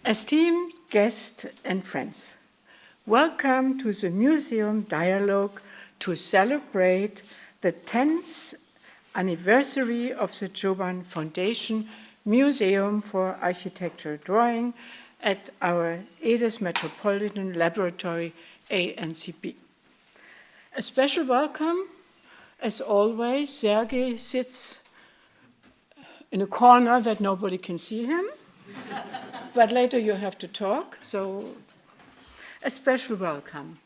Esteemed guests and friends, welcome to the Museum Dialogue to celebrate the 10th anniversary of the Tchoban Foundation Museum for Architecture Drawing at our Aedes Metropolitan Laboratory, ANCB. A special welcome, as always. Sergei sits in a corner that nobody can see him, but later you have to talk, so a special welcome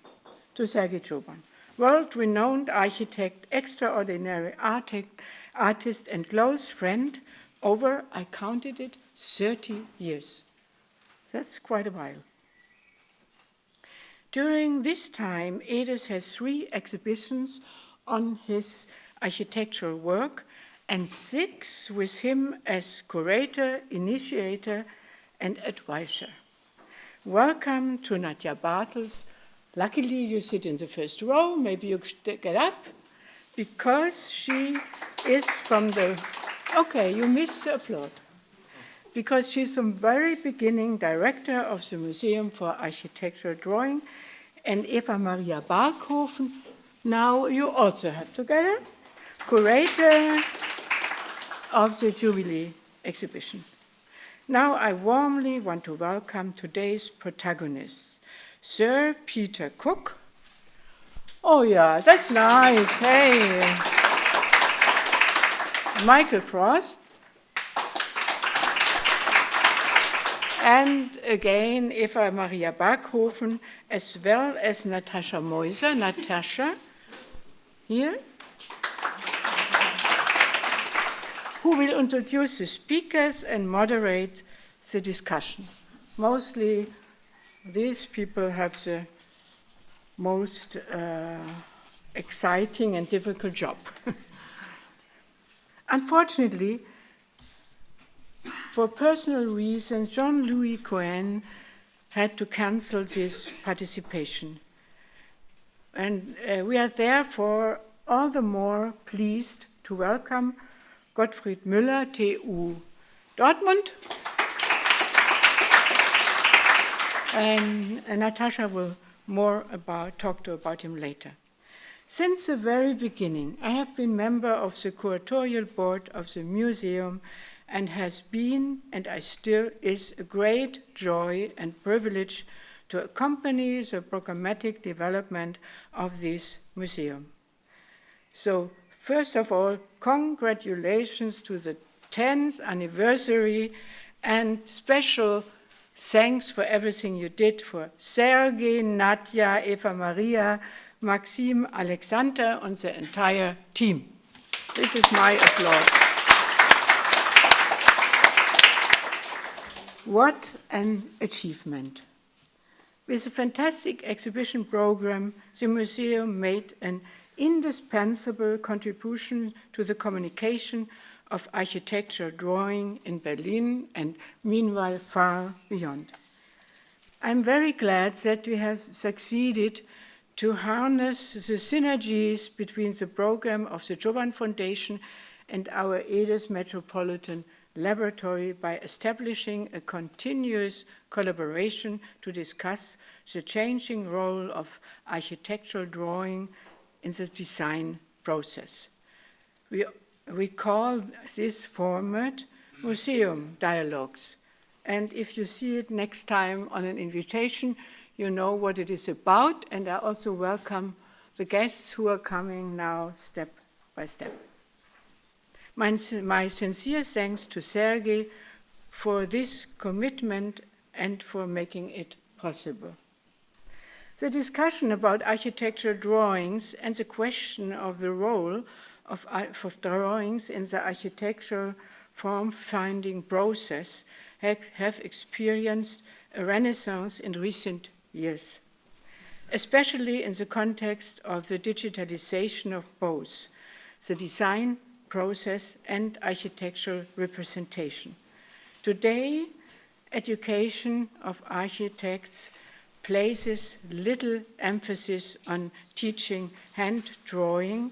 to Sergei Tchoban, world-renowned architect, extraordinary artist and close friend over, I counted it, 30 years. That's quite a while. During this time, Aedes has 3 exhibitions on his architectural work and 6 with him as curator, initiator, and advisor. Welcome to Nadia Bartels. Luckily, you sit in the first row. Maybe you get up, because she is from the... Okay, you missed the applaud. Because she's from very beginning director of the Museum for Architectural Drawing, and Eva-Maria Barkhofen, now you also have together, curator of the Jubilee exhibition. Now I warmly want to welcome today's protagonists, Sir Peter Cook. Oh yeah, that's nice, hey. Michael Frost. And again, Eva-Maria Barkhofen, as well as Natascha Meuser. Natascha, here, who will introduce the speakers and moderate the discussion. Mostly, these people have the most exciting and difficult job. Unfortunately, for personal reasons, Jean-Louis Cohen had to cancel this participation. And we are therefore all the more pleased to welcome Gottfried Müller, TU Dortmund. And Natascha will talk about him later. Since the very beginning, I have been member of the curatorial board of the museum, and has been, and I still is, a great joy and privilege to accompany the programmatic development of this museum. So, first of all, congratulations to the 10th anniversary, and special thanks for everything you did for Sergei, Nadia, Eva-Maria, Maxime, Alexander, and the entire team. This is my applause. What an achievement. With a fantastic exhibition program, the museum made an indispensable contribution to the communication of architectural drawing in Berlin and meanwhile far beyond. I'm very glad that we have succeeded to harness the synergies between the program of the Tchoban Foundation and our Aedes Metropolitan Laboratory by establishing a continuous collaboration to discuss the changing role of architectural drawing in the design process. We call this format Museum Dialogues. And if you see it next time on an invitation, you know what it is about. And I also welcome the guests who are coming now step by step. My sincere thanks to Sergei for this commitment and for making it possible. The discussion about architectural drawings and the question of the role of drawings in the architectural form-finding process have experienced a renaissance in recent years, especially in the context of the digitalization of both the design process and architectural representation. Today, education of architects places little emphasis on teaching hand drawing,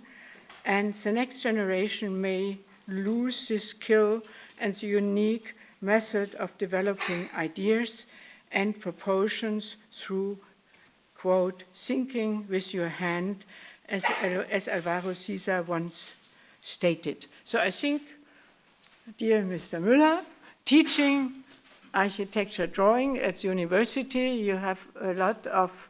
and the next generation may lose the skill and the unique method of developing ideas and proportions through, quote, thinking with your hand, as Alvaro Siza once stated. So I think, dear Mr. Müller, teaching architecture drawing at the university, you have a lot of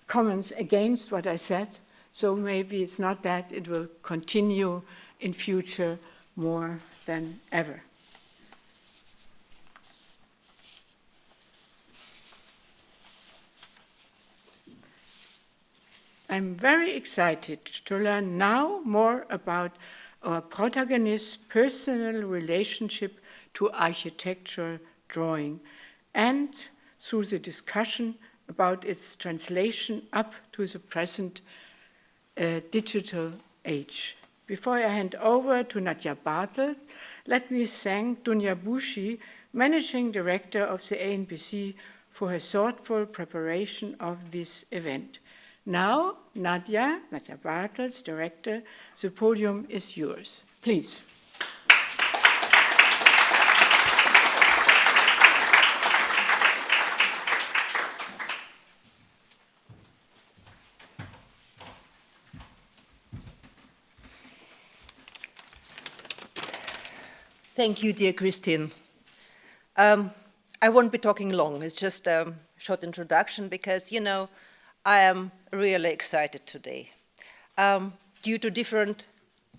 comments against what I said, so maybe it's not that, it will continue in future more than ever. I'm very excited to learn now more about our protagonist's personal relationship to architectural drawing and through the discussion about its translation up to the present digital age. Before I hand over to Nadja Bartels, let me thank Dunja Bushi, Managing Director of the ANBC, for her thoughtful preparation of this event. Now, Nadja Bartels, Director, the podium is yours. Please. Thank you, dear Christine. I won't be talking long. It's just a short introduction because, you know, I am really excited today due to different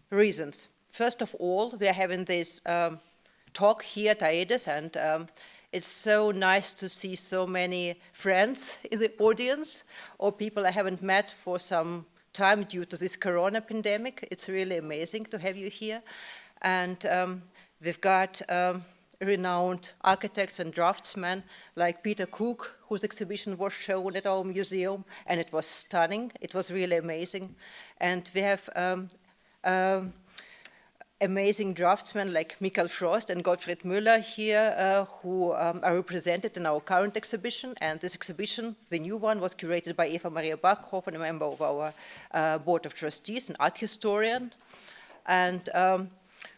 reasons. First of all, we are having this talk here at Aedes, and it's so nice to see so many friends in the audience or people I haven't met for some time due to this corona pandemic. It's really amazing to have you here. And we've got renowned architects and draftsmen like Peter Cook, whose exhibition was shown at our museum, and it was stunning. It was really amazing. And we have amazing draftsmen like Mikkel and Gottfried Müller here, who are represented in our current exhibition. And this exhibition, the new one, was curated by Eva-Maria Barkhofen, a member of our Board of Trustees, an art historian. And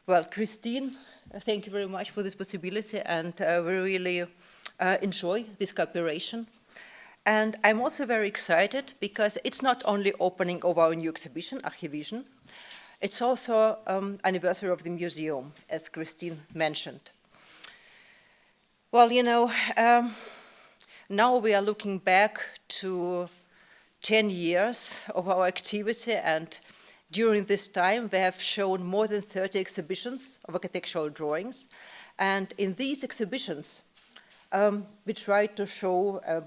well, Christine, thank you very much for this possibility, and we really enjoy this cooperation. And I'm also very excited because it's not only opening of our new exhibition, ArchiVision, it's also anniversary of the museum, as Christine mentioned. Well, you know, now we are looking back to 10 years of our activity, and during this time, we have shown more than 30 exhibitions of architectural drawings. And in these exhibitions, we try to show a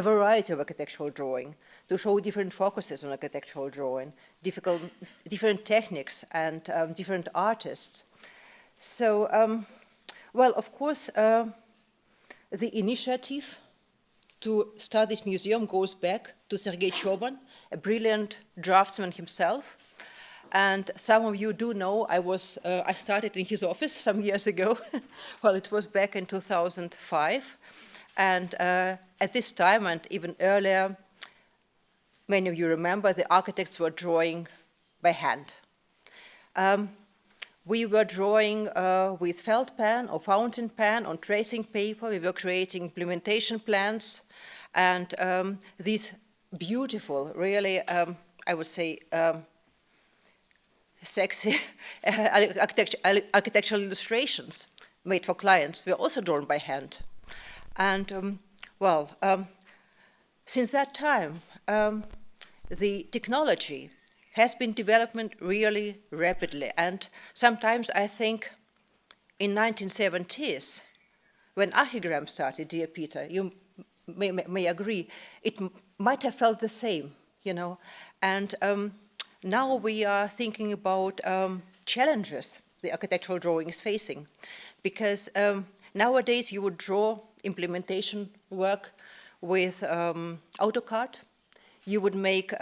variety of architectural drawing, to show different focuses on architectural drawing, different techniques and different artists. So, well, of course, the initiative to start this museum goes back to Sergei Tchoban, a brilliant draftsman himself. And some of you do know I started in his office some years ago. Well, it was back in 2005. And at this time, and even earlier, many of you remember the architects were drawing by hand. We were drawing with felt pen or fountain pen on tracing paper. We were creating implementation plans. And these beautiful, really, I would say, sexy architectural illustrations made for clients were also drawn by hand. And, well, since that time, the technology has been developing really rapidly. And sometimes I think in 1970s, when archigram started, dear Peter, you may agree, it might have felt the same, you know. And now we are thinking about challenges the architectural drawing is facing. Because nowadays you would draw implementation work with AutoCAD. You would make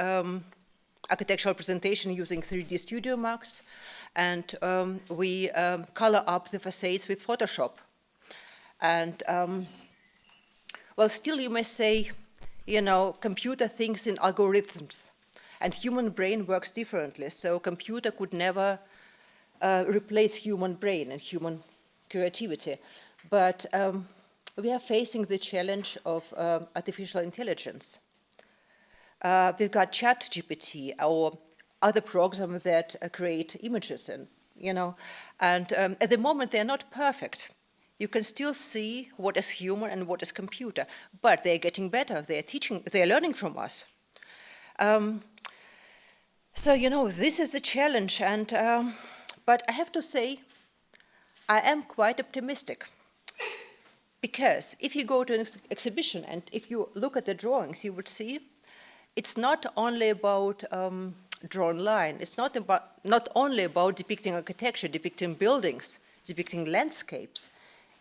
architectural presentation using 3D Studio Max. And we color up the facades with Photoshop. And well, still you may say, you know, computer thinks in algorithms, and human brain works differently. So computer could never replace human brain and human creativity. But we are facing the challenge of artificial intelligence. We've got ChatGPT or other programs that create images, and at the moment they're not perfect. You can still see what is human and what is computer, but they're getting better. They're learning from us. So this is a challenge, and but I have to say, I am quite optimistic. Because if you go to an exhibition and if you look at the drawings, you would see it's not only about drawn line. It's not only about depicting architecture, depicting buildings, depicting landscapes.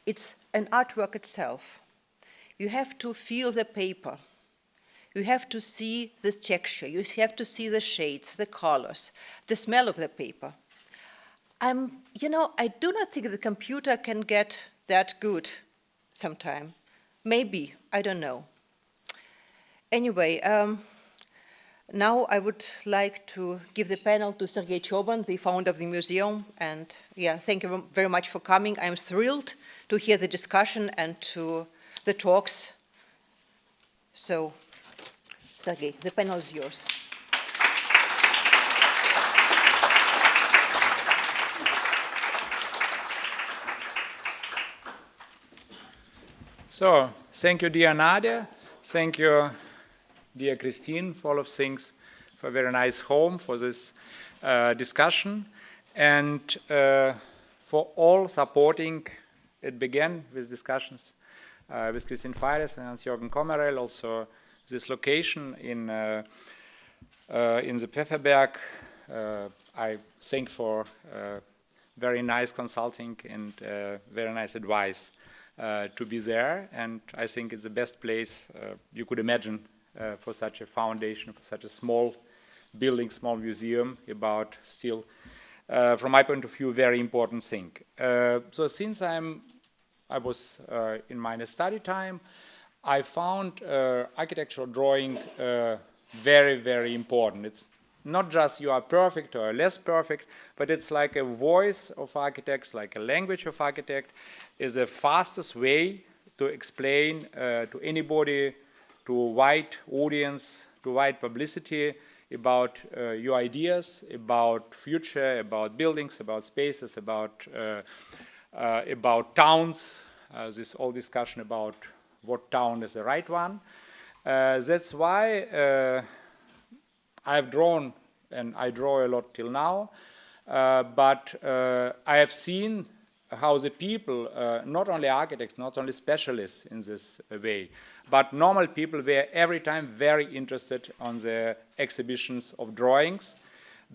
It's an artwork itself. You have to feel the paper. You have to see the texture. You have to see the shades, the colors, the smell of the paper. I do not think the computer can get that good sometime. Maybe, I don't know. Anyway, now I would like to give the panel to Sergei Tchoban, the founder of the museum. And thank you very much for coming. I'm thrilled to hear the discussion and to the talks. So, Sergei, the panel is yours. So, thank you, dear Nadia. Thank you, dear Christine, for all of things, for a very nice home, for this discussion, and for all supporting. It began with discussions with Christine Feires and Hans-Jürgen Kommerell, also this location in the Pfefferberg. I thank for very nice consulting and very nice advice to be there, and I think it's the best place you could imagine for such a foundation, for such a small building, small museum, about still, from my point of view, very important thing. So since I was in my study time, I found architectural drawing very, very important. It's not just you are perfect or less perfect, but it's like a voice of architects, like a language of architect, is the fastest way to explain to anybody, to a wide audience, to wide publicity about your ideas, about future, about buildings, about spaces, about towns, this whole discussion about what town is the right one. That's why I've drawn, and I draw a lot till now, but I have seen how the people, not only architects, not only specialists in this way, but normal people were every time very interested on the exhibitions of drawings,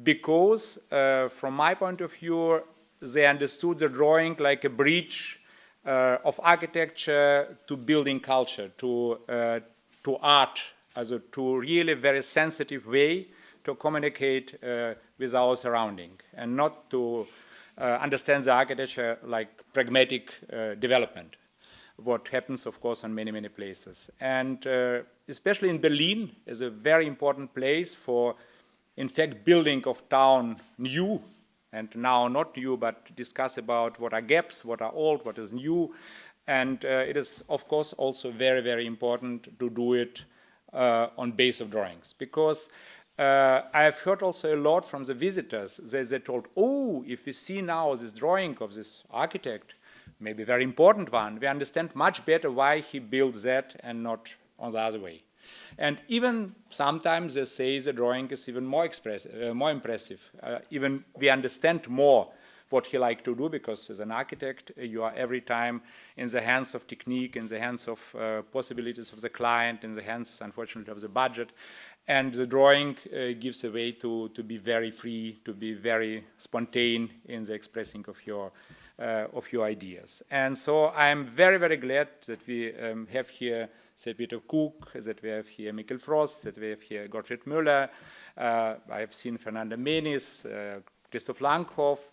because from my point of view, they understood the drawing like a bridge of architecture to building culture, to art, also to really very sensitive way to communicate with our surrounding, and not to understand the architecture like pragmatic development, what happens, of course, in many, many places. And especially in Berlin is a very important place for, in fact, building of town new, and now not new, but discuss about what are gaps, what are old, what is new. And it is, of course, also very, very important to do it on base of drawings, because I have heard also a lot from the visitors. They told, oh, if we see now this drawing of this architect, maybe a very important one, we understand much better why he built that and not on the other way. And even sometimes they say the drawing is even more impressive. Even we understand more what he liked to do, because as an architect, you are every time in the hands of technique, in the hands of possibilities of the client, in the hands, unfortunately, of the budget. And the drawing gives a way to be very free, to be very spontaneous in the expressing of your ideas. And so I'm very, very glad that we have here Peter Cook, that we have here Mikkel Frost, that we have here Gottfried Müller. I have seen Fernanda Menis, Christoph Langhoff.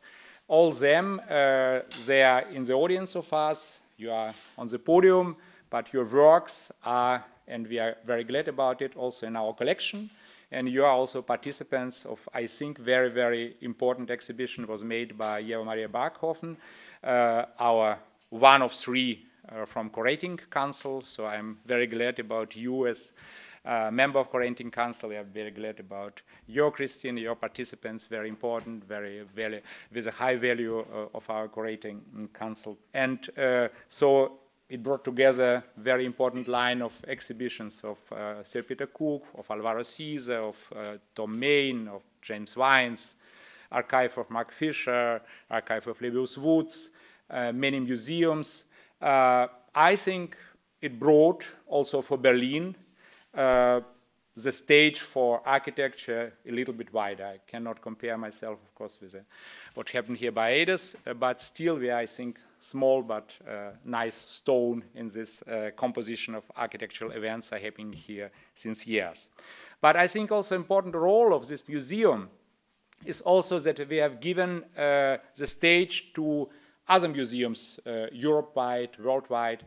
All them, they are in the audience of us. You are on the podium, but your works are, and we are very glad about it, also in our collection. and you are also participants of, I think, very, very important exhibition was made by Eva-Maria Barkhofen, our one of three from Curating Council. So I'm very glad about you as member of Curating Council. I'm very glad about your, Christine, your participants, very important, very with a high value of our Curating Council. And so it brought together very important line of exhibitions of Sir Peter Cook, of Alvaro Siza, of Tom Main, of James Vines, archive of Mark Fisher, archive of Lebbeus Woods, many museums. I think it brought also for Berlin the stage for architecture a little bit wider. I cannot compare myself, of course, with what happened here by Aedes, but still we are, I think, small but nice stone in this composition of architectural events are happening here since years. But I think also important role of this museum is also that we have given the stage to other museums, Europe-wide, worldwide,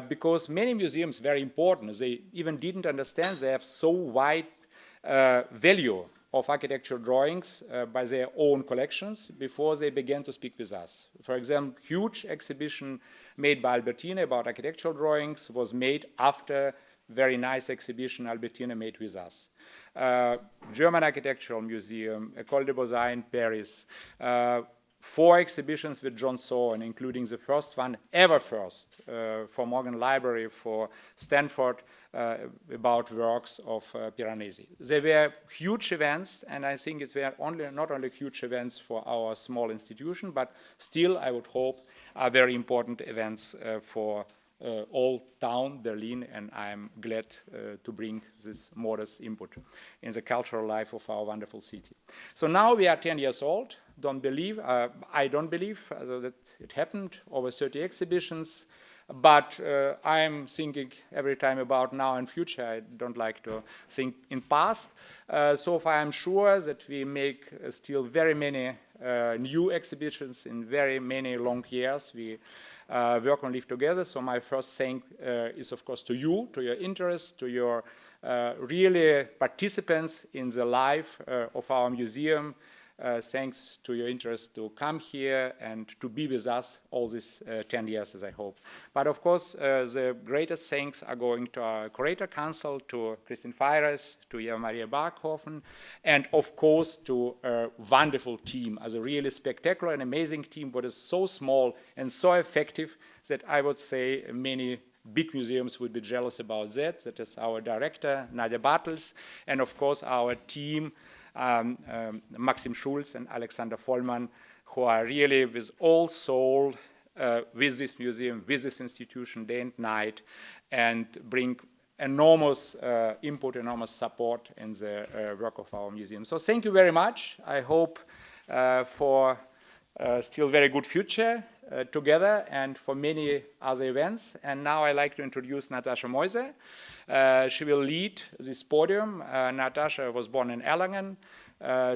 because many museums, very important, they even didn't understand they have so wide value of architectural drawings by their own collections before they began to speak with us. For example, huge exhibition made by Albertina about architectural drawings was made after very nice exhibition Albertina made with us. German Architectural Museum, École des Beaux-Arts in Paris, 4 exhibitions with John Soane, including the first one, ever first, for Morgan Library, for Stanford, about works of Piranesi. They were huge events, and I think it's not only huge events for our small institution, but still, I would hope, are very important events for all town, Berlin, and I'm glad to bring this modest input in the cultural life of our wonderful city. So now we are 10 years old. I don't believe that it happened over 30 exhibitions, but I'm thinking every time about now and future. I don't like to think in past. So far I'm sure that we make still very many new exhibitions in very many long years. We work on Live Together. So my first thank is, of course, to you, to your interest, to your really participants in the life of our museum. Thanks to your interest to come here and to be with us all these 10 years, as I hope. But of course, the greatest thanks are going to our Curator Council, to Christine Feires, to Eva-Maria Barkhofen, and of course to a wonderful team, as a really spectacular and amazing team, but is so small and so effective that I would say many big museums would be jealous about that. That is our director, Nadia Bartels, and of course our team, Maxim Schulz and Alexander Vollmann, who are really with all soul with this museum, with this institution day and night, and bring enormous input, enormous support in the work of our museum. So thank you very much. I hope for still very good future together and for many other events. And now I'd like to introduce Natascha Meuser. She will lead this podium. Natascha was born in Erlangen.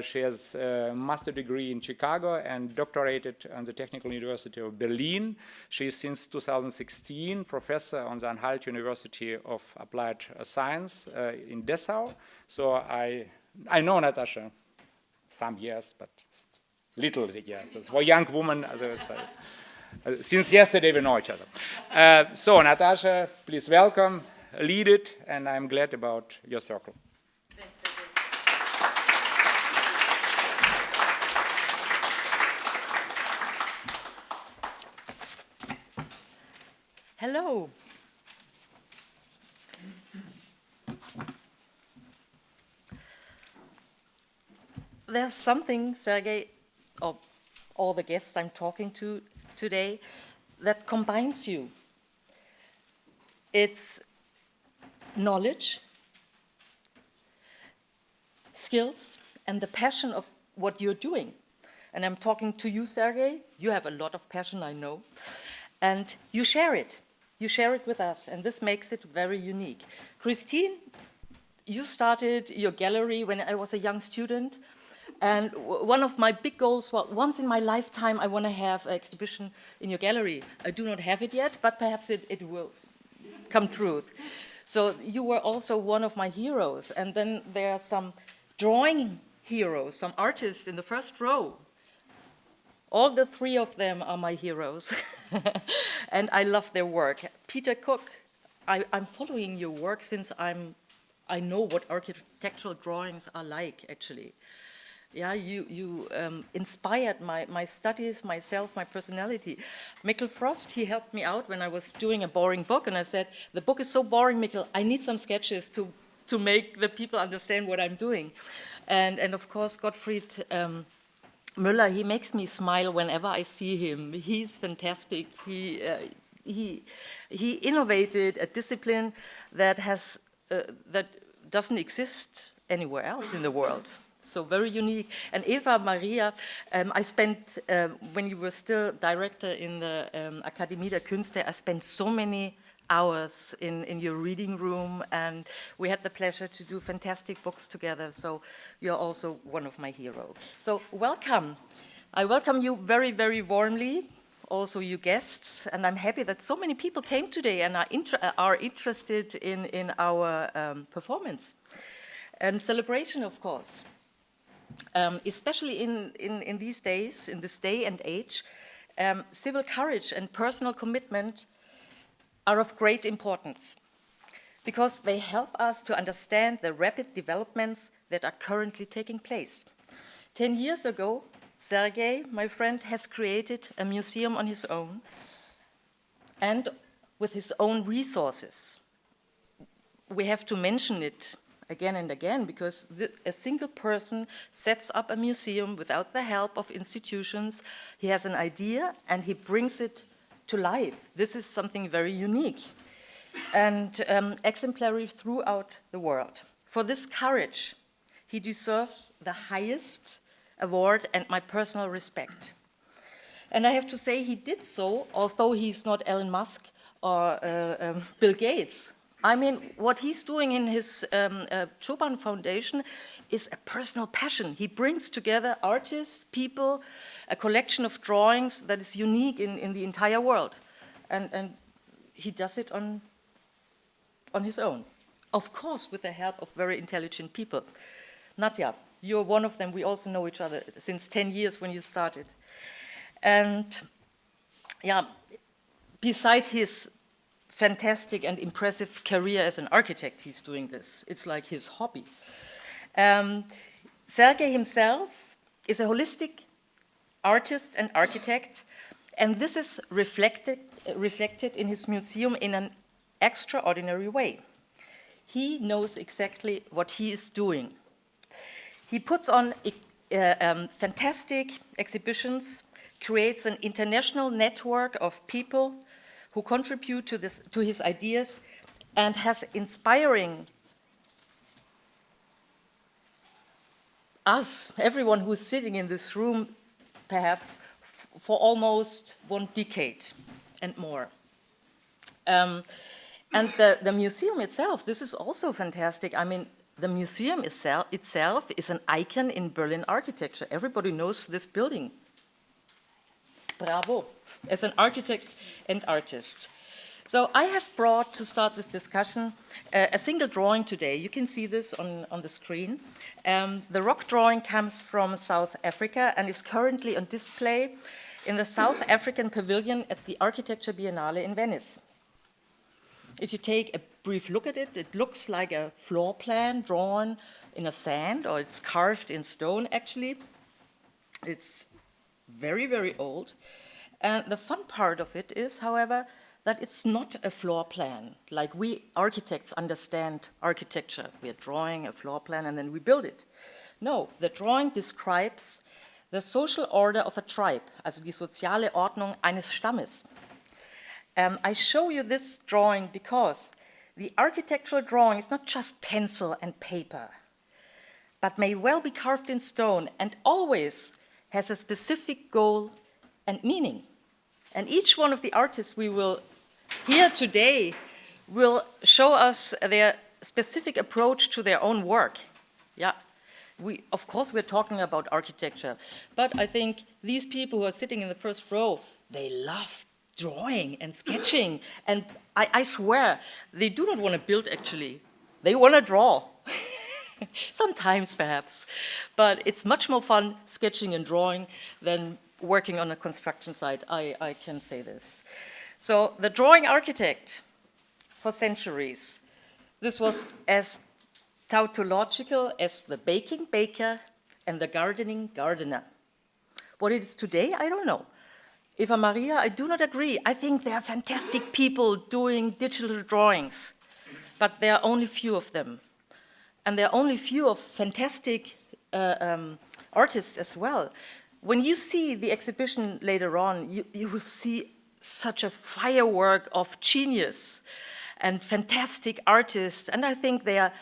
She has a master's degree in Chicago and doctorated on the Technical University of Berlin. She is since 2016 professor on the Anhalt University of Applied Science in Dessau. So I know Natascha some years, but little years. It's for a young woman. Since yesterday we know each other. So Natascha, please welcome, lead it, and I'm glad about your circle. Thanks, Sergei. Hello. There's something, Sergei, or all the guests I'm talking to today, that combines you. It's knowledge, skills, and the passion of what you're doing. And I'm talking to you, Sergei. You have a lot of passion, I know. And you share it. You share it with us, and this makes it very unique. Christine, you started your gallery when I was a young student. And one of my big goals was, once in my lifetime, I want to have an exhibition in your gallery. I do not have it yet, but perhaps it will come true. So you were also one of my heroes. And then there are some drawing heroes, some artists in the first row. All the three of them are my heroes. And I love their work. Peter Cook, I'm following your work since I know what architectural drawings are like, actually. Yeah, you inspired my studies, myself, my personality. Mikkel Frost, he helped me out when I was doing a boring book, and I said, the book is so boring, Mikkel, I need some sketches to make the people understand what I'm doing. And of course, Gottfried Müller, he makes me smile whenever I see him. He's fantastic. He innovated a discipline that doesn't exist anywhere else in the world. So very unique. And Eva-Maria, I spent, when you were still director in the Akademie der Künste, I spent so many hours in your reading room, and we had the pleasure to do fantastic books together. So you're also one of my heroes. So welcome. I welcome you very, very warmly, also you guests, and I'm happy that so many people came today and are interested in our performance and celebration, of course. Especially in these days, in this day and age, civil courage and personal commitment are of great importance because they help us to understand the rapid developments that are currently taking place. 10 years ago, Sergei, my friend, has created a museum on his own and with his own resources. We have to mention it again and again because a single person sets up a museum without the help of institutions. He has an idea and he brings it to life. This is something very unique and exemplary throughout the world. For this courage, he deserves the highest award and my personal respect. And I have to say he did so, although he's not Elon Musk or Bill Gates. I mean, what he's doing in his Tchoban Foundation is a personal passion. He brings together artists, people, a collection of drawings that is unique in the entire world. And he does it on his own. Of course, with the help of very intelligent people. Natascha, you're one of them. We also know each other since 10 years when you started. And yeah, beside his fantastic and impressive career as an architect, he's doing this. It's like his hobby. Sergei himself is a holistic artist and architect, and this is reflected in his museum in an extraordinary way. He knows exactly what he is doing. He puts on fantastic exhibitions, creates an international network of people who contribute to his ideas, and has inspiring us, everyone who is sitting in this room, perhaps for almost 1 decade and more. And the museum itself, this is also fantastic. I mean, the museum itself is an icon in Berlin architecture. Everybody knows this building. Bravo, as an architect and artist. So I have brought, to start this discussion, a single drawing today. You can see this on the screen. The rock drawing comes from South Africa and is currently on display in the South African Pavilion at the Architecture Biennale in Venice. If you take a brief look at it, it looks like a floor plan drawn in a sand, or it's carved in stone, actually. It's very, very old. And the fun part of it is, however, that it's not a floor plan, like we architects understand architecture. We are drawing a floor plan and then we build it. No, the drawing describes the social order of a tribe, also die soziale Ordnung eines Stammes. I show you this drawing because the architectural drawing is not just pencil and paper, but may well be carved in stone and always has a specific goal and meaning. And each one of the artists we will hear today will show us their specific approach to their own work. Yeah, of course we're talking about architecture, but I think these people who are sitting in the first row, they love drawing and sketching, and I swear, they do not want to build, actually. They want to draw. Sometimes, perhaps. But it's much more fun sketching and drawing than working on a construction site, I can say this. So the drawing architect for centuries, this was as tautological as the baking baker and the gardening gardener. What it is today, I don't know. Eva-Maria, I do not agree. I think there are fantastic people doing digital drawings, but there are only few of them. And there are only few of fantastic artists as well. When you see the exhibition later on, you will see such a firework of genius and fantastic artists. And I think they are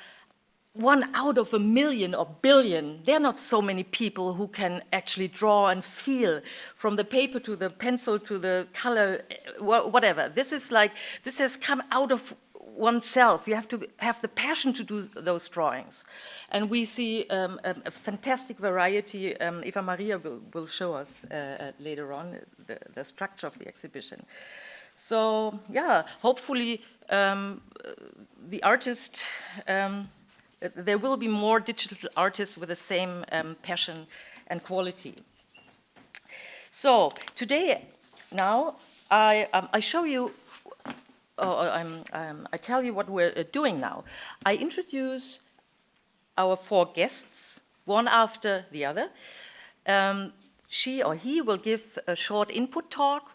1 out of 1 million or billion. There are not so many people who can actually draw and feel from the paper to the pencil to the color, whatever. This has come out of oneself. You have to have the passion to do those drawings. And we see a fantastic variety. Eva-Maria will show us later on the structure of the exhibition. So, yeah, hopefully the artist, there will be more digital artists with the same passion and quality. So, today, now, I show you I tell you what we're doing now. I introduce our 4 guests, one after the other. She or he will give a short input talk,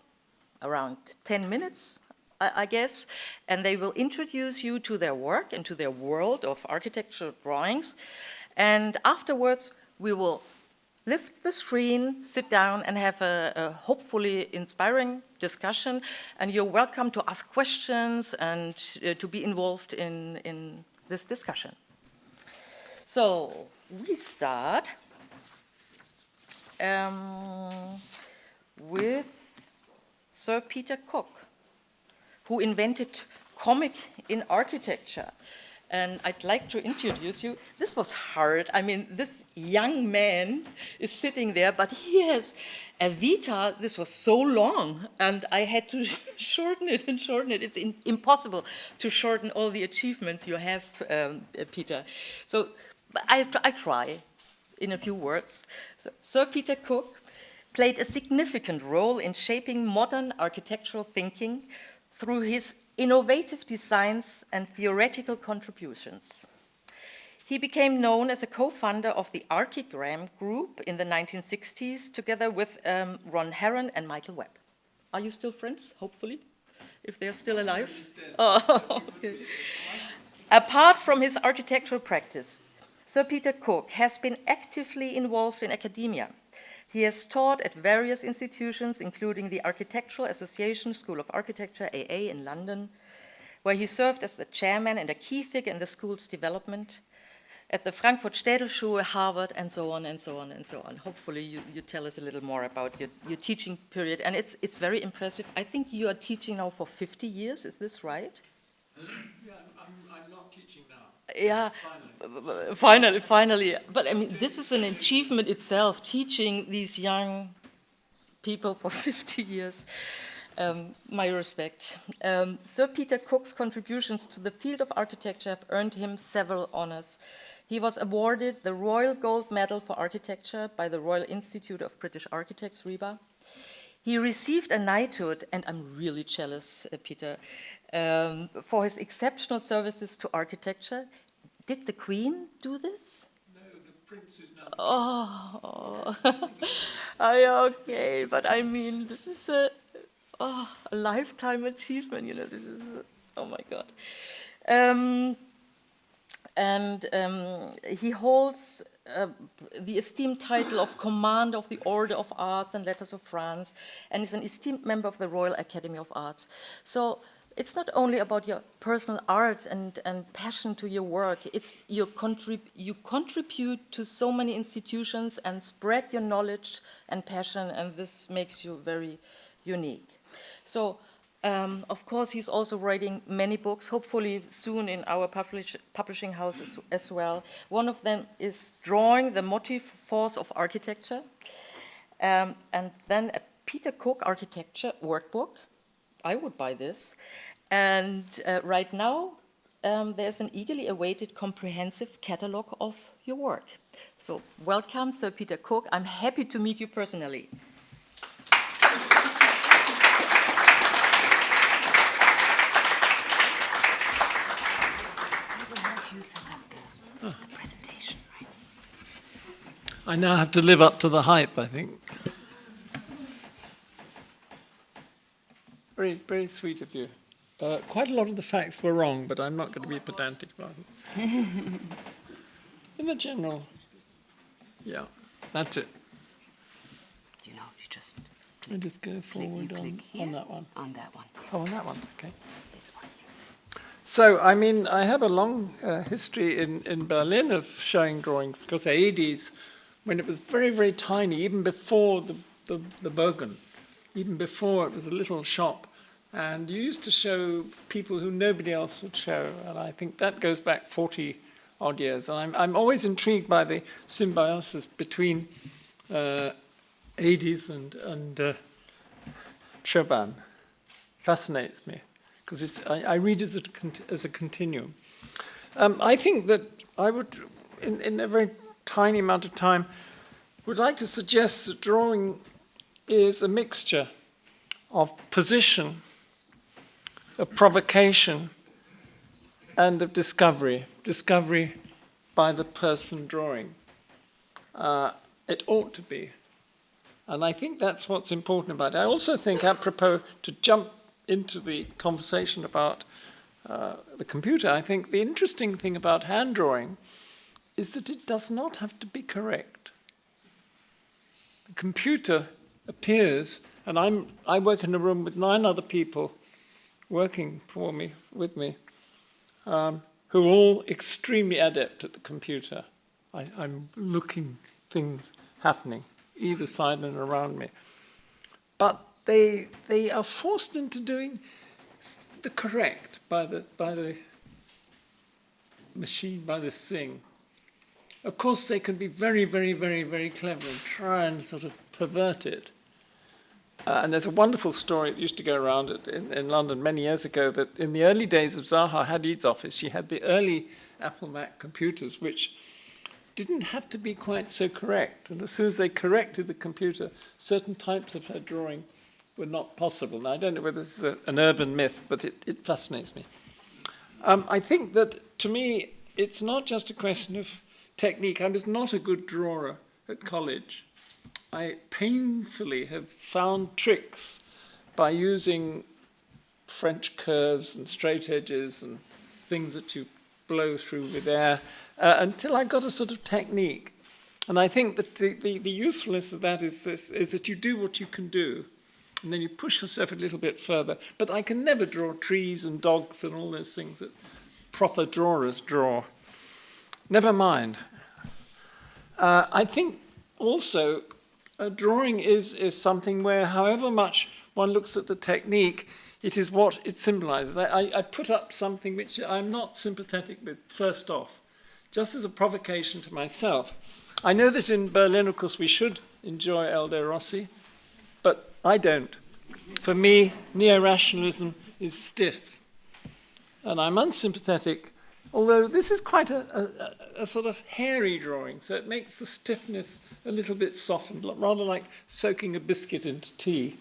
around 10 minutes, I guess, and they will introduce you to their work and to their world of architectural drawings. And afterwards, we will lift the screen, sit down, and have a hopefully inspiring discussion. And you're welcome to ask questions and to be involved in this discussion. So we start with Sir Peter Cook, who invented comic in architecture. And I'd like to introduce you. This was hard. I mean, this young man is sitting there, but he has a vita. This was so long, and I had to shorten it and shorten it. It's impossible to shorten all the achievements you have, Peter. So I try in a few words. So, Sir Peter Cook played a significant role in shaping modern architectural thinking through his innovative designs and theoretical contributions. He became known as a co-founder of the Archigram group in the 1960s, together with Ron Heron and Michael Webb. Are you still friends, hopefully, if they're still alive? Oh, okay. Apart from his architectural practice, Sir Peter Cook has been actively involved in academia. He has taught at various institutions, including the Architectural Association School of Architecture, AA, in London, where he served as the chairman and a key figure in the school's development, at the Frankfurt Städelschule, Harvard, and so on, and so on, and so on. Hopefully you tell us a little more about your teaching period, and it's very impressive. I think you are teaching now for 50 years, is this right? Yeah, I'm not teaching now. Yeah, finally. But I mean, this is an achievement itself, teaching these young people for 50 years. My respect. Sir Peter Cook's contributions to the field of architecture have earned him several honors. He was awarded the Royal Gold Medal for Architecture by the Royal Institute of British Architects, RIBA. He received a knighthood, and I'm really jealous, Peter, for his exceptional services to architecture. Did the Queen do this? No, the Prince is now. Oh, okay, but I mean, this is a lifetime achievement, you know, this is, oh my God. He holds the esteemed title of Commander of the Order of Arts and Letters of France, and is an esteemed member of the Royal Academy of Arts. So it's not only about your personal art and passion to your work, it's you contribute to so many institutions and spread your knowledge and passion, and this makes you very unique. So, of course, he's also writing many books, hopefully soon in our publishing house as well. One of them is Drawing the Motive Force of Architecture, and then a Peter Cook Architecture workbook. I would buy this. And right now, there's an eagerly awaited comprehensive catalogue of your work. So welcome, Sir Peter Cook. I'm happy to meet you personally. I now have to live up to the hype, I think. Very, very sweet of you. Quite a lot of the facts were wrong, but I'm not going to be pedantic about it. In the general, yeah, that's it. You know, you just I just go forward on that one. on that one. Yes. Oh, on that one, okay. This one. So, I mean, I have a long history in Berlin of showing drawings, because Aedes, when it was very, very tiny, even before the Bergen, even before it was a little shop, and you used to show people who nobody else would show, and I think that goes back 40-odd years. And I'm always intrigued by the symbiosis between Aedes and Tchoban. Fascinates me, because I read it as a continuum. I think that I would, in a very tiny amount of time, would like to suggest that drawing is a mixture of position, of provocation, and of discovery. Discovery by the person drawing. It ought to be. And I think that's what's important about it. I also think, apropos to jump into the conversation about the computer, I think the interesting thing about hand drawing is that it does not have to be correct. The computer appears, and I work in a room with 9 other people working for me, with me, who are all extremely adept at the computer. I'm looking things happening either side and around me. But they are forced into doing the correct by the machine, by this thing. Of course, they can be very, very, very, very clever and try and sort of pervert it. And there's a wonderful story that used to go around in London many years ago, that in the early days of Zaha Hadid's office, she had the early Apple Mac computers, which didn't have to be quite so correct. And as soon as they corrected the computer, certain types of her drawing were not possible. Now, I don't know whether this is an urban myth, but it fascinates me. I think that, to me, it's not just a question of technique. I was not a good drawer at college. I painfully have found tricks by using French curves and straight edges and things that you blow through with air until I got a sort of technique. And I think that the usefulness of that is that you do what you can do, and then you push yourself a little bit further. But I can never draw trees and dogs and all those things that proper drawers draw. Never mind. I think also drawing is something where, however much one looks at the technique, it is what it symbolizes. I put up something which I'm not sympathetic with, first off, just as a provocation to myself. I know that in Berlin, of course, we should enjoy Aldo Rossi, but I don't. For me, neo-rationalism is stiff, and I'm unsympathetic, although this is quite a sort of hairy drawing, so it makes the stiffness a little bit softened, rather like soaking a biscuit into tea.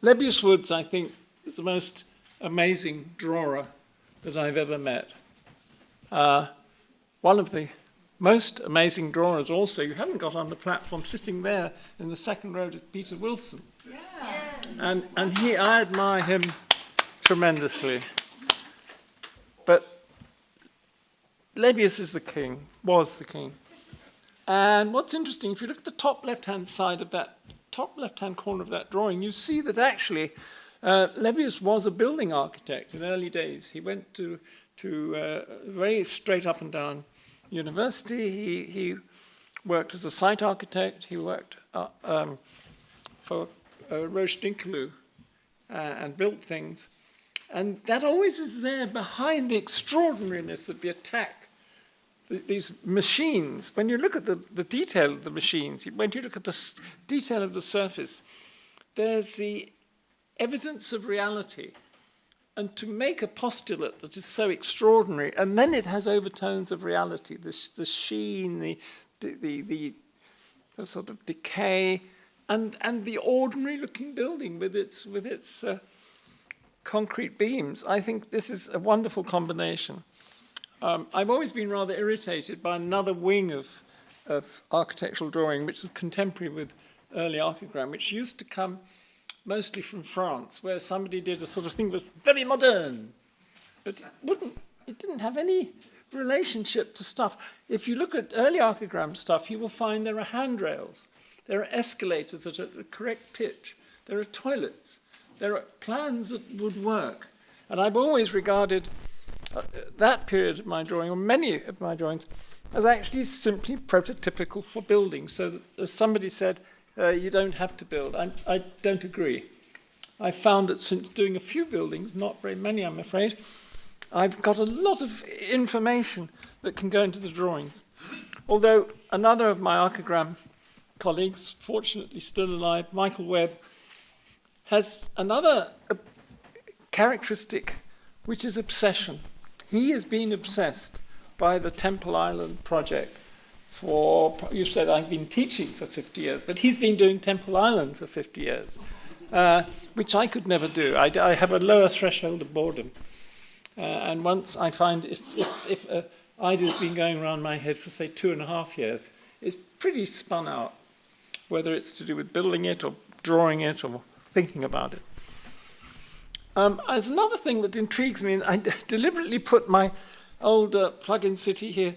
Lebbeus Woods, I think, is the most amazing drawer that I've ever met. One of the most amazing drawers also, you haven't got on the platform, sitting there in the second row, is Peter Wilson. Yeah. And I admire him tremendously. But Lebbeus is the king, was the king. And what's interesting, if you look at the top left-hand side of that, top left-hand corner of that drawing, you see that actually Lebbeus was a building architect in early days. He went to very straight up and down university. He worked as a site architect. He worked for Roche Dinkeloo and built things. And that always is there behind the extraordinariness of the attack. These machines, when you look at the detail of the machines, when you look at the detail of the surface, there's the evidence of reality and to make a postulate that is so extraordinary, and then it has overtones of reality, the sheen, the sort of decay, and the ordinary-looking building with its concrete beams. I think this is a wonderful combination. I've always been rather irritated by another wing of architectural drawing, which is contemporary with early archigram, which used to come mostly from France, where somebody did a sort of thing that was very modern, but it didn't have any relationship to stuff. If you look at early archigram stuff, you will find there are handrails, there are escalators that are at the correct pitch, there are toilets, there are plans that would work. And I've always regarded that period of my drawing, or many of my drawings, as actually simply prototypical for building, so that, as somebody said, you don't have to build. I don't agree. I found that since doing a few buildings, not very many I'm afraid, I've got a lot of information that can go into the drawings. Although another of my archigram colleagues, fortunately still alive, Michael Webb, has another characteristic, which is obsession. He has been obsessed by the Temple Island project for, you said I've been teaching for 50 years, but he's been doing Temple Island for 50 years, which I could never do. I have a lower threshold of boredom. And once I find if an idea's been going around my head for, say, 2.5 years, it's pretty spun out, whether it's to do with building it or drawing it or thinking about it. There's another thing that intrigues me, and I deliberately put my old plug-in city here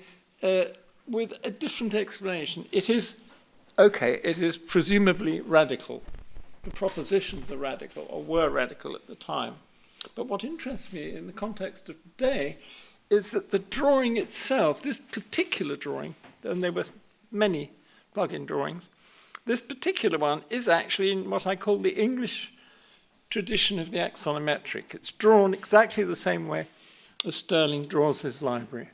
with a different explanation. It is presumably radical. The propositions are radical, or were radical at the time. But what interests me in the context of today is that the drawing itself, this particular drawing, and there were many plug-in drawings, this particular one is actually in what I call the English tradition of the axonometric. It's drawn exactly the same way as Stirling draws his library.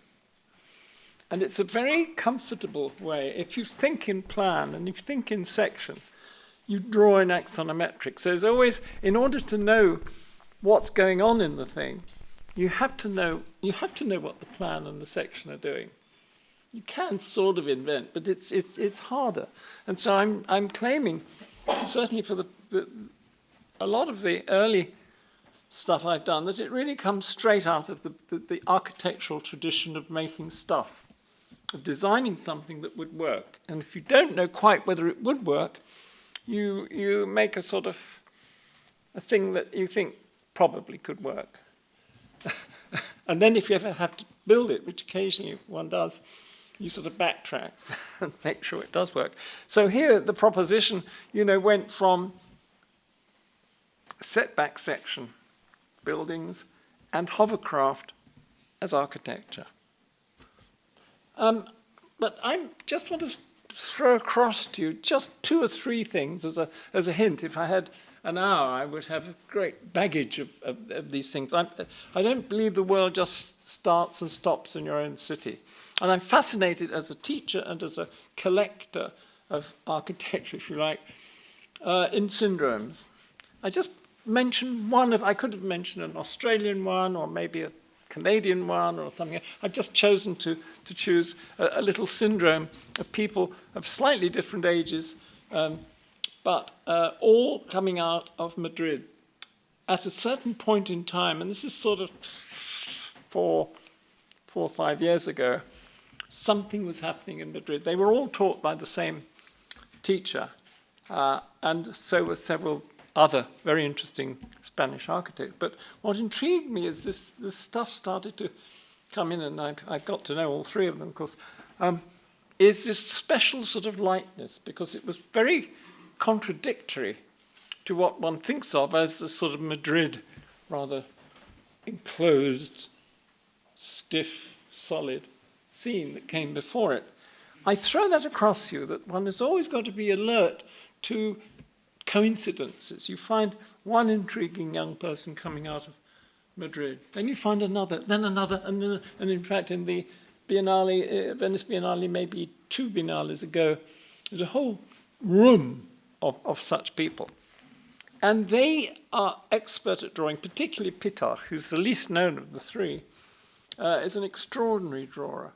And it's a very comfortable way. If you think in plan and you think in section, you draw in axonometric. So there's always, in order to know what's going on in the thing, you have to know what the plan and the section are doing. You can sort of invent, but it's harder. And so I'm claiming, certainly for a lot of the early stuff I've done, that it really comes straight out of the architectural tradition of making stuff, of designing something that would work. And if you don't know quite whether it would work, you make a sort of a thing that you think probably could work. And then if you ever have to build it, which occasionally one does, you sort of backtrack and make sure it does work. So here the proposition, went from setback section buildings and hovercraft as architecture. But I just want to throw across to you just 2 or 3 things as a hint. If I had an hour, I would have a great baggage of these things. I don't believe the world just starts and stops in your own city. And I'm fascinated as a teacher and as a collector of architecture, if you like, in syndromes. I just mentioned I could have mentioned an Australian one or maybe a Canadian one or something. I've just chosen to choose a little syndrome of people of slightly different ages, but all coming out of Madrid at a certain point in time, and this is sort of 4 or 5 years ago, something was happening in Madrid. They were all taught by the same teacher, and so were several other very interesting Spanish architects. But what intrigued me is this stuff started to come in, and I've got to know all 3 of them, of course, is this special sort of lightness, because it was very contradictory to what one thinks of as the sort of Madrid, rather enclosed, stiff, solid scene that came before it. I throw that across you, that one has always got to be alert to coincidences. You find one intriguing young person coming out of Madrid, then you find another, then another, and in fact in the Biennale, Venice Biennale, maybe 2 biennales ago, there's a whole room of such people. And they are expert at drawing, particularly Peter, who's the least known of the three, is an extraordinary drawer,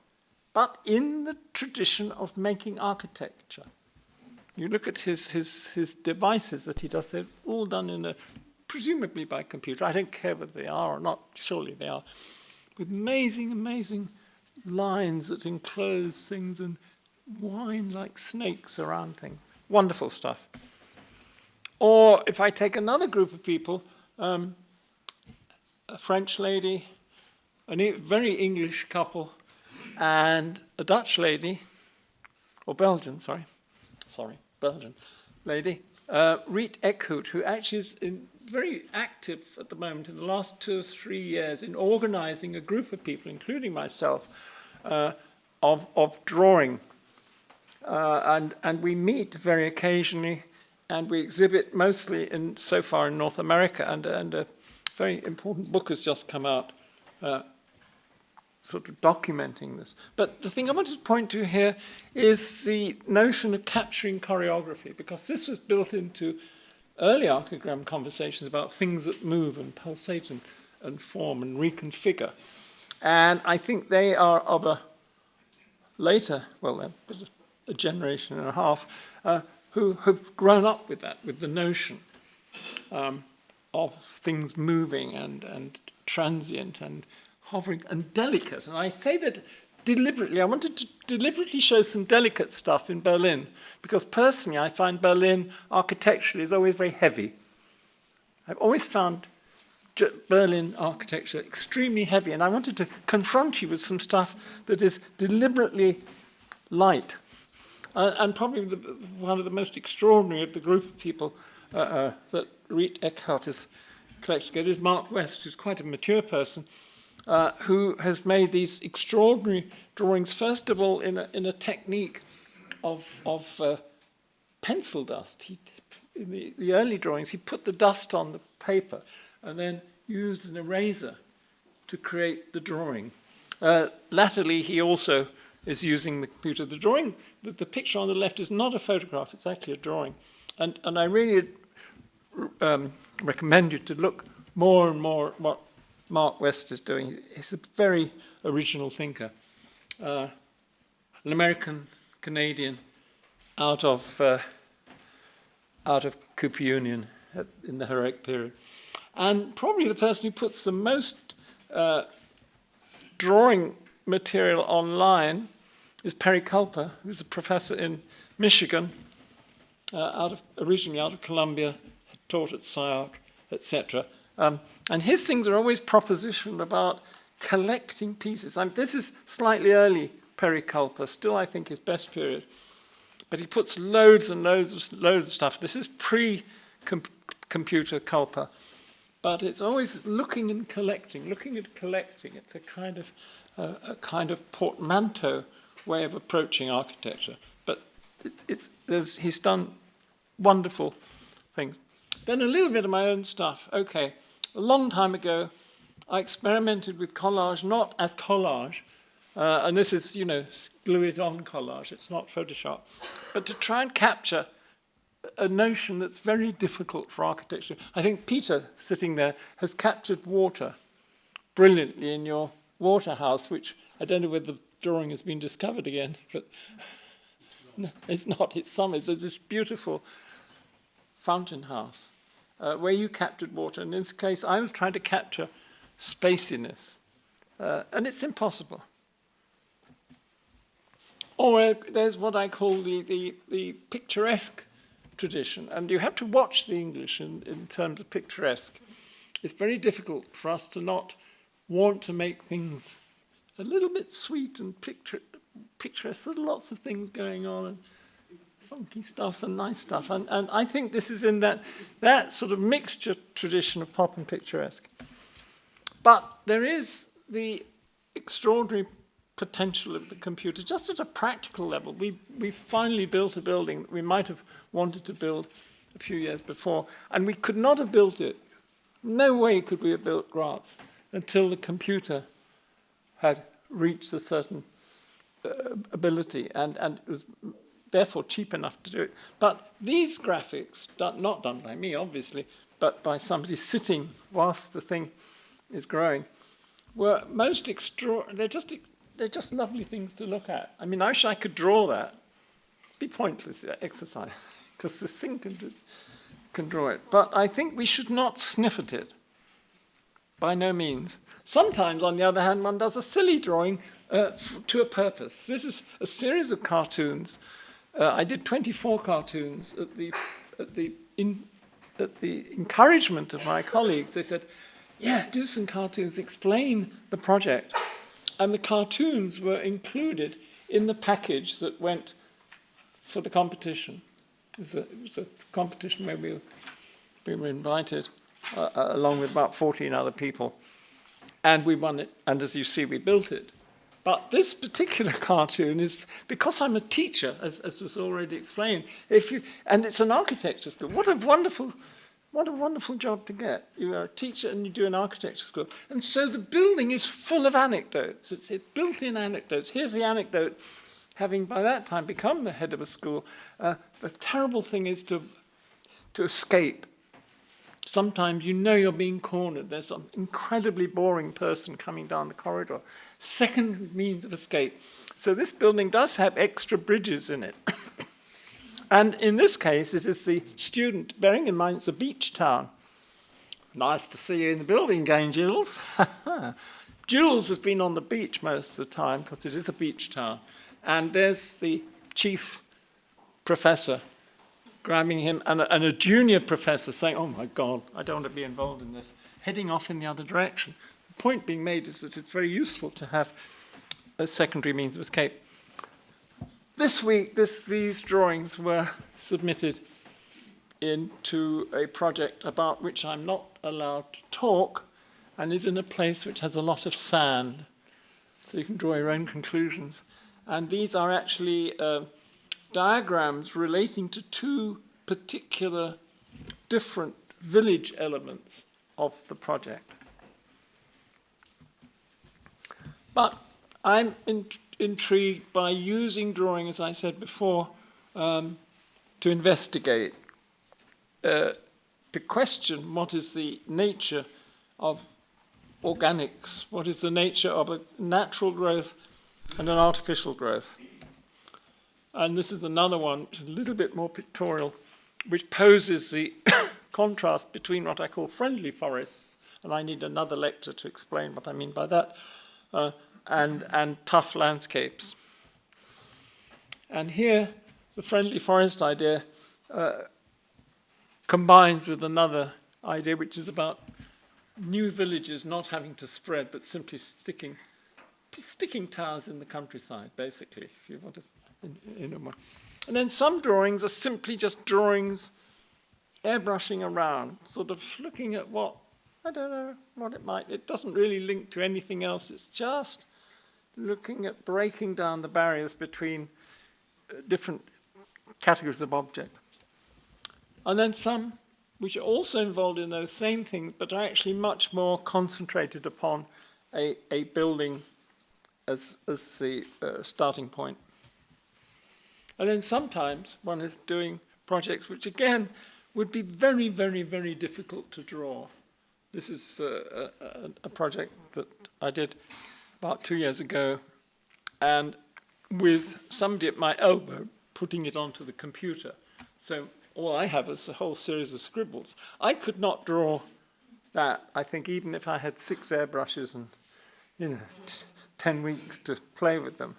but in the tradition of making architecture. You look at his devices that he does, they're all done presumably by computer. I don't care whether they are or not, surely they are, with amazing, amazing lines that enclose things and wind like snakes around things. Wonderful stuff. Or if I take another group of people, a French lady, a very English couple, and a Dutch lady, or Belgian, Belgian lady, Riet Eckhout, who actually is very active at the moment in the last 2 or 3 years in organizing a group of people, including myself, of drawing. And we meet very occasionally, and we exhibit mostly so far in North America, and a very important book has just come out sort of documenting this. But the thing I wanted to point to here is the notion of capturing choreography, because this was built into early archigram conversations about things that move and pulsate and form and reconfigure. And I think they are of a later, well, a generation and a half, who have grown up with that, with the notion of things moving and transient and hovering and delicate. And I say that deliberately. I wanted to deliberately show some delicate stuff in Berlin, because personally I find Berlin architecturally is always very heavy. I've always found Berlin architecture extremely heavy, and I wanted to confront you with some stuff that is deliberately light. And probably one of the most extraordinary of the group of people that Riet Eckhout has collected together is Mark West, who's quite a mature person, who has made these extraordinary drawings, first of all in a technique of pencil dust. In the early drawings, he put the dust on the paper and then used an eraser to create the drawing. Latterly, he also is using the computer. The drawing, the picture on the left is not a photograph, it's actually a drawing. And I really recommend you to look more and more at what Mark West is doing. He's a very original thinker. An American-Canadian out of Cooper Union in the heroic period. And probably the person who puts the most drawing material online is Perry Culper, who's a professor in Michigan, originally out of Columbia, taught at SciArc, etc. And his things are always propositional about collecting pieces. This is slightly early Perry Culper, still I think his best period. But he puts loads and loads of stuff. This is pre-computer Culper. But it's always looking and collecting. It's a kind of portmanteau way of approaching architecture. But he's done wonderful things. Then a little bit of my own stuff. Okay, a long time ago, I experimented with collage, not as collage, and this is, glue it on collage, it's not Photoshop, but to try and capture a notion that's very difficult for architecture. I think Peter, sitting there, has captured water brilliantly in your water house, which I don't know whether the drawing has been discovered again, but no, it's not. It's this beautiful fountain house where you captured water. In this case, I was trying to capture spaciness, and it's impossible. Or there's what I call the picturesque tradition, and you have to watch the English in terms of picturesque. It's very difficult for us to not want to make things a little bit sweet and picturesque. There's lots of things going on, and funky stuff and nice stuff. And I think this is in that sort of mixture tradition of pop and picturesque. But there is the extraordinary potential of the computer, just at a practical level. We finally built a building that we might have wanted to build a few years before, and we could not have built it. No way could we have built Graz until the computer had reached a certain ability and it was therefore cheap enough to do it. But these graphics, not done by me, obviously, but by somebody sitting whilst the thing is growing, were most extraordinary. They're just lovely things to look at. I mean, I wish I could draw that. It'd be pointless exercise, because this thing can draw it. But I think we should not sniff at it. By no means. Sometimes, on the other hand, one does a silly drawing to a purpose. This is a series of cartoons. I did 24 cartoons at the encouragement of my colleagues. They said, yeah, do some cartoons, explain the project. And the cartoons were included in the package that went for the competition. It was a competition where we were invited, along with about 14 other people. And we won it, and as you see, we built it. But this particular cartoon is, because I'm a teacher, as was already explained, and it's an architecture school. What a wonderful job to get. You are a teacher and you do an architecture school. And so the building is full of anecdotes. It's built-in anecdotes. Here's the anecdote, having by that time become the head of a school. The terrible thing is to escape. Sometimes you know you're being cornered. There's some incredibly boring person coming down the corridor. Second means of escape. So this building does have extra bridges in it. And in this case, it is the student, bearing in mind it's a beach town. Nice to see you in the building again, Jules. Jules has been on the beach most of the time because it is a beach town. And there's the chief professor grabbing him, and a junior professor saying, oh my God, I don't want to be involved in this, heading off in the other direction. The point being made is that it's very useful to have a secondary means of escape. This week, these drawings were submitted into a project about which I'm not allowed to talk, and is in a place which has a lot of sand, so you can draw your own conclusions. And these are actually diagrams relating to two particular different village elements of the project. But I'm intrigued by using drawing, as I said before, to investigate, to question what is the nature of organics, what is the nature of a natural growth and an artificial growth. And this is another one, which is a little bit more pictorial, which poses the contrast between what I call friendly forests, and I need another lecture to explain what I mean by that, and tough landscapes. And here, the friendly forest idea combines with another idea, which is about new villages not having to spread, but simply sticking towers in the countryside, basically, if you want to. And then some drawings are simply just drawings, airbrushing around, sort of looking at what, I don't know, what it doesn't really link to anything else. It's just looking at breaking down the barriers between different categories of object. And then some which are also involved in those same things, but are actually much more concentrated upon a building as the starting point. And then sometimes one is doing projects which, again, would be very, very, very difficult to draw. This is a project that I did about 2 years ago, and with somebody at my elbow putting it onto the computer. So all I have is a whole series of scribbles. I could not draw that, I think, even if I had 6 airbrushes and 10 weeks to play with them.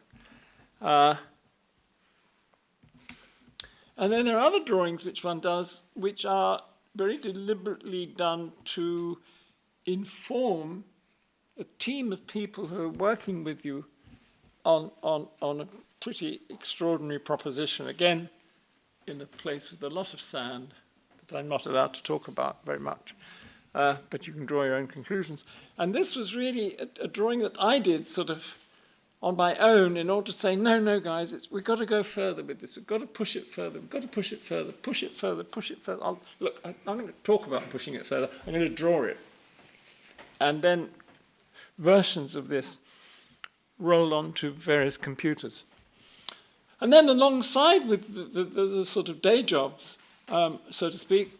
And then there are other drawings which one does, which are very deliberately done to inform a team of people who are working with you on a pretty extraordinary proposition. Again, in a place with a lot of sand that I'm not allowed to talk about very much. But you can draw your own conclusions. And this was really a drawing that I did sort of on my own in order to say, no, guys, we've got to go further with this. We've got to push it further. We've got to push it further, push it further, push it further. I'm going to talk about pushing it further. I'm going to draw it. And then versions of this roll onto various computers. And then alongside with the sort of day jobs, so to speak,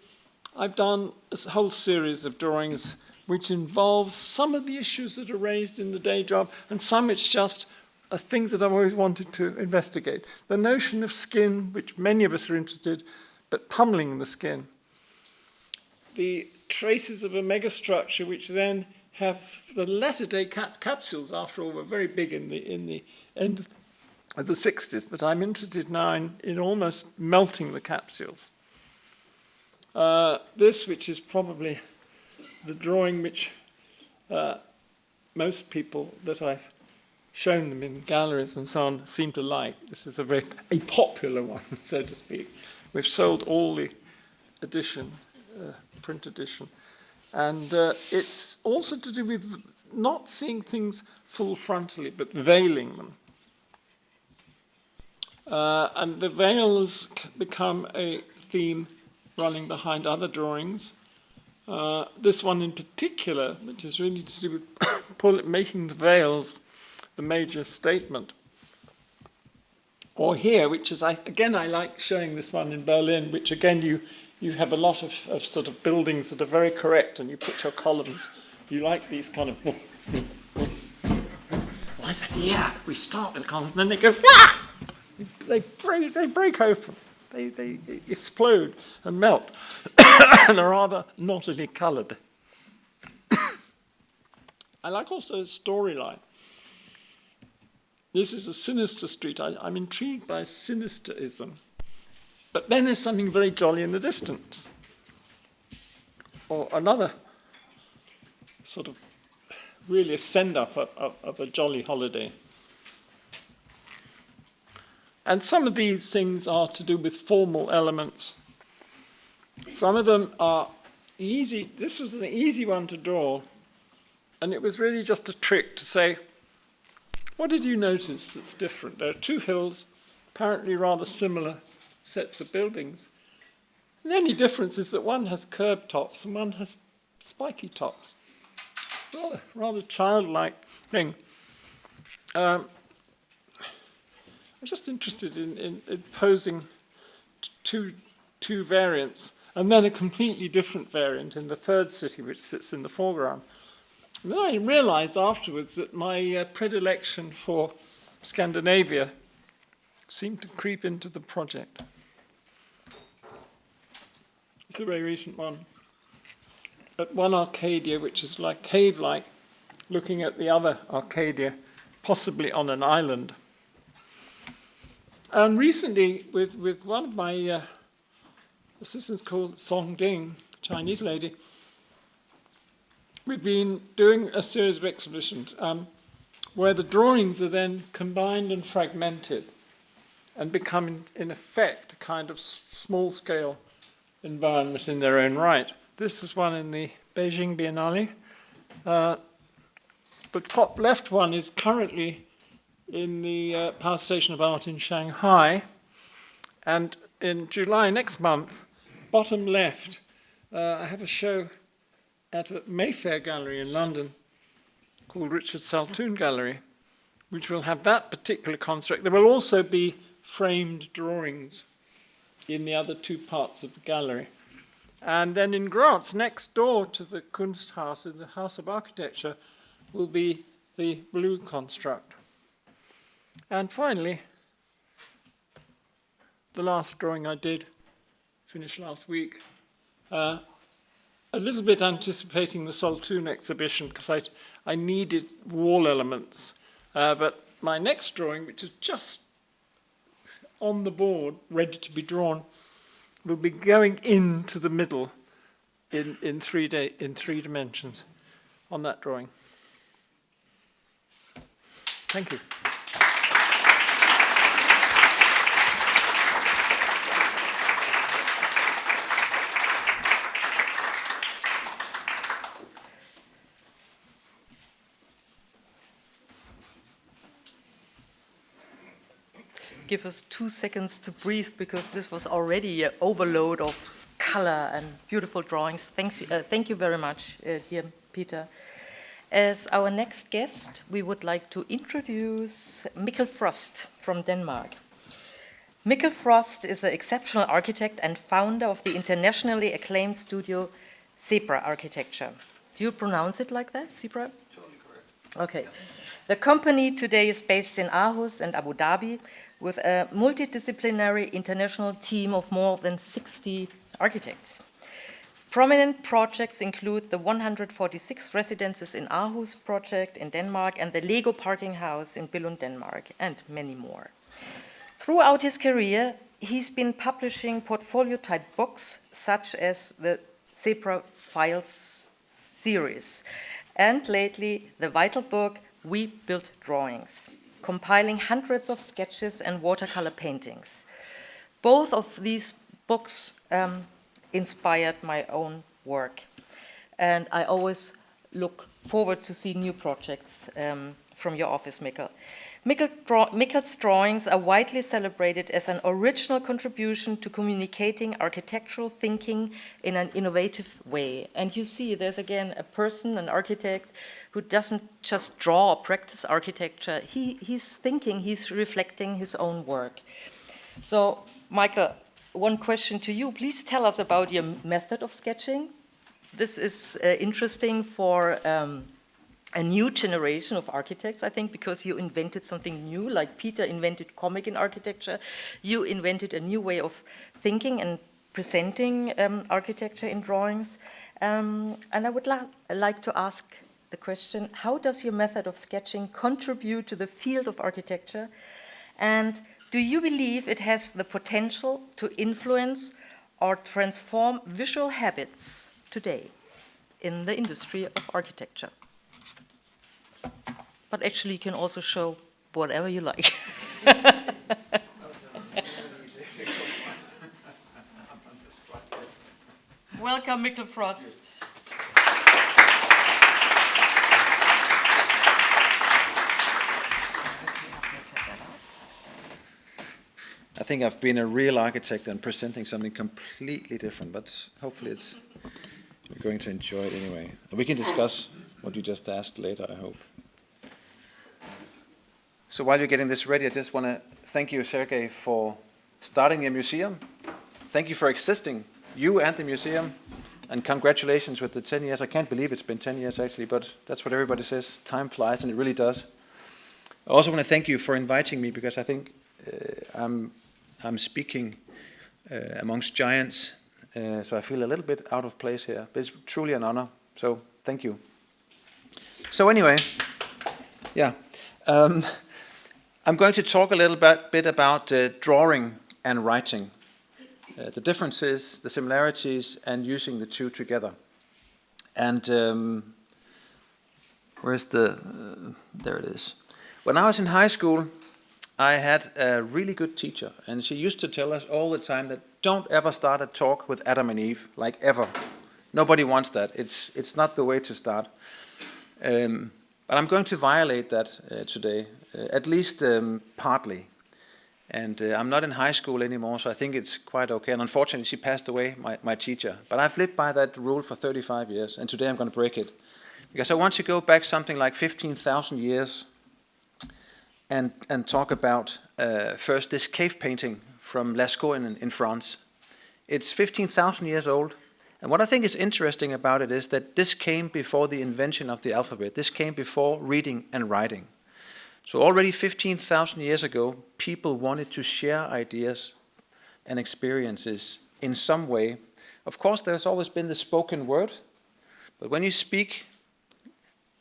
I've done a whole series of drawings which involves some of the issues that are raised in the day job, and some it's just things that I've always wanted to investigate. The notion of skin, which many of us are interested, but pummeling the skin. The traces of a megastructure, which then have the latter-day capsules, after all, were very big in the end of the 60s, but I'm interested now in almost melting the capsules. This, which is probably the drawing which most people that I've shown them in galleries and so on seem to like. This is a popular one, so to speak. We've sold all the edition, print edition. And it's also to do with not seeing things full frontally, but veiling them. And the veil has become a theme running behind other drawings. This one in particular, which is really to do with making the veils the major statement. Or here, which is, again, I like showing this one in Berlin, which again, you have a lot of sort of buildings that are very correct, and you put your columns. You like these kind of... Why is that? Yeah, we start with the columns, and then they go... Ah! They break open. They explode and melt, and are rather naughtily coloured. I like also the storyline. This is a sinister street. I'm intrigued by sinisterism. But then there's something very jolly in the distance. Or another sort of really a send-up of a jolly holiday. And some of these things are to do with formal elements. Some of them are easy. This was an easy one to draw. And it was really just a trick to say, what did you notice that's different? There are two hills, apparently rather similar sets of buildings. And the only difference is that one has curved tops and one has spiky tops. Rather childlike thing. I'm just interested in posing two variants, and then a completely different variant in the third city, which sits in the foreground. And then I realized afterwards that my predilection for Scandinavia seemed to creep into the project. It's a very recent one. At one Arcadia, which is like cave-like, looking at the other Arcadia, possibly on an island. And recently, with one of my assistants called Song Ding, Chinese lady, we've been doing a series of exhibitions where the drawings are then combined and fragmented and become, in effect, a kind of small-scale environment in their own right. This is one in the Beijing Biennale. The top left one is currently in the Power Station of Art in Shanghai. And in July next month, bottom left, I have a show at a Mayfair gallery in London called Richard Saltoun Gallery, which will have that particular construct. There will also be framed drawings in the other two parts of the gallery. And then in Graz, next door to the Kunsthaus, in the House of Architecture, will be the blue construct. And finally, the last drawing I did, finished last week, a little bit anticipating the Saltoun exhibition, because I needed wall elements. But my next drawing, which is just on the board, ready to be drawn, will be going into the middle in three dimensions on that drawing. Thank you. Give us 2 seconds to breathe, because this was already an overload of color and beautiful drawings. Thank you very much, dear Peter. As our next guest, we would like to introduce Mikkel from Denmark. Mikkel Frost is an exceptional architect and founder of the internationally acclaimed studio Zebra Architecture. Do you pronounce it like that, Zebra? Totally correct. Okay. The company today is based in Aarhus and Abu Dhabi with a multidisciplinary international team of more than 60 architects. Prominent projects include the 146 residences in Aarhus project in Denmark and the Lego parking house in Billund, Denmark, and many more. Throughout his career, he's been publishing portfolio-type books such as the Zebra Files series, and lately the vital book We Built Drawings, compiling hundreds of sketches and watercolor paintings. Both of these books inspired my own work, and I always look forward to see new projects from your office, Mikkel. Mikkel's drawings are widely celebrated as an original contribution to communicating architectural thinking in an innovative way. And you see, there's again a person, an architect, who doesn't just draw or practice architecture. He's thinking, he's reflecting his own work. So, Mikkel, one question to you. Please tell us about your method of sketching. This is interesting for a new generation of architects, I think, because you invented something new, like Peter invented comic in architecture. You invented a new way of thinking and presenting architecture in drawings. And I would like to ask the question, how does your method of sketching contribute to the field of architecture? And do you believe it has the potential to influence or transform visual habits today in the industry of architecture? But actually, you can also show whatever you like. Welcome, Mikkel Frost. I think I've been a real architect and presenting something completely different, but hopefully you're going to enjoy it anyway. We can discuss what you just asked later, I hope. So while you're getting this ready, I just want to thank you, Sergei, for starting the museum. Thank you for existing, you and the museum, and congratulations with the 10 years. I can't believe it's been 10 years actually, but that's what everybody says. Time flies, and it really does. I also want to thank you for inviting me, because I think I'm speaking amongst giants, so I feel a little bit out of place here. But it's truly an honor, so thank you. So anyway, yeah, I'm going to talk a little bit about drawing and writing, the differences, the similarities, and using the two together. And where's there it is. When I was in high school, I had a really good teacher, and she used to tell us all the time that don't ever start a talk with Adam and Eve, like ever. Nobody wants that. It's not the way to start. But I'm going to violate that today, at least partly. And I'm not in high school anymore, so I think it's quite okay. And unfortunately, she passed away, my teacher. But I've lived by that rule for 35 years, and today I'm going to break it. Because I want to go back something like 15,000 years and talk about first this cave painting from Lascaux in France. It's 15,000 years old. And what I think is interesting about it is that this came before the invention of the alphabet. This came before reading and writing. So already 15,000 years ago, people wanted to share ideas and experiences in some way. Of course, there's always been the spoken word, but when you speak,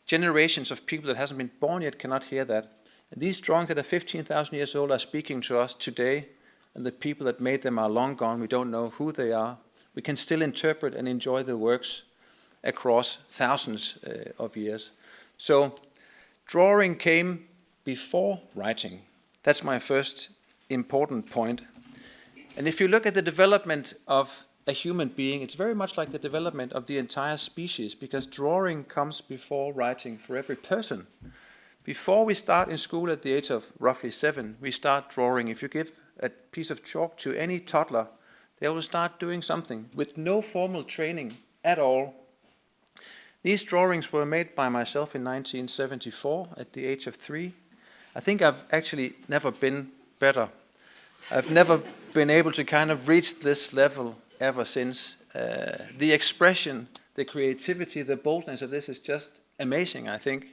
generations of people that hasn't been born yet cannot hear that. And these drawings that are 15,000 years old are speaking to us today, and the people that made them are long gone. We don't know who they are. We can still interpret and enjoy the works across thousands of years. So drawing came before writing. That's my first important point. And if you look at the development of a human being, it's very much like the development of the entire species, because drawing comes before writing for every person. Before we start in school at the age of roughly 7, we start drawing. If you give a piece of chalk to any toddler, they will start doing something with no formal training at all. These drawings were made by myself in 1974 at the age of 3. I think I've actually never been better I've never been able to kind of reach this level ever since. The expression, the creativity, the boldness of this is just amazing, I think.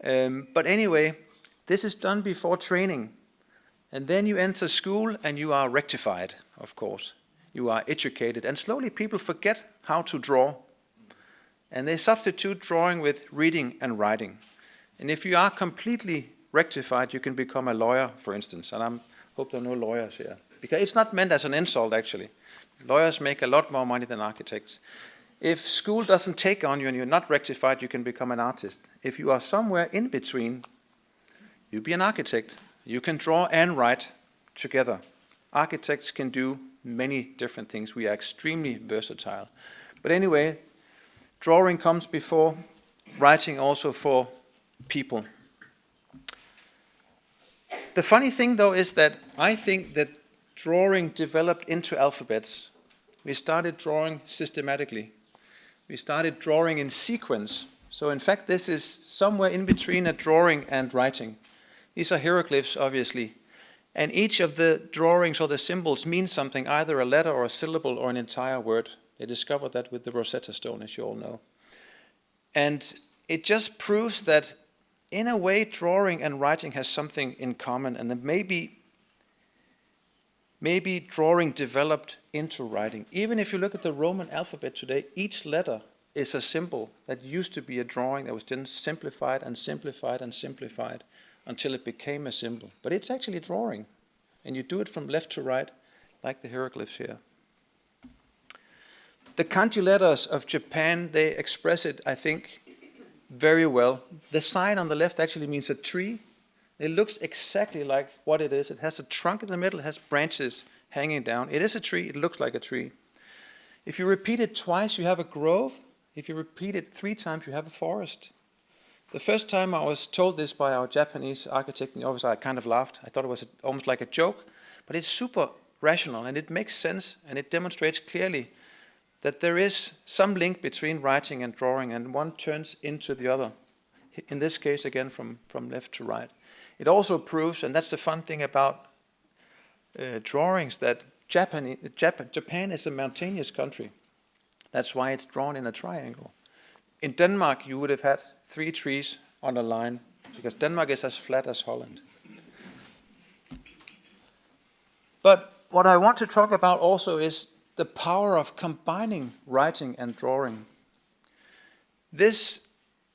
But anyway, this is done before training. And then you enter school and you are rectified, of course. You are educated. And slowly people forget how to draw. And they substitute drawing with reading and writing. And if you are completely rectified, you can become a lawyer, for instance. And I hope there are no lawyers here. Because it's not meant as an insult, actually. Lawyers make a lot more money than architects. If school doesn't take on you and you're not rectified, you can become an artist. If you are somewhere in between, you'll be an architect. You can draw and write together. Architects can do many different things. We are extremely versatile. But anyway, drawing comes before writing also for people. The funny thing, though, is that I think that drawing developed into alphabets. We started drawing systematically. We started drawing in sequence. So in fact, this is somewhere in between a drawing and writing. These are hieroglyphs, obviously. And each of the drawings or the symbols means something, either a letter or a syllable or an entire word. They discovered that with the Rosetta Stone, as you all know. And it just proves that, in a way, drawing and writing has something in common, and that maybe drawing developed into writing. Even if you look at the Roman alphabet today, each letter is a symbol that used to be a drawing that was then simplified and simplified and simplified until it became a symbol. But it's actually a drawing, and you do it from left to right, like the hieroglyphs here. The kanji letters of Japan, they express it, I think, very well. The sign on the left actually means a tree. It looks exactly like what it is. It has a trunk in the middle, it has branches hanging down. It is a tree, it looks like a tree. If you repeat it twice, you have a grove. If you repeat it 3 times, you have a forest. The first time I was told this by our Japanese architect in the office, I kind of laughed. I thought it was almost like a joke, but it's super rational and it makes sense and it demonstrates clearly that there is some link between writing and drawing, and one turns into the other. In this case, again, from left to right. It also proves, and that's the fun thing about drawings, that Japan is a mountainous country. That's why it's drawn in a triangle. In Denmark, you would have had 3 trees on a line, because Denmark is as flat as Holland. But what I want to talk about also is the power of combining writing and drawing. This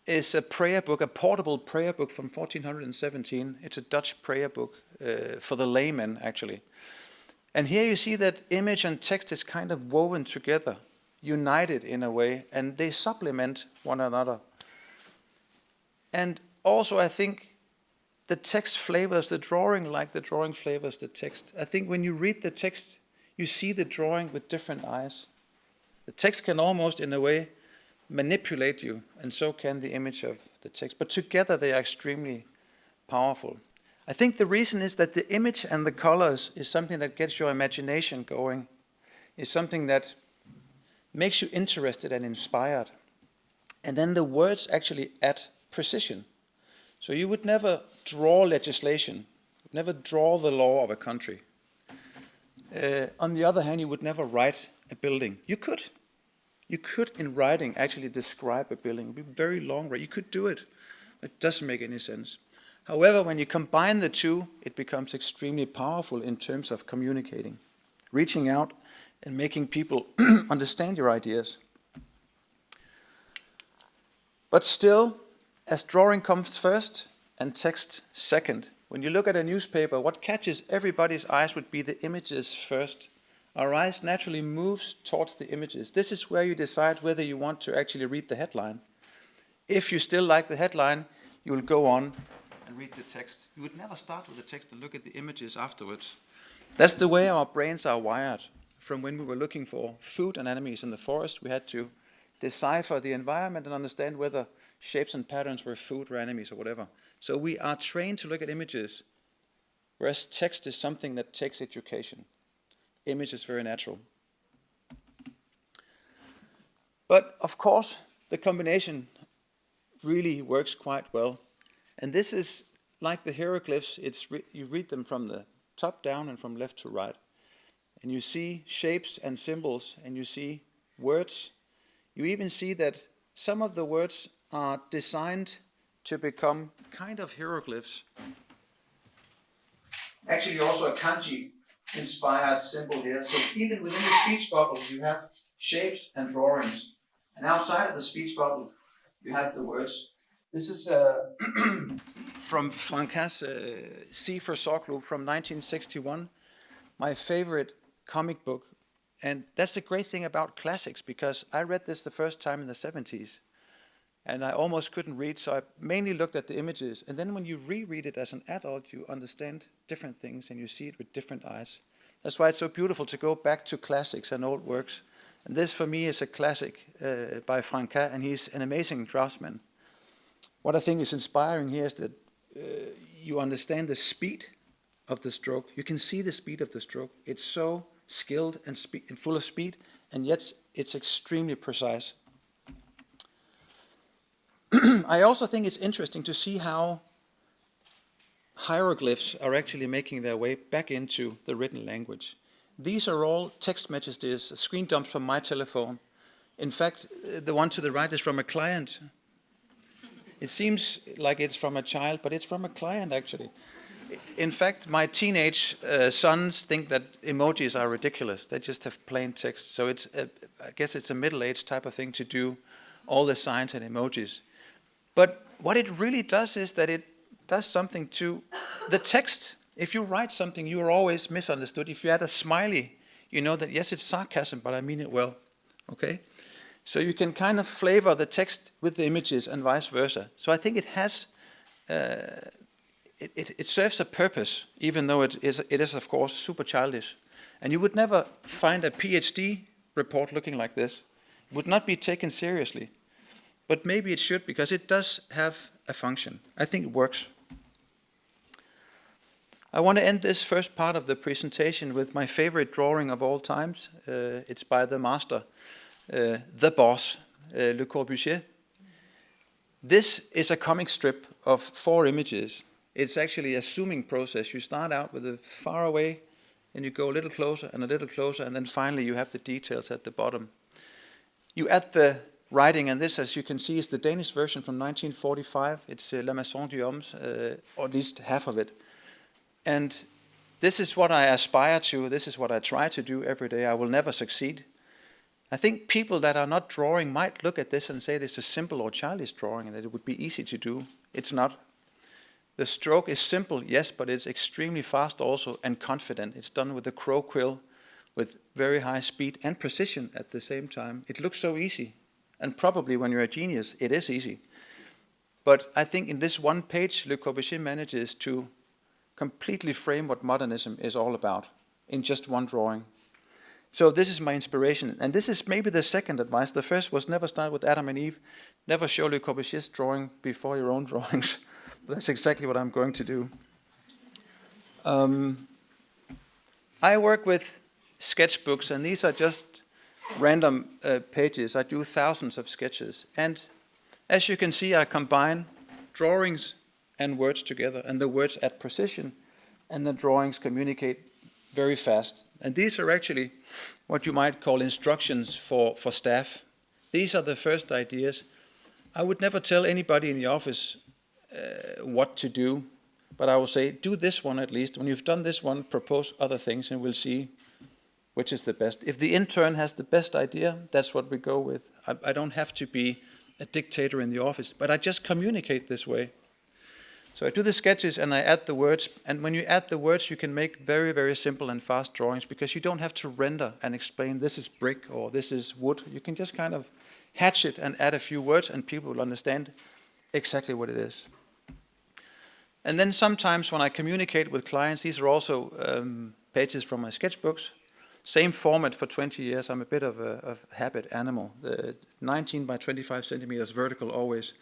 is a prayer book, a portable prayer book from 1417. It's a Dutch prayer book for the layman, actually. And here you see that image and text is kind of woven together, united in a way, and they supplement one another. And also, I think the text flavors the drawing like the drawing flavors the text. I think when you read the text, you see the drawing with different eyes. The text can almost, in a way, manipulate you, and so can the image of the text. But together they are extremely powerful. I think the reason is that the image and the colors is something that gets your imagination going, is something that makes you interested and inspired. And then the words actually add precision. So you would never draw legislation, never draw the law of a country. On the other hand, you would never write a building. You could. You could, in writing, actually describe a building. It would be very long, right? You could do it. It doesn't make any sense. However, when you combine the two, it becomes extremely powerful in terms of communicating, reaching out and making people understand your ideas. But still, as drawing comes first and text second, when you look at a newspaper, what catches everybody's eyes would be the images first. Our eyes naturally moves towards the images. This is where you decide whether you want to actually read the headline. If you still like the headline, you will go on and read the text. You would never start with the text and look at the images afterwards. That's the way our brains are wired. From when we were looking for food and enemies in the forest, we had to decipher the environment and understand whether shapes and patterns were food or enemies or whatever. So we are trained to look at images, whereas text is something that takes education. Image is very natural. But of course, the combination really works quite well. And this is like the hieroglyphs. You read them from the top down and from left to right. And you see shapes and symbols, and you see words. You even see that some of the words are designed to become kind of hieroglyphs. Actually, also a kanji-inspired symbol here. So even within the speech bubble, you have shapes and drawings. And outside of the speech bubble, you have the words. This is from Franca's C for Sorglo from 1961, my favorite comic book. And that's the great thing about classics, because I read this the first time in the 70s. And I almost couldn't read, so I mainly looked at the images. And then when you reread it as an adult, you understand different things and you see it with different eyes. That's why it's so beautiful to go back to classics and old works. And this, for me, is a classic by Franca, and he's an amazing draftsman. What I think is inspiring here is that you understand the speed of the stroke. You can see the speed of the stroke. It's so skilled and full of speed, and yet it's extremely precise. I also think it's interesting to see how hieroglyphs are actually making their way back into the written language. These are all text messages, screen dumps from my telephone. In fact, the one to the right is from a client. It seems like it's from a child, but it's from a client, actually. In fact, my teenage sons think that emojis are ridiculous. They just have plain text. So I guess it's a middle-aged type of thing to do all the signs and emojis. But what it really does is that it does something to the text. If you write something, you are always misunderstood. If you add a smiley, you know that, yes, it's sarcasm, but I mean it well. Okay? So you can kind of flavor the text with the images and vice versa. So I think it has, it serves a purpose, even though it is, of course, super childish. And you would never find a PhD report looking like this. It would not be taken seriously. But maybe it should, because it does have a function. I think it works. I want to end this first part of the presentation with my favorite drawing of all times. It's by the master, the boss, Le Corbusier. This is a comic strip of 4 images. It's actually a zooming process. You start out with a far away, and you go a little closer, and then finally you have the details at the bottom. You add the writing, and this, as you can see, is the Danish version from 1945. It's La Maison du Homme's, or at least half of it. And this is what I aspire to. This is what I try to do every day. I will never succeed. I think people that are not drawing might look at this and say this is a simple or childish drawing and that it would be easy to do. It's not. The stroke is simple, yes, but it's extremely fast also and confident. It's done with a crow quill with very high speed and precision at the same time. It looks so easy. And probably when you're a genius, it is easy. But I think in this one page, Le Corbusier manages to completely frame what modernism is all about in just one drawing. So this is my inspiration. And this is maybe the second advice. The first was never start with Adam and Eve. Never show Le Corbusier's drawing before your own drawings. But that's exactly what I'm going to do. I work with sketchbooks, and these are just random pages. I do thousands of sketches. And as you can see, I combine drawings and words together, and the words add precision, and the drawings communicate very fast. And these are actually what you might call instructions for staff. These are the first ideas. I would never tell anybody in the office what to do, but I will say, do this one at least. When you've done this one, propose other things, and we'll see which is the best. If the intern has the best idea, that's what we go with. I don't have to be a dictator in the office, but I just communicate this way. So I do the sketches and I add the words, and when you add the words, you can make very, very simple and fast drawings, because you don't have to render and explain this is brick or this is wood. You can just kind of hatch it and add a few words, and people will understand exactly what it is. And then sometimes when I communicate with clients, these are also pages from my sketchbooks. Same format for 20 years. I'm a bit of a habit animal. The 19 by 25 centimeters vertical always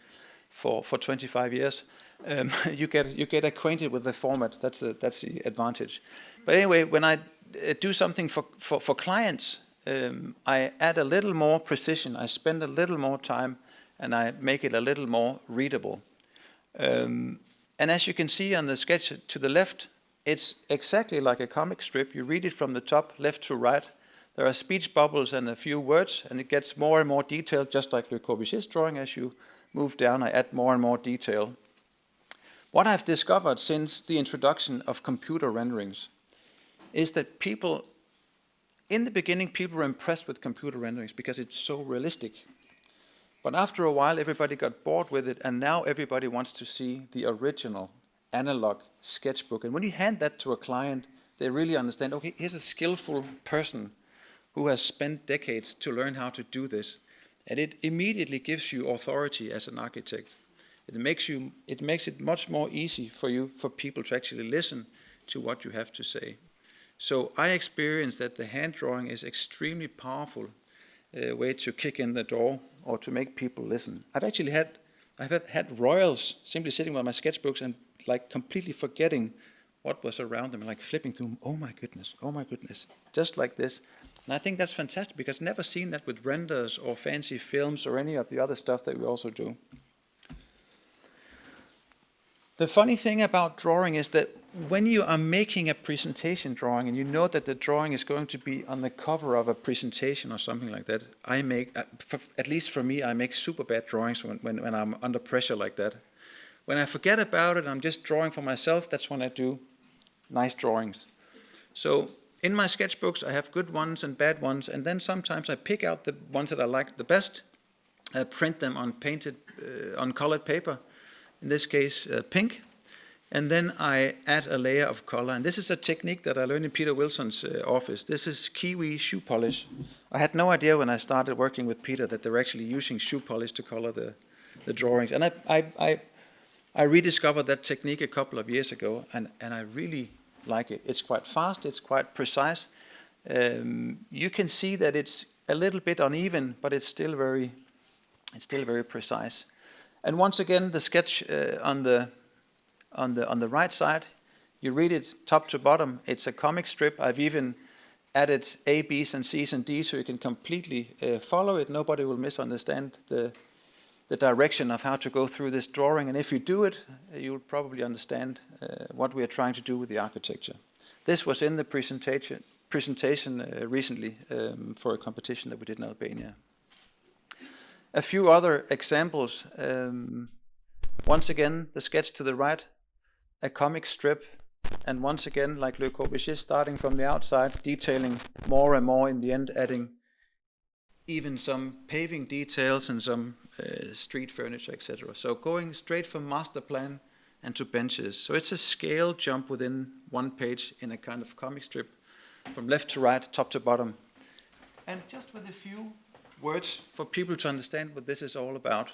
for 25 years. You get acquainted with the format. That's the advantage. But anyway, when I do something for clients, I add a little more precision. I spend a little more time, and I make it a little more readable. And as you can see on the sketch to the left, It's exactly like a comic strip. You read it from the top left to right. There are speech bubbles and a few words, and it gets more and more detailed, just like Le Corbusier's drawing. As you move down, I add more and more detail. What I've discovered since the introduction of computer renderings is that people, in the beginning, people were impressed with computer renderings because it's so realistic. But after a while, everybody got bored with it, and now everybody wants to see the original analog sketchbook. And when you hand that to a client, they really understand, okay, here's a skillful person who has spent decades to learn how to do this. And it immediately gives you authority as an architect. It makes it much more easy for people to actually listen to what you have to say. So I experienced that the hand drawing is extremely powerful way to kick in the door or to make people listen. I've had royals simply sitting with my sketchbooks and like completely forgetting what was around them, like flipping through them. Oh my goodness, just like this. And I think that's fantastic because I've never seen that with renders or fancy films or any of the other stuff that we also do. The funny thing about drawing is that when you are making a presentation drawing and you know that the drawing is going to be on the cover of a presentation or something like that, I make, at least for me, I make super bad drawings when I'm under pressure like that. When I forget about it, I'm just drawing for myself, that's when I do nice drawings. So in my sketchbooks, I have good ones and bad ones, and then sometimes I pick out the ones that I like the best, print them on on colored paper, in this case pink, and then I add a layer of color. And this is a technique that I learned in Peter Wilson's office. This is kiwi shoe polish. I had no idea when I started working with Peter that they were actually using shoe polish to color the drawings. And I rediscovered that technique a couple of years ago, and I really like it. It's quite fast, it's quite precise. You can see that it's a little bit uneven, but it's still very precise. And once again, the sketch on the right side, you read it top to bottom. It's a comic strip. I've even added A, B's, and C's and D's so you can completely follow it. Nobody will misunderstand the direction of how to go through this drawing. And if you do it, you'll probably understand what we are trying to do with the architecture. This was in the presentation recently for a competition that we did in Albania. A few other examples. Once again, the sketch to the right, a comic strip, and once again, like Le Corbusier, starting from the outside, detailing more and more in the end, adding even some paving details and some street furniture, etc. So going straight from master plan and to benches. So it's a scale jump within one page in a kind of comic strip, from left to right, top to bottom. And just with a few words for people to understand what this is all about.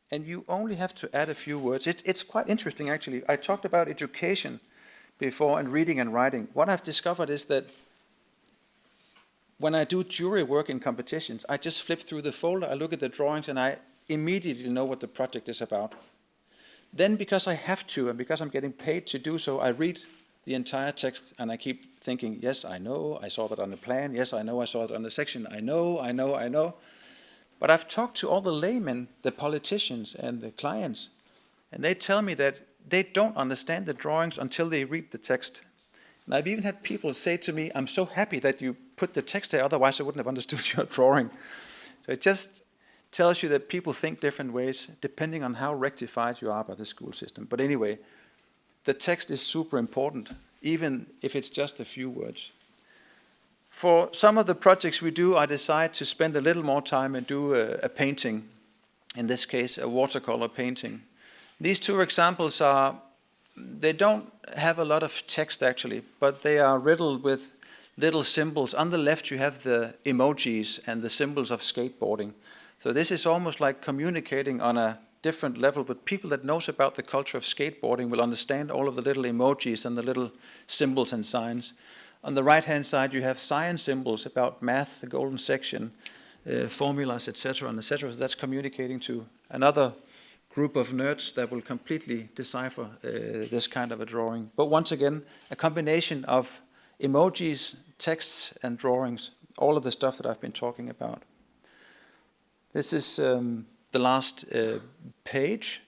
And you only have to add a few words. It's quite interesting, actually. I talked about education before and reading and writing. What I've discovered is that when I do jury work in competitions, I just flip through the folder, I look at the drawings, and I immediately know what the project is about. Then, because I have to, and because I'm getting paid to do so, I read the entire text, and I keep thinking, yes, I know, I saw that on the plan, yes, I know, I saw it on the section, I know. But I've talked to all the laymen, the politicians, and the clients, and they tell me that they don't understand the drawings until they read the text. And I've even had people say to me, I'm so happy that you put the text there, otherwise I wouldn't have understood your drawing. So it just tells you that people think different ways, depending on how rectified you are by the school system. But anyway, the text is super important, even if it's just a few words. For some of the projects we do, I decide to spend a little more time and do a painting, in this case, a watercolor painting. These two examples they don't have a lot of text actually, but they are riddled with little symbols. On the left you have the emojis and the symbols of skateboarding. So this is almost like communicating on a different level, but people that knows about the culture of skateboarding will understand all of the little emojis and the little symbols and signs. On the right-hand side, you have science symbols about math, the golden section, formulas, etc. So that's communicating to another group of nerds that will completely decipher this kind of a drawing. But once again, a combination of emojis, texts, and drawings, all of the stuff that I've been talking about. This is the last page.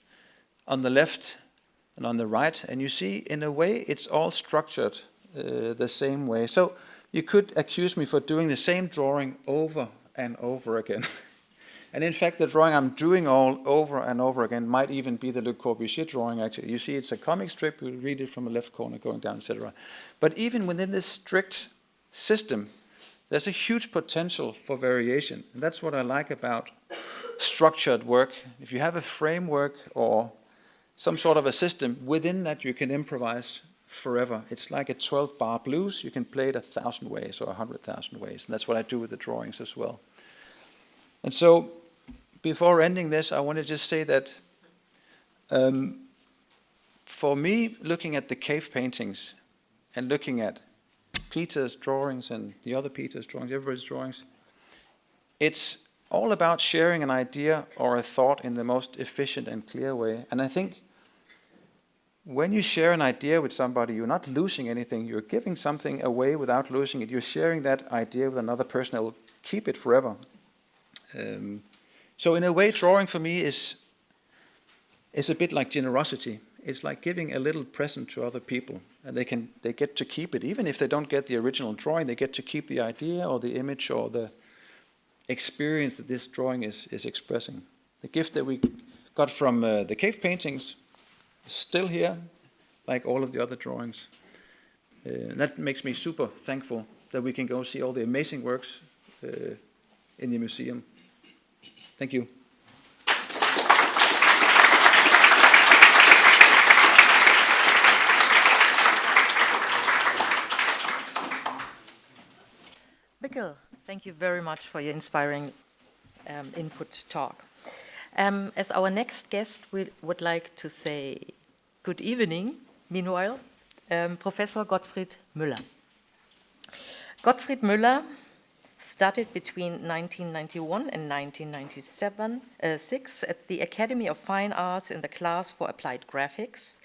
On the left, and on the right. And you see, in a way, it's all structured the same way. So you could accuse me for doing the same drawing over and over again. And in fact, the drawing I'm doing all over and over again might even be the Le Corbusier drawing, actually. You see, it's a comic strip. We'll read it from the left corner going down, etc. But even within this strict system, there's a huge potential for variation. And that's what I like about structured work. If you have a framework or some sort of a system, within that you can improvise forever. It's like a 12-bar blues. You can play it 1,000 ways or 100,000 ways. And that's what I do with the drawings as well. And so, before ending this, I want to just say that for me, looking at the cave paintings and looking at Peter's drawings and the other Peter's drawings, everybody's drawings, it's all about sharing an idea or a thought in the most efficient and clear way. And I think when you share an idea with somebody, you're not losing anything. You're giving something away without losing it. You're sharing that idea with another person that will keep it forever. So in a way, drawing for me is a bit like generosity. It's like giving a little present to other people, and they get to keep it. Even if they don't get the original drawing, they get to keep the idea or the image or the experience that this drawing is expressing. The gift that we got from the cave paintings is still here, like all of the other drawings. And that makes me super thankful that we can go see all the amazing works in the museum. Thank you. Mikkel, thank you very much for your inspiring input talk. As our next guest, we would like to say good evening, meanwhile, Professor Gottfried Müller. Gottfried Müller studied between 1991 and 1996 at the Academy of Fine Arts in the class for Applied Graphics.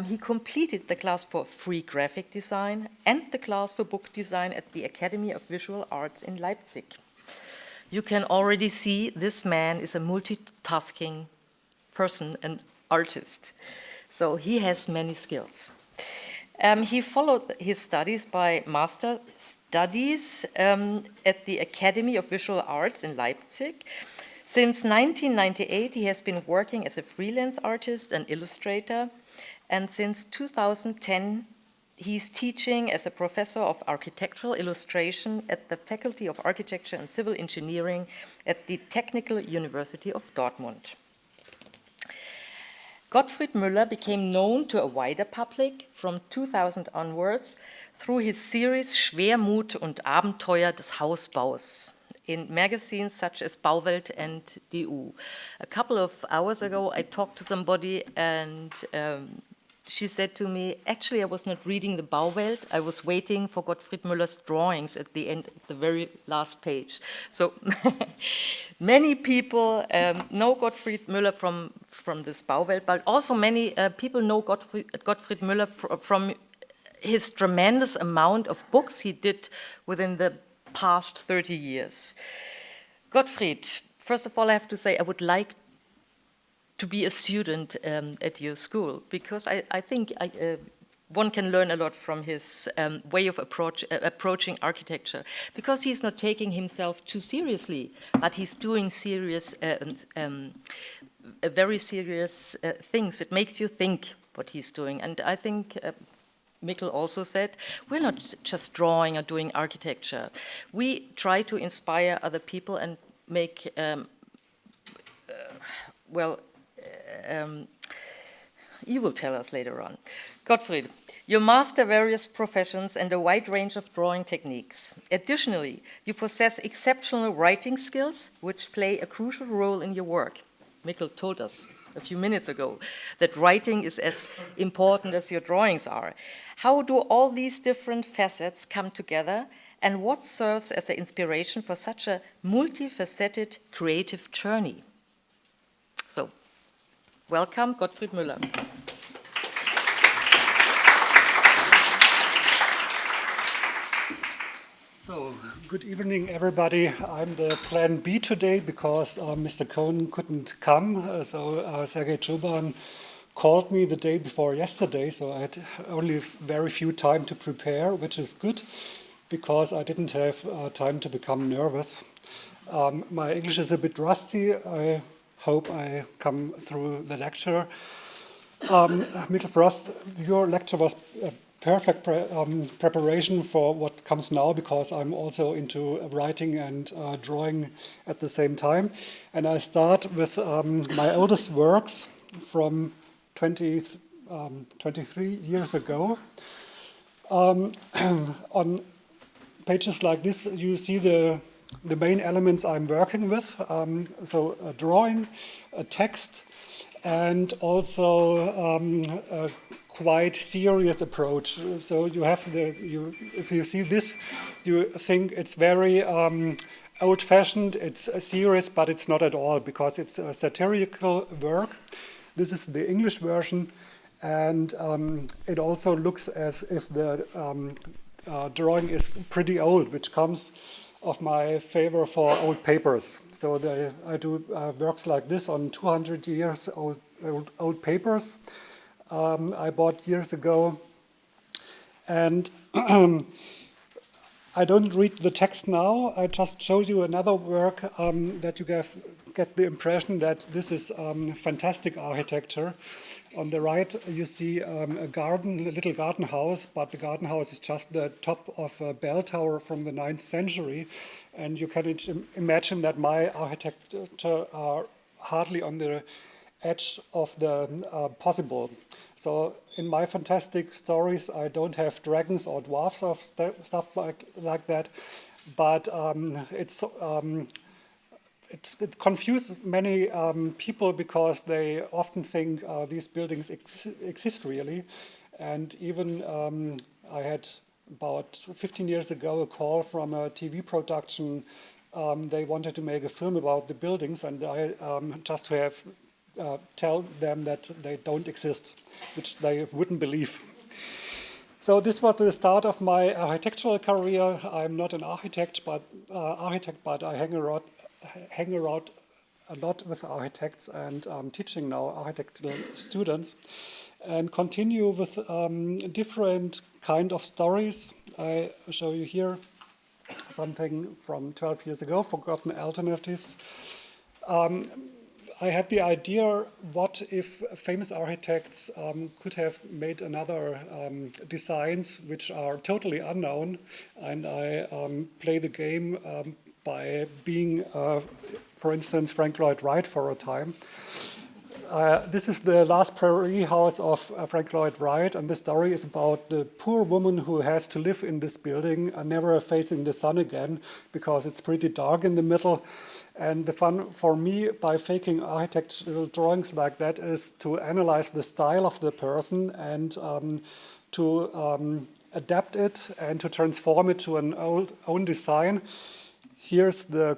He completed the class for Free Graphic Design and the class for Book Design at the Academy of Visual Arts in Leipzig. You can already see this man is a multitasking person and artist. So he has many skills. He followed his studies by master studies at the Academy of Visual Arts in Leipzig. Since 1998, he has been working as a freelance artist and illustrator. And since 2010, he's teaching as a professor of architectural illustration at the Faculty of Architecture and Civil Engineering at the Technical University of Dortmund. Gottfried Müller became known to a wider public from 2000 onwards through his series Schwermut und Abenteuer des Hausbaus in magazines such as Bauwelt and DU. A couple of hours ago, I talked to somebody and she said to me, actually, I was not reading the Bauwelt. I was waiting for Gottfried Müller's drawings at the end, the very last page. So many people know Gottfried Müller from this Bauwelt, but also many people know Gottfried Müller from his tremendous amount of books he did within the past 30 years. Gottfried, first of all, I have to say I would like to be a student at your school, because I think one can learn a lot from his way of approaching architecture, because he's not taking himself too seriously, but he's doing serious, very serious things. It makes you think what he's doing. And I think Mikkel also said, we're not just drawing or doing architecture. We try to inspire other people and make, you will tell us later on. Gottfried, you master various professions and a wide range of drawing techniques. Additionally, you possess exceptional writing skills, which play a crucial role in your work. Mikkel told us a few minutes ago that writing is as important as your drawings are. How do all these different facets come together, and what serves as an inspiration for such a multifaceted creative journey? So, welcome, Gottfried Müller. So, good evening, everybody. I'm the plan B today because Mr. Cohn couldn't come. So Sergei Tchoban called me the day before yesterday, so I had only very few time to prepare, which is good, because I didn't have time to become nervous. My English is a bit rusty. I hope I come through the lecture. Mikkel, for us, your lecture was a perfect preparation for what comes now, because I'm also into writing and drawing at the same time. And I start with my oldest works from 23 years ago. On pages like this, you see the main elements I'm working with. So a drawing, a text, and also a quite serious approach. So you have if you see this, you think it's very old-fashioned, it's serious, but it's not at all, because it's a satirical work. This is the English version, and it also looks as if the drawing is pretty old, which comes of my favor for old papers. So I do works like this on 200 years old papers I bought years ago. And I don't read the text now. I just showed you another work that you get the impression that this is fantastic architecture. On the right, you see a little garden house, but the garden house is just the top of a bell tower from the 9th century. And you can imagine that my architecture are hardly on the edge of the possible. So in my fantastic stories, I don't have dragons or dwarfs or stuff like that, but it confuses many people, because they often think these buildings exist really. And even I had about 15 years ago a call from a TV production. They wanted to make a film about the buildings, and I just to have tell them that they don't exist, which they wouldn't believe. So this was the start of my architectural career. I'm not an architect, but I hang around a lot with architects, and I'm teaching now architectural students, and continue with different kind of stories. I show you here something from 12 years ago, Forgotten Alternatives. I had the idea, what if famous architects could have made another designs which are totally unknown, and I play the game by being, for instance, Frank Lloyd Wright for a time. This is the last prairie house of Frank Lloyd Wright, and the story is about the poor woman who has to live in this building and never facing the sun again, because it's pretty dark in the middle. And the fun for me by faking architectural drawings like that is to analyze the style of the person and to adapt it and to transform it to an own design. Here's the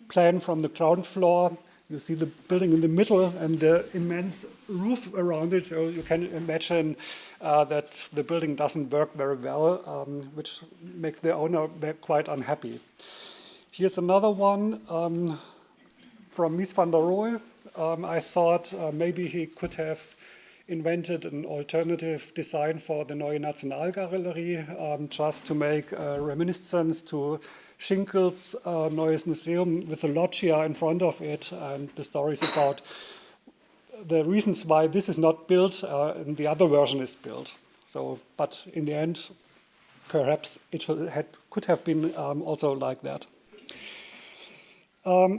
plan from the ground floor. You see the building in the middle and the immense roof around it, so you can imagine that the building doesn't work very well, which makes the owner quite unhappy. Here's another one from Mies van der Rohe. I thought maybe he could have invented an alternative design for the Neue Nationalgalerie, just to make a reminiscence to Schinkel's Neues Museum with a loggia in front of it, and the stories about the reasons why this is not built and the other version is built. So, but in the end, perhaps it could have been also like that.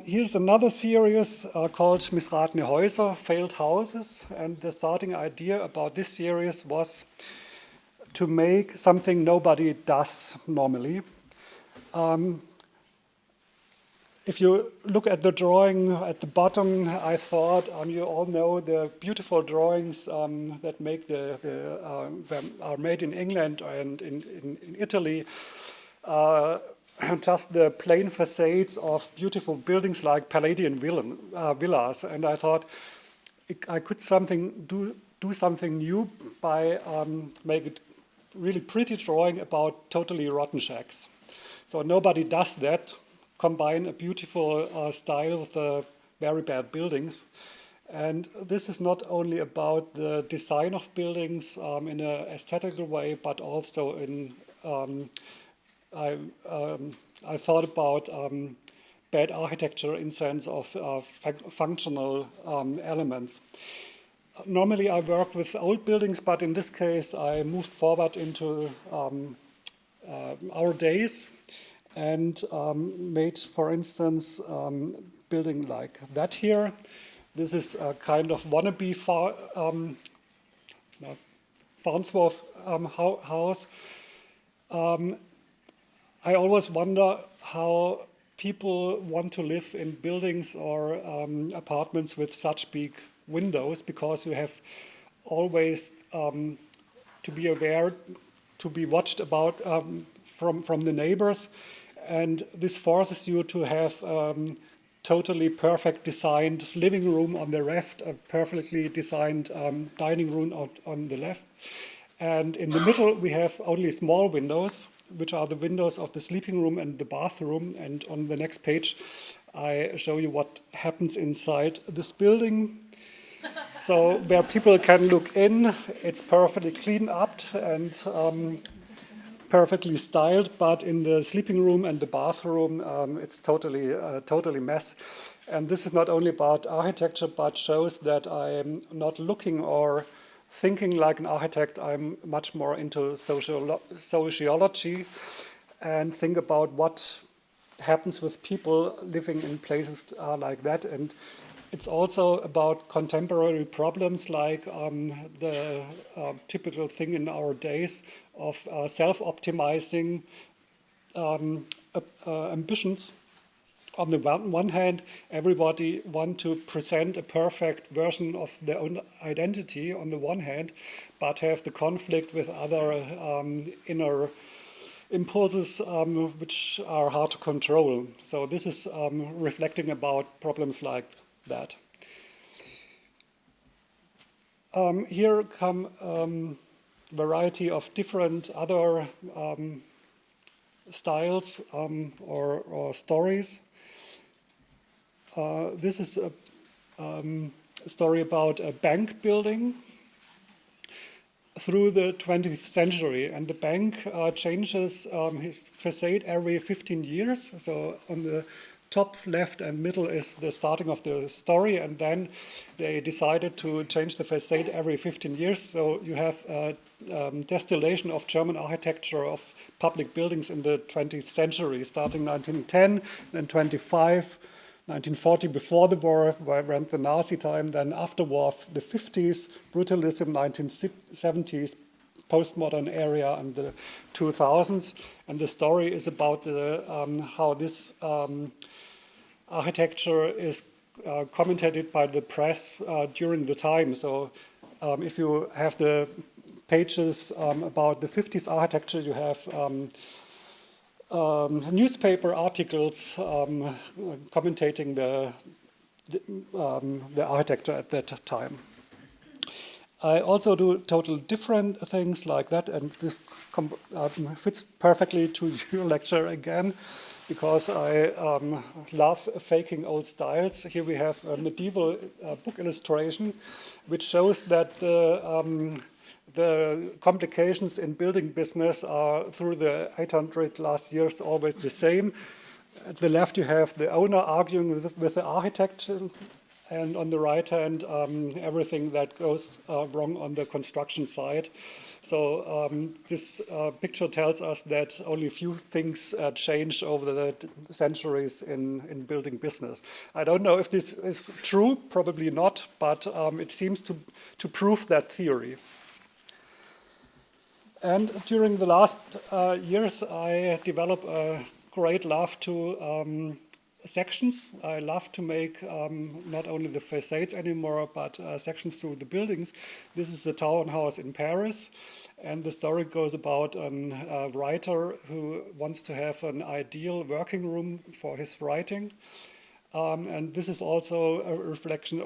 Here's another series called Missratene Häuser, Failed Houses, and the starting idea about this series was to make something nobody does normally. If you look at the drawing at the bottom, I thought you all know the beautiful drawings that are made in England and in Italy. Just the plain facades of beautiful buildings like Palladian villas, and I thought I could do something new by make a really pretty drawing about totally rotten shacks. So nobody does that. Combine a beautiful style with very bad buildings, And this is not only about the design of buildings in an aesthetical way, but also in, I thought about bad architecture in sense of functional elements. Normally I work with old buildings, but in this case I moved forward into our days and made, for instance, building like that here. This is a kind of wannabe Farnsworth house. I always wonder how people want to live in buildings or apartments with such big windows, because you have always to be aware, to be watched about from the neighbors, and this forces you to have totally perfect designed living room on the left, a perfectly designed dining room on the left. And in the middle, we have only small windows, which are the windows of the sleeping room and the bathroom. And on the next page, I show you what happens inside this building. So where people can look in, it's perfectly cleaned up and perfectly styled, but in the sleeping room and the bathroom, it's totally mess. And this is not only about architecture, but shows that I'm not looking or thinking like an architect. I'm much more into sociology and think about what happens with people living in places like that. And it's also about contemporary problems like the typical thing in our days of self-optimizing ambitions. On the one hand, everybody wants to present a perfect version of their own identity on the one hand, but have the conflict with other inner impulses which are hard to control. So this is reflecting about problems like that. Here come variety of different other styles or stories. This is a story about a bank building through the 20th century, and the bank changes his facade every 15 years. So on the top left and middle is the starting of the story, and then they decided to change the facade every 15 years. So you have a distillation of German architecture of public buildings in the 20th century, starting 1910, then 25, 1940 before the war, when the Nazi time, then after war, the 50s, brutalism, 1970s, postmodern era, and the 2000s. And the story is about how this architecture is commented by the press during the time. So if you have the pages about the 50s architecture, you have newspaper articles commentating the architecture at that time. I also do total different things like that, and this fits perfectly to your lecture again, because I love faking old styles. Here we have a medieval book illustration, which shows that the complications in building business are through the 800 last years always the same. At the left you have the owner arguing with the architect, and on the right hand everything that goes wrong on the construction side. So this picture tells us that only a few things changed over the centuries in building business. I don't know if this is true, probably not, but it seems to prove that theory. And during the last years, I developed a great love to sections. I love to make not only the facades anymore, but sections through the buildings. This is a townhouse in Paris, and the story goes about a writer who wants to have an ideal working room for his writing. And this is also a reflection,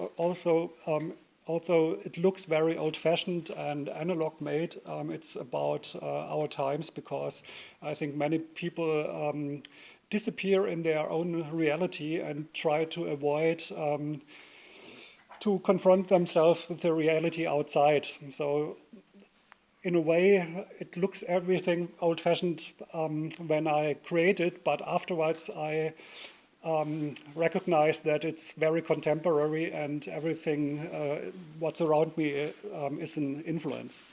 although it looks very old-fashioned and analog-made, it's about our times, because I think many people disappear in their own reality and try to avoid to confront themselves with the reality outside. So in a way, it looks everything old-fashioned when I create it, but afterwards I recognize that it's very contemporary and everything what's around me is an influence.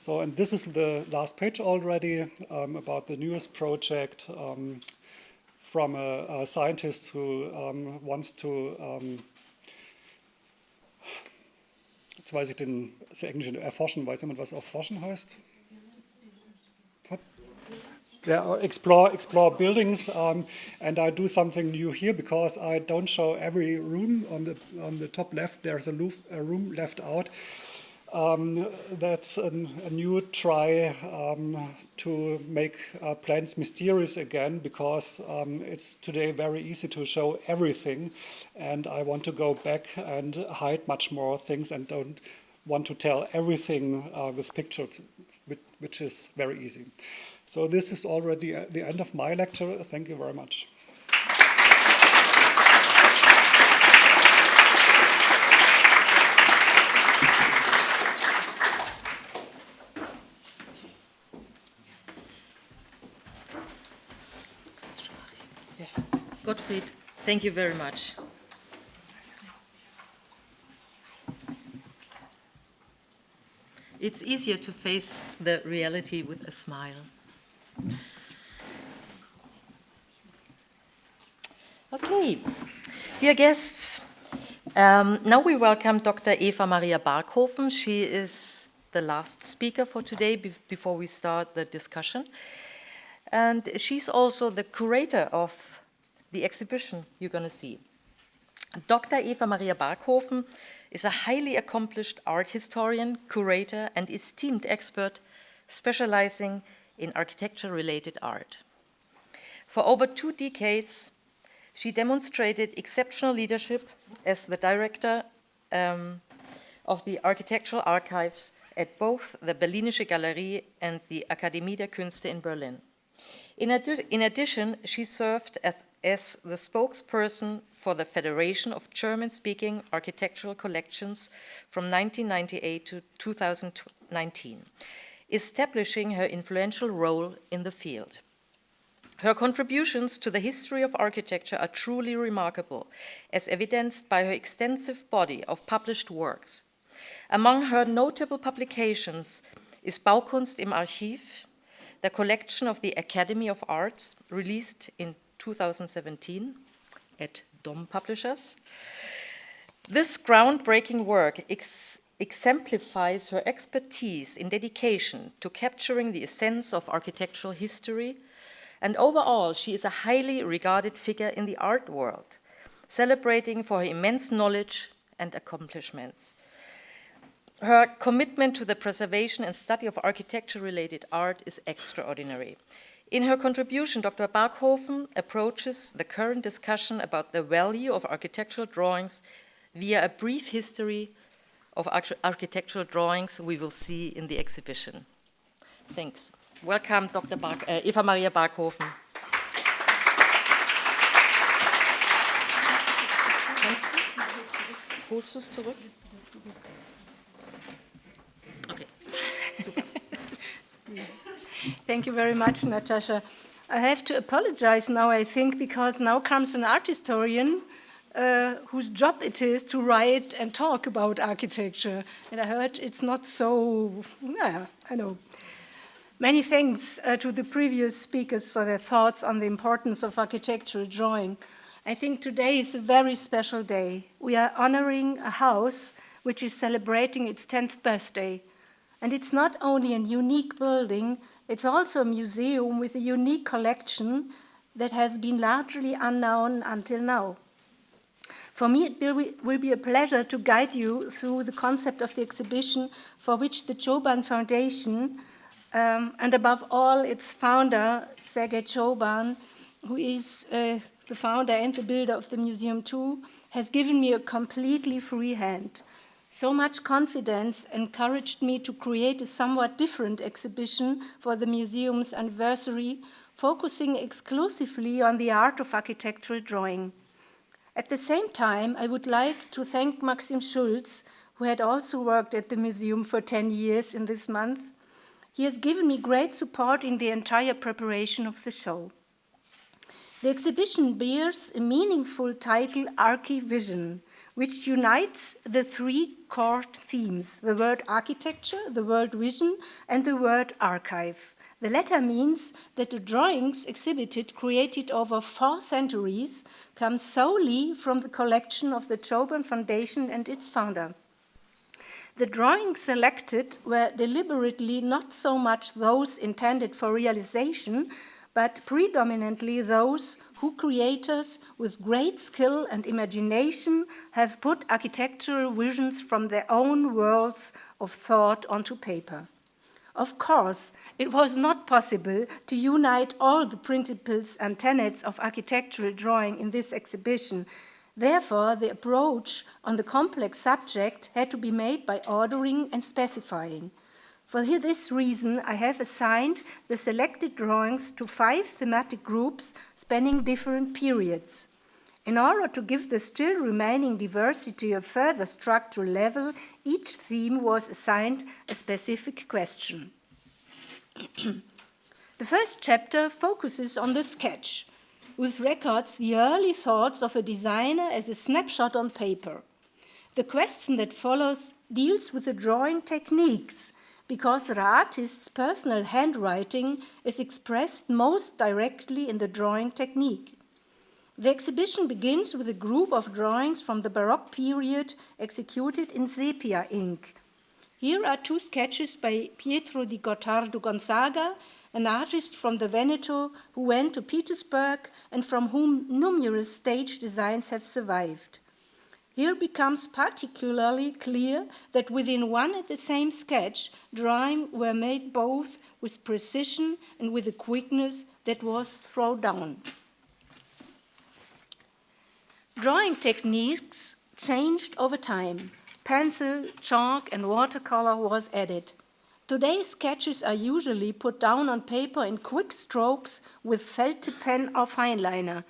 So, and this is the last page already about the newest project from a scientist who wants to, jetzt weiß ich den englischen erforschen, weiß jemand, was erforschen heißt? Yeah, explore buildings, and I do something new here because I don't show every room. On the top left, there's a room left out. That's a new try to make plants mysterious again, because it's today very easy to show everything, and I want to go back and hide much more things and don't want to tell everything with pictures, which is very easy. So this is already the end of my lecture. Thank you very much. Gottfried, thank you very much. It's easier to face the reality with a smile. Okay, dear guests, now we welcome Dr. Eva-Maria Barkhofen. She is the last speaker for today before we start the discussion. And she's also the curator of the exhibition you're going to see. Dr. Eva-Maria Barkhofen is a highly accomplished art historian, curator, and esteemed expert specializing in architecture-related art. For over 2 decades, she demonstrated exceptional leadership as the director of the architectural archives at both the Berlinische Galerie and the Akademie der Künste in Berlin. In addition, she served as the spokesperson for the Federation of German-Speaking Architectural Collections from 1998 to 2019, establishing her influential role in the field. Her contributions to the history of architecture are truly remarkable, as evidenced by her extensive body of published works. Among her notable publications is Baukunst im Archiv, the collection of the Academy of Arts, released in 2017 at Dom Publishers. This groundbreaking work exemplifies her expertise in dedication to capturing the essence of architectural history, and overall she is a highly regarded figure in the art world, celebrating for her immense knowledge and accomplishments. Her commitment to the preservation and study of architecture-related art is extraordinary. In her contribution, Dr. Barkhofen approaches the current discussion about the value of architectural drawings via a brief history of architectural drawings we will see in the exhibition. Thanks. Welcome, Dr. Eva-Maria Barkhofen. Holst du es zurück? Okay. Super. Thank you very much, Natascha. I have to apologize now, I think, because now comes an art historian whose job it is to write and talk about architecture. And I heard it's not so, yeah, I know. Many thanks to the previous speakers for their thoughts on the importance of architectural drawing. I think today is a very special day. We are honoring a house which is celebrating its 10th birthday. And it's not only a unique building, it's also a museum with a unique collection that has been largely unknown until now. For me, it will be a pleasure to guide you through the concept of the exhibition, for which the Tchoban Foundation, and above all its founder, Sergei Tchoban, who is the founder and the builder of the museum too, has given me a completely free hand. So much confidence encouraged me to create a somewhat different exhibition for the museum's anniversary, focusing exclusively on the art of architectural drawing. At the same time, I would like to thank Maxim Schulz, who had also worked at the museum for 10 years in this month. He has given me great support in the entire preparation of the show. The exhibition bears a meaningful title, ArchiVision, which unites the three core themes, the word architecture, the word vision, and the word archive. The latter means that the drawings exhibited, created over 4 centuries, come solely from the collection of the Tchoban Foundation and its founder. The drawings selected were deliberately not so much those intended for realization, but predominantly those who creators with great skill and imagination have put architectural visions from their own worlds of thought onto paper. Of course, it was not possible to unite all the principles and tenets of architectural drawing in this exhibition. Therefore, the approach on the complex subject had to be made by ordering and specifying. For this reason, I have assigned the selected drawings to 5 thematic groups spanning different periods. In order to give the still remaining diversity a further structural level, each theme was assigned a specific question. The first chapter focuses on the sketch, which records the early thoughts of a designer as a snapshot on paper. The question that follows deals with the drawing techniques, because the artist's personal handwriting is expressed most directly in the drawing technique. The exhibition begins with a group of drawings from the Baroque period executed in sepia ink. Here are 2 sketches by Pietro di Gottardo Gonzaga, an artist from the Veneto who went to Petersburg and from whom numerous stage designs have survived. Here becomes particularly clear that within one and the same sketch, drawings were made both with precision and with a quickness that was thrown down. Drawing techniques changed over time. Pencil, chalk, and watercolor was added. Today's sketches are usually put down on paper in quick strokes with felt tip pen or fineliner.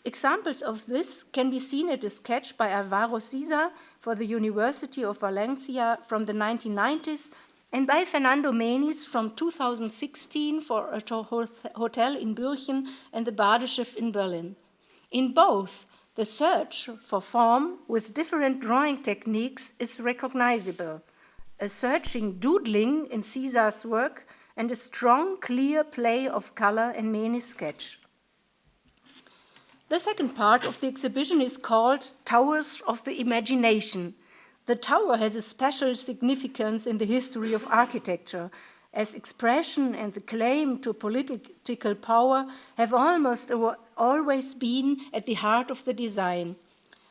Examples of this can be seen at a sketch by Alvaro Siza for the University of Valencia from the 1990s and by Fernando Menis from 2016 for a hotel in Bürchen and the Badeschiff in Berlin. In both, the search for form with different drawing techniques is recognizable. A searching doodling in Siza's work and a strong, clear play of color in Menis' sketch. The second part of the exhibition is called Towers of the Imagination. The tower has a special significance in the history of architecture, as expression and the claim to political power have almost always been at the heart of the design.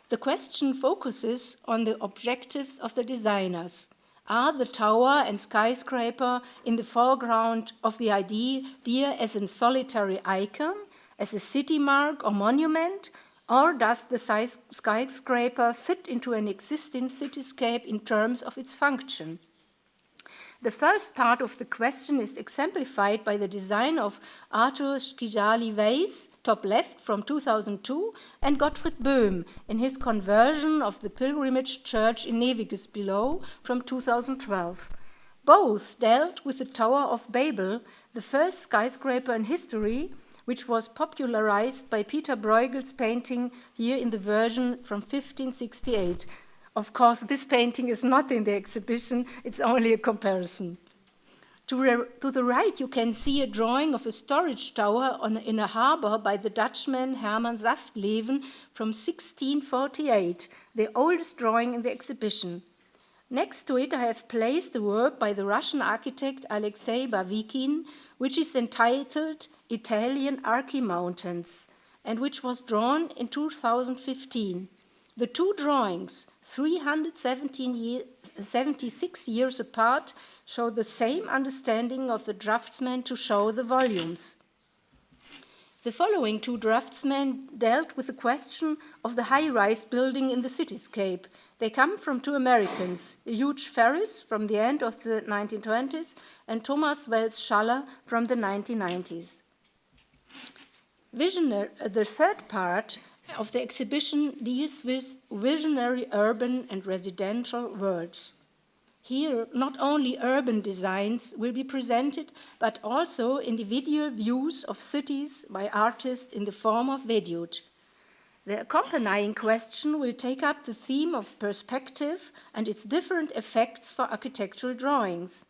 The question focuses on the objectives of the designers. Are the tower and skyscraper in the foreground of the idea as a solitary icon, as a city mark or monument, or does the skyscraper fit into an existing cityscape in terms of its function? The first part of the question is exemplified by the design of Arthur Schijali-Weiss, top left, from 2002, and Gottfried Böhm in his conversion of the pilgrimage church in Neviges below from 2012. Both dealt with the Tower of Babel, the first skyscraper in history, which was popularized by Peter Bruegel's painting here in the version from 1568. Of course, this painting is not in the exhibition, it's only a comparison. To the right, you can see a drawing of a storage tower in a harbor by the Dutchman Herman Saftleven from 1648, the oldest drawing in the exhibition. Next to it, I have placed a work by the Russian architect Alexei Bavikin, which is entitled Italian Archi Mountains, and which was drawn in 2015. The 2 drawings, 376 years apart, show the same understanding of the draftsman to show the volumes. The following 2 draftsmen dealt with the question of the high-rise building in the cityscape. They come from 2 Americans, Hugh Ferris from the end of the 1920s and Thomas Wells Schaller from the 1990s. The third part of the exhibition deals with visionary urban and residential worlds. Here, not only urban designs will be presented, but also individual views of cities by artists in the form of vedute. The accompanying question will take up the theme of perspective and its different effects for architectural drawings.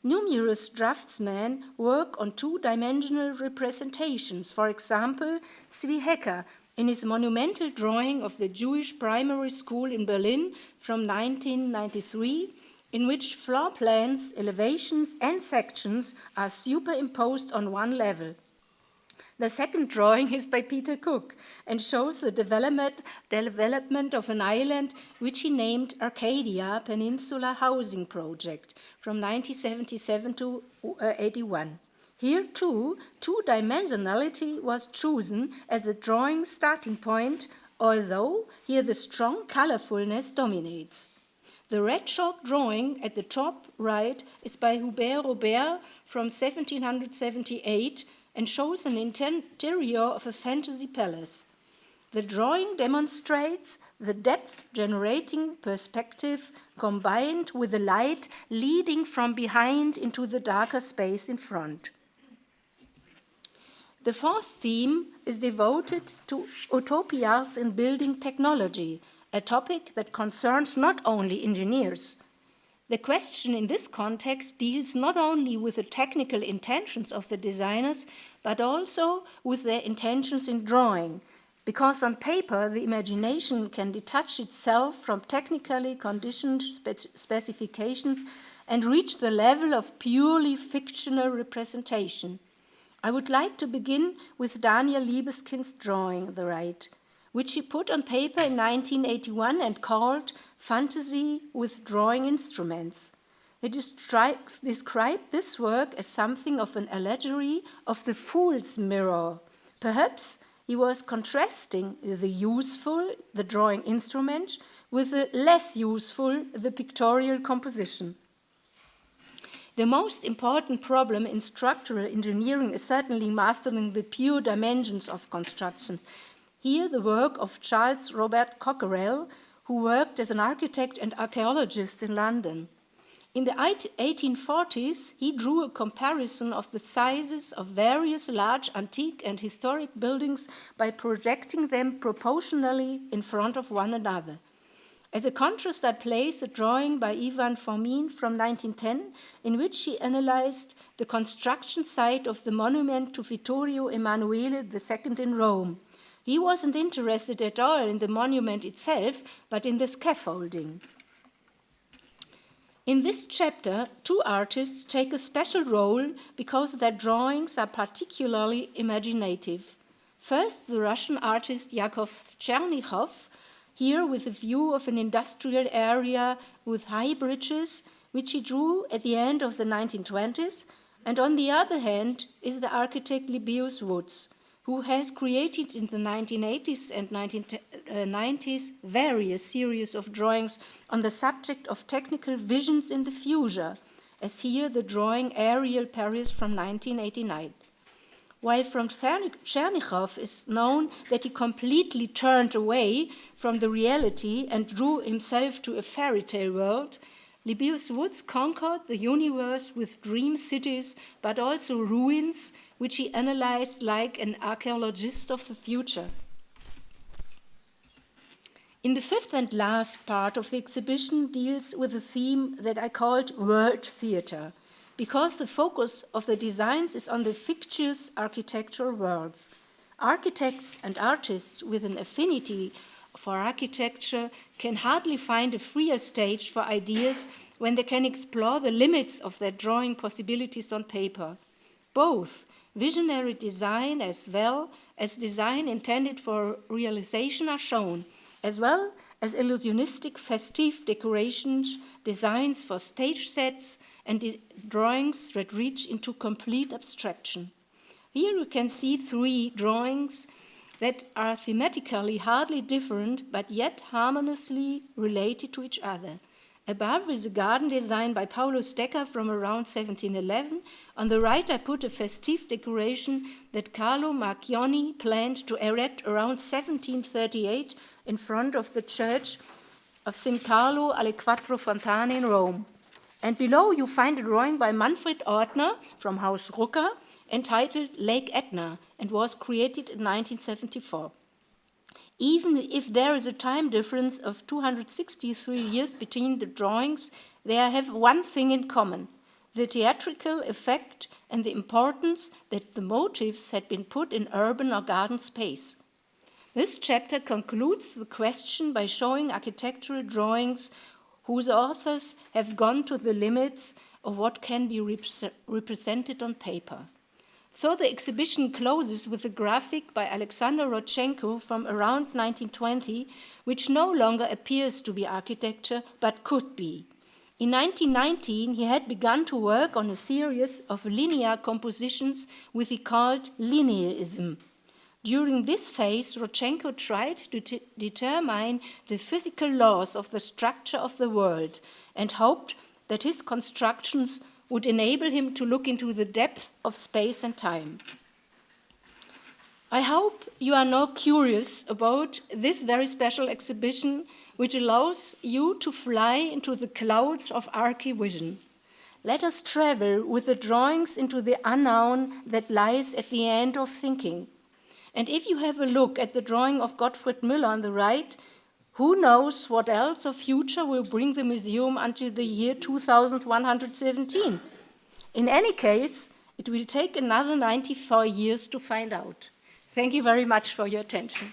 Numerous draftsmen work on two-dimensional representations. For example, Zvi Hecker, in his monumental drawing of the Jewish primary school in Berlin from 1993, in which floor plans, elevations, and sections are superimposed on one level. The second drawing is by Peter Cook and shows the development of an island which he named Arcadia Peninsula Housing Project from 1977 to 81. Here, too, two-dimensionality was chosen as the drawing's starting point, although here the strong colorfulness dominates. The red chalk drawing at the top right is by Hubert Robert from 1778 and shows an interior of a fantasy palace. The drawing demonstrates the depth-generating perspective combined with the light leading from behind into the darker space in front. The fourth theme is devoted to utopias in building technology, a topic that concerns not only engineers. The question in this context deals not only with the technical intentions of the designers, but also with their intentions in drawing, because on paper the imagination can detach itself from technically conditioned specifications and reach the level of purely fictional representation. I would like to begin with Daniel Liebeskind's drawing, The Right, which he put on paper in 1981 and called Fantasy with Drawing Instruments. He described this work as something of an allegory of the fool's mirror. Perhaps he was contrasting the useful, the drawing instrument, with the less useful, the pictorial composition. The most important problem in structural engineering is certainly mastering the pure dimensions of constructions. Here, the work of Charles Robert Cockerell, who worked as an architect and archaeologist in London. In the 1840s, he drew a comparison of the sizes of various large antique and historic buildings by projecting them proportionally in front of one another. As a contrast, I place a drawing by Ivan Fomin from 1910, in which he analyzed the construction site of the monument to Vittorio Emanuele II in Rome. He wasn't interested at all in the monument itself, but in the scaffolding. In this chapter, two artists take a special role because their drawings are particularly imaginative. First, the Russian artist Yakov Chernykhov, here with a view of an industrial area with high bridges, which he drew at the end of the 1920s, and on the other hand is the architect Libius Woods, who has created in the 1980s and 1990s various series of drawings on the subject of technical visions in the future, as here the drawing Aerial Paris from 1989. While from Chernykhov is known that he completely turned away from the reality and drew himself to a fairy tale world, Libius Woods conquered the universe with dream cities, but also ruins, which he analyzed like an archaeologist of the future. In the fifth and last part of the exhibition deals with a theme that I called world theater, because the focus of the designs is on the fictitious architectural worlds. Architects and artists with an affinity for architecture can hardly find a freer stage for ideas when they can explore the limits of their drawing possibilities on paper. Both visionary design as well as design intended for realization are shown, as well as illusionistic festive decorations, designs for stage sets, and drawings that reach into complete abstraction. Here you can see three drawings that are thematically hardly different, but yet harmoniously related to each other. Above is a garden design by Paulus Decker from around 1711. On the right, I put a festive decoration that Carlo Marchionni planned to erect around 1738 in front of the church of San Carlo alle Quattro Fontane in Rome. And below you find a drawing by Manfred Ortner from Haus Rucker entitled Lake Etna and was created in 1974. Even if there is a time difference of 263 years between the drawings, they have one thing in common: the theatrical effect and the importance that the motifs had been put in urban or garden space. This chapter concludes the question by showing architectural drawings whose authors have gone to the limits of what can be represented on paper. So the exhibition closes with a graphic by Alexander Rodchenko from around 1920, which no longer appears to be architecture, but could be. In 1919, he had begun to work on a series of linear compositions which he called linearism. During this phase, Rodchenko tried to determine the physical laws of the structure of the world and hoped that his constructions would enable him to look into the depth of space and time. I hope you are now curious about this very special exhibition, which allows you to fly into the clouds of ArchiVision. Let us travel with the drawings into the unknown that lies at the end of thinking. And if you have a look at the drawing of Gottfried Müller on the right, who knows what else of future will bring the museum until the year 2117? In any case, it will take another 94 years to find out. Thank you very much for your attention.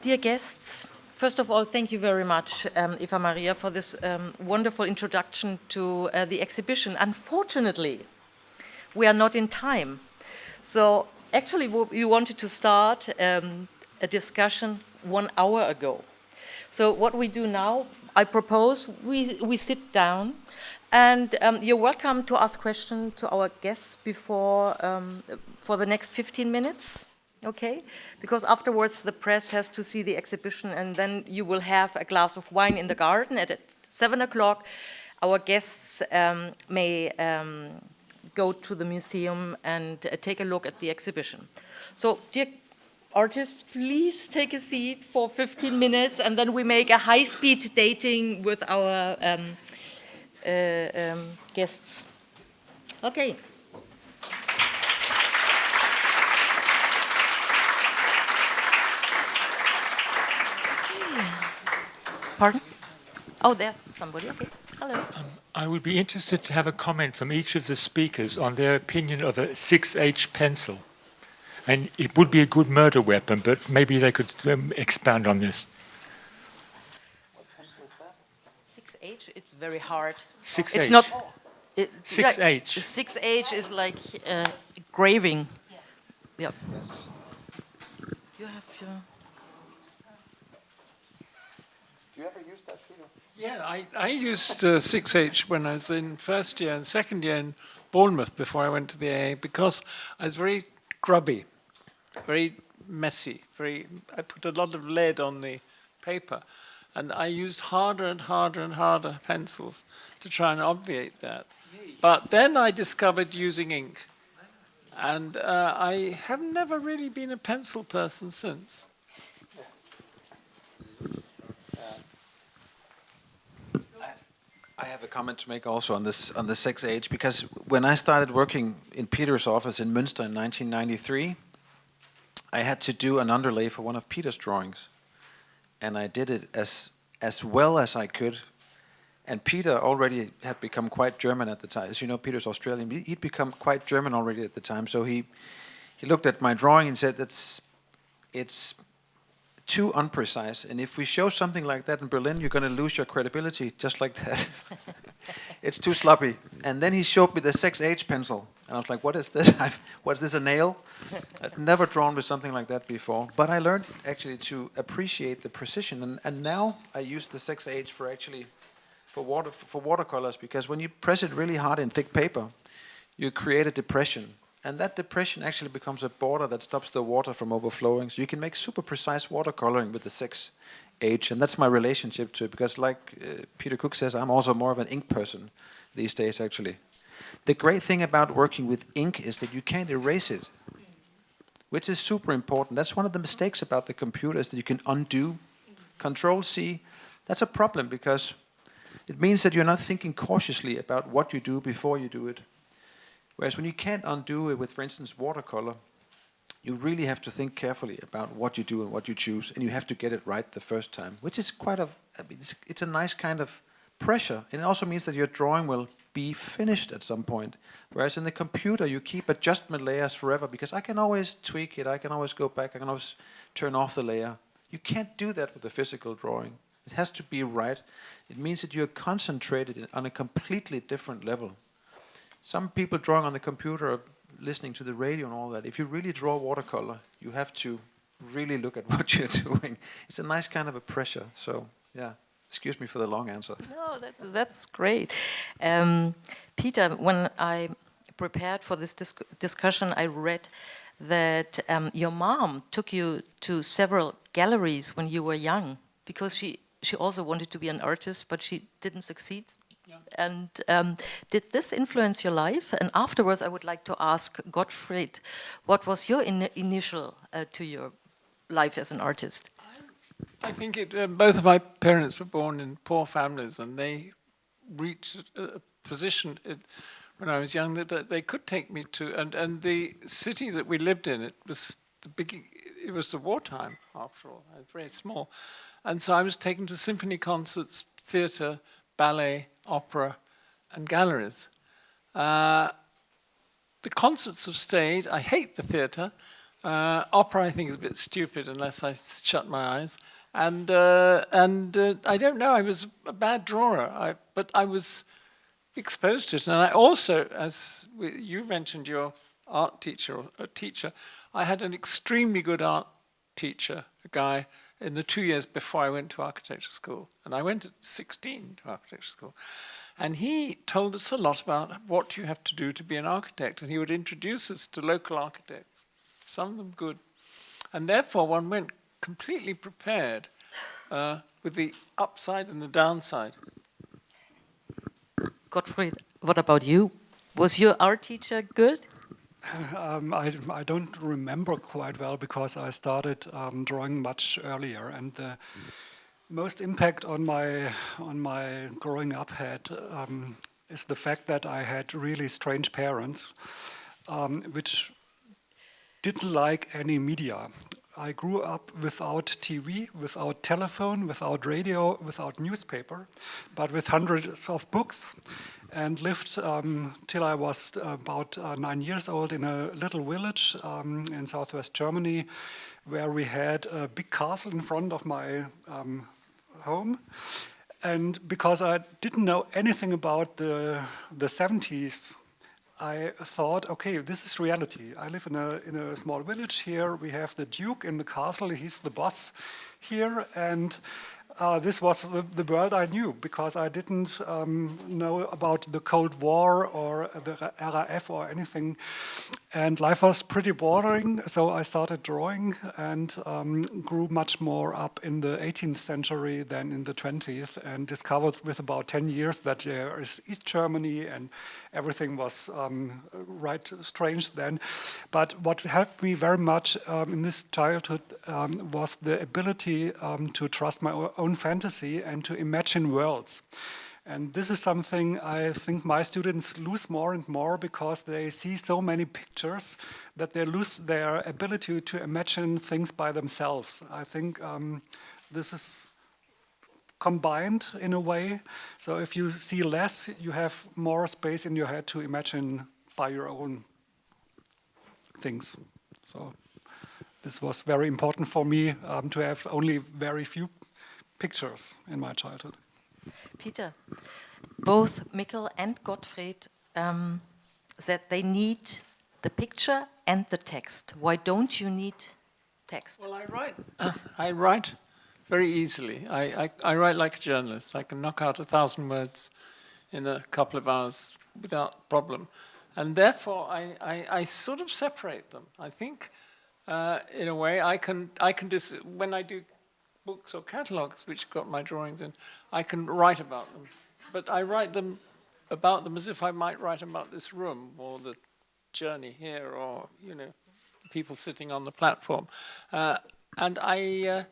Dear guests, first of all, thank you very much, Eva-Maria, for this wonderful introduction to the exhibition. Unfortunately, we are not in time. So actually, we wanted to start a discussion 1 hour ago. So what we do now, I propose we sit down, and you're welcome to ask questions to our guests before for the next 15 minutes. Okay, because afterwards the press has to see the exhibition, and then you will have a glass of wine in the garden at 7 o'clock. Our guests may go to the museum and take a look at the exhibition. So, dear artists, please take a seat for 15 minutes, and then we make a high-speed dating with our guests. Okay. Pardon? Oh, there's somebody. Okay. Hello. I would be interested to have a comment from each of the speakers on their opinion of a 6H pencil. And it would be a good murder weapon, but maybe they could expand on this. 6H, it's very hard. 6H. It's not. 6H. Yeah, 6H is like graving. Yeah. Yes. You have your. Do you ever use that, Peter? Yeah, I used 6H when I was in first year and second year in Bournemouth before I went to the AA, because I was very grubby, very messy, I put a lot of lead on the paper, and I used harder and harder and harder pencils to try and obviate that. But then I discovered using ink, and I have never really been a pencil person since. I have a comment to make also on this on the 6H, because when I started working in Peter's office in Münster in 1993, I had to do an underlay for one of Peter's drawings, and I did it as well as I could. And Peter already had become quite German at the time. As you know, Peter's Australian. He'd become quite German already at the time. So he looked at my drawing and said, it's too unprecise, and if we show something like that in Berlin, you're going to lose your credibility just like that. It's too sloppy. And then he showed me the 6H pencil, and I was like, what is this? What is this, a nail? I'd never drawn with something like that before. But I learned actually to appreciate the precision, and now I use the 6H for watercolors, because when you press it really hard in thick paper, you create a depression. And that depression actually becomes a border that stops the water from overflowing. So you can make super precise watercoloring with the 6H. And that's my relationship to it, because like Peter Cook says, I'm also more of an ink person these days, actually. The great thing about working with ink is that you can't erase it, which is super important. That's one of the mistakes about the computer, is that you can undo. Control-C, that's a problem, because it means that you're not thinking cautiously about what you do before you do it. Whereas when you can't undo it with, for instance, watercolor, you really have to think carefully about what you do and what you choose, and you have to get it right the first time, which is quite a, it's a nice kind of pressure. And it also means that your drawing will be finished at some point. Whereas in the computer, you keep adjustment layers forever, because I can always tweak it, I can always go back, I can always turn off the layer. You can't do that with a physical drawing. It has to be right. It means that you're concentrated on a completely different level. Some people drawing on the computer are listening to the radio and all that. If you really draw watercolor, you have to really look at what you're doing. It's a nice kind of a pressure. So, yeah, excuse me for the long answer. No, that's great. Peter, when I prepared for this discussion, I read that your mom took you to several galleries when you were young, because she also wanted to be an artist, but she didn't succeed. Yeah. And did this influence your life? And afterwards, I would like to ask Gottfried, what was your initial to your life as an artist? I think both of my parents were born in poor families, and they reached a position when I was young that they could take me to, and the city that we lived in, it was the wartime after all. It was very small, and so I was taken to symphony concerts, theatre, ballet, opera, and galleries. The concerts have stayed. I hate the theatre. Opera, I think, is a bit stupid unless I shut my eyes. And I don't know. I was a bad drawer, but I was exposed to it. And I also, as you mentioned, your art teacher or a teacher, I had an extremely good art teacher, a guy, in the 2 years before I went to architecture school. And I went at 16 to architecture school. And he told us a lot about what you have to do to be an architect. And he would introduce us to local architects, some of them good. And therefore, one went completely prepared with the upside and the downside. Gottfried, what about you? Was your art teacher good? I don't remember quite well, because I started drawing much earlier, and the most impact on my growing up had is the fact that I had really strange parents, which didn't like any media. I grew up without TV, without telephone, without radio, without newspaper, but with hundreds of books, and lived till I was about 9 years old in a little village in southwest Germany, where we had a big castle in front of my home. And because I didn't know anything about the 70s, I thought, okay, this is reality. I live in a small village here. We have the Duke in the castle. He's the boss here. And this was the world I knew, because I didn't know about the Cold War or the RAF or anything. And life was pretty boring, so I started drawing and grew much more up in the 18th century than in the 20th, and discovered with about 10 years that there is East Germany, and everything was right strange then. But what helped me very much in this childhood was the ability to trust my own fantasy and to imagine worlds. And this is something I think my students lose more and more, because they see so many pictures that they lose their ability to imagine things by themselves. I think this is combined in a way. So if you see less, you have more space in your head to imagine by your own things. So this was very important for me to have only very few pictures in my childhood. Peter, both Mikkel and Gottfried said they need the picture and the text. Why don't you need text? Well, I write very easily. I write like a journalist. I can knock out 1,000 words in a couple of hours without problem. And therefore, I sort of separate them. I think, in a way, when I do books or catalogues which got my drawings in, I can write about them. But I write about them as if I might write about this room or the journey here, or people sitting on the platform. And I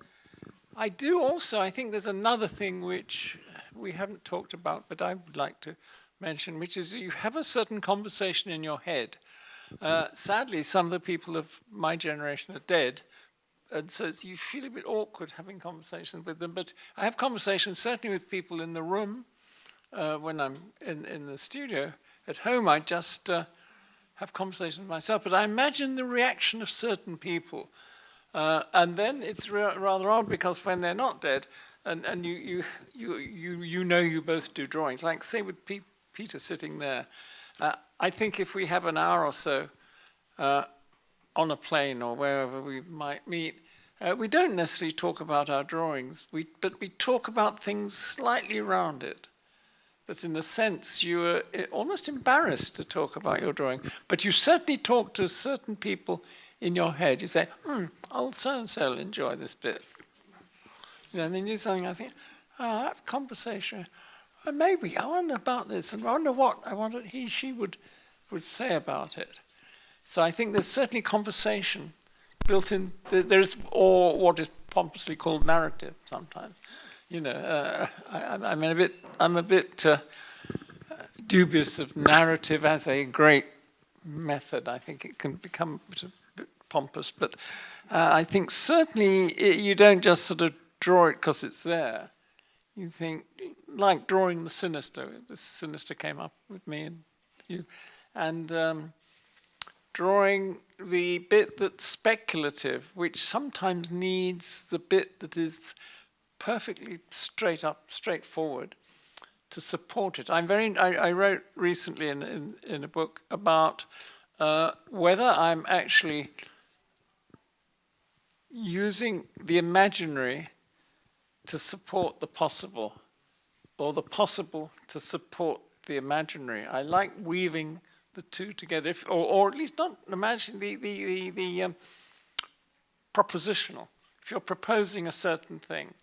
do also, I think there's another thing which we haven't talked about, but I would like to mention, which is you have a certain conversation in your head. Sadly, some of the people of my generation are dead, and so you feel a bit awkward having conversations with them. But I have conversations certainly with people in the room when I'm in the studio. At home, I just have conversations with myself, but I imagine the reaction of certain people. And then it's rather odd, because when they're not dead, and you both do drawings, like say with Peter sitting there, I think if we have an hour or so on a plane or wherever we might meet, we don't necessarily talk about our drawings, but we talk about things slightly around it. But in a sense, you are almost embarrassed to talk about your drawing. But you certainly talk to certain people in your head. You say, old so-and-so will enjoy this bit. And then you do something, I think, that conversation, maybe, I wonder about this, and I wonder what she would say about it. So I think there's certainly conversation built in. There's, or what is pompously called narrative sometimes. I'm a bit dubious of narrative as a great method. I think it can become a bit pompous, but I think certainly you don't just sort of draw it because it's there. You think, like drawing the sinister. The sinister came up with me and you, and drawing the bit that's speculative, which sometimes needs the bit that is perfectly straightforward to support it. I wrote recently in a book about whether I'm actually using the imaginary to support the possible, or the possible to support the imaginary. I like weaving the two together, or at least not imagine the propositional. If you're proposing a certain thing,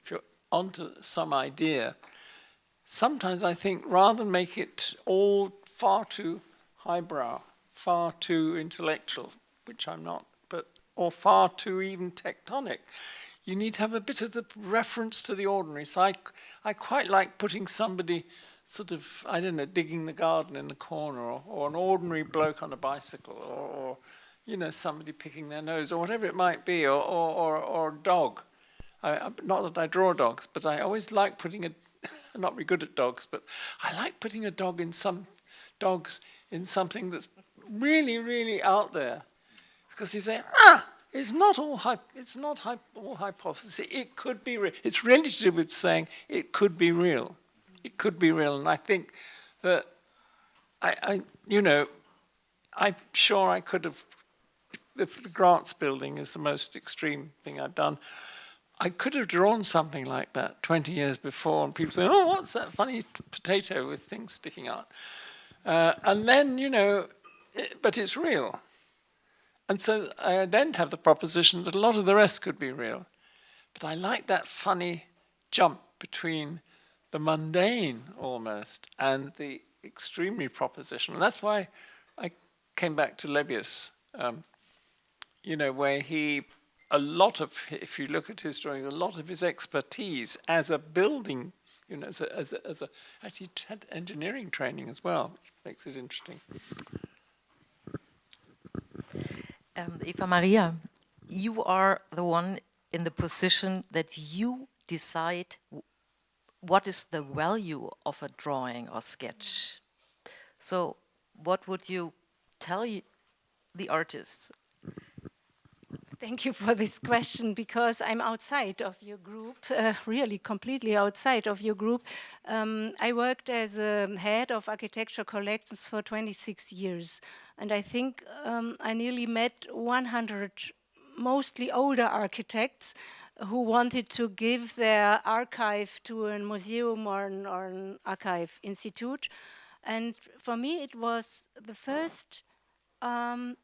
if you're onto some idea, sometimes I think rather than make it all far too highbrow, far too intellectual, which I'm not, or far too even tectonic, you need to have a bit of the reference to the ordinary. So I quite like putting somebody sort of, I don't know, digging the garden in the corner, or an ordinary bloke on a bicycle, or somebody picking their nose, or whatever it might be, or a dog. Not that I draw dogs, but I always like putting I'm not very good at dogs, but I like putting a dog in dogs in something that's really, really out there, because you say, it's not all hypothesis. It could be real. It's really to do with saying it could be real. It could be real, and I think that I'm sure I could have. If the Grants building is the most extreme thing I've done, I could have drawn something like that 20 years before, and people say, "Oh, what's that funny potato with things sticking out?" And then but it's real. And so I then have the proposition that a lot of the rest could be real. But I like that funny jump between the mundane almost and the extremely propositional. That's why I came back to Lebbeus, where if you look at his drawing, a lot of his expertise as a building, actually had engineering training as well, which makes it interesting. Eva-Maria, you are the one in the position that you decide what is the value of a drawing or sketch. So what would you tell the artists? Thank you for this question, because I'm outside of your group, really completely outside of your group. I worked as a head of architecture collections for 26 years, and I think I nearly met 100 mostly older architects who wanted to give their archive to a museum or an archive institute. And for me, it was the first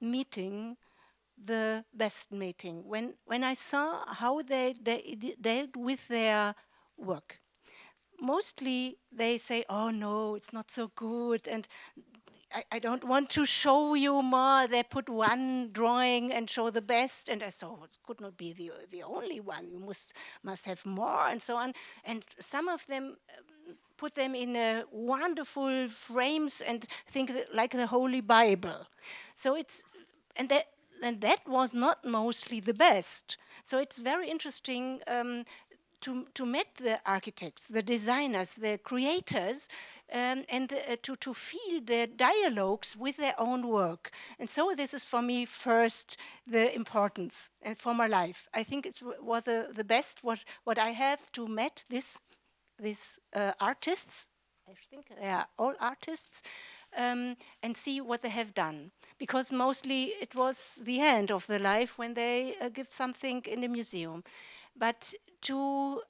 meeting, the best meeting, when I saw how they dealt with their work. Mostly they say, oh no, it's not so good, and I don't want to show you more. They put one drawing and show the best, and I thought, it could not be the only one. You must have more, and so on. And some of them put them in wonderful frames and think like the Holy Bible. So it's, and that was not mostly the best. So it's very interesting to meet the architects, the designers, the creators, and to feel the dialogues with their own work. And so this is for me first the importance and for my life. I think it was the best what I have to meet these artists. I think they are all artists, and see what they have done. Because mostly it was the end of the life when they give something in the museum. But to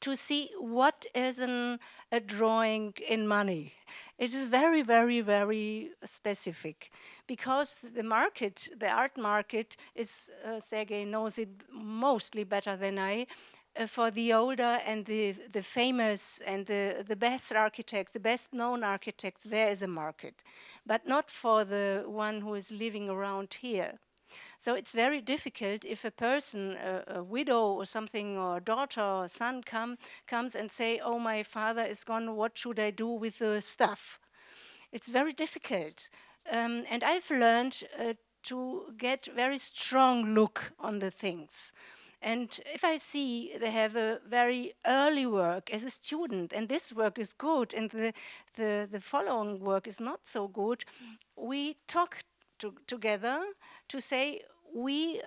to see what is a drawing in money. It is very, very, very specific, because the market, the art market, is, Sergei knows it mostly better than I, for the older and the famous and the best architects, the best known architects, there is a market, but not for the one who is living around here. So it's very difficult if a person, a widow or something, or a daughter or son comes and say, oh, my father is gone, what should I do with the stuff? It's very difficult. And I've learned to get very strong look on the things. And if I see they have a very early work as a student, and this work is good, and the following work is not so good, we talk together to say we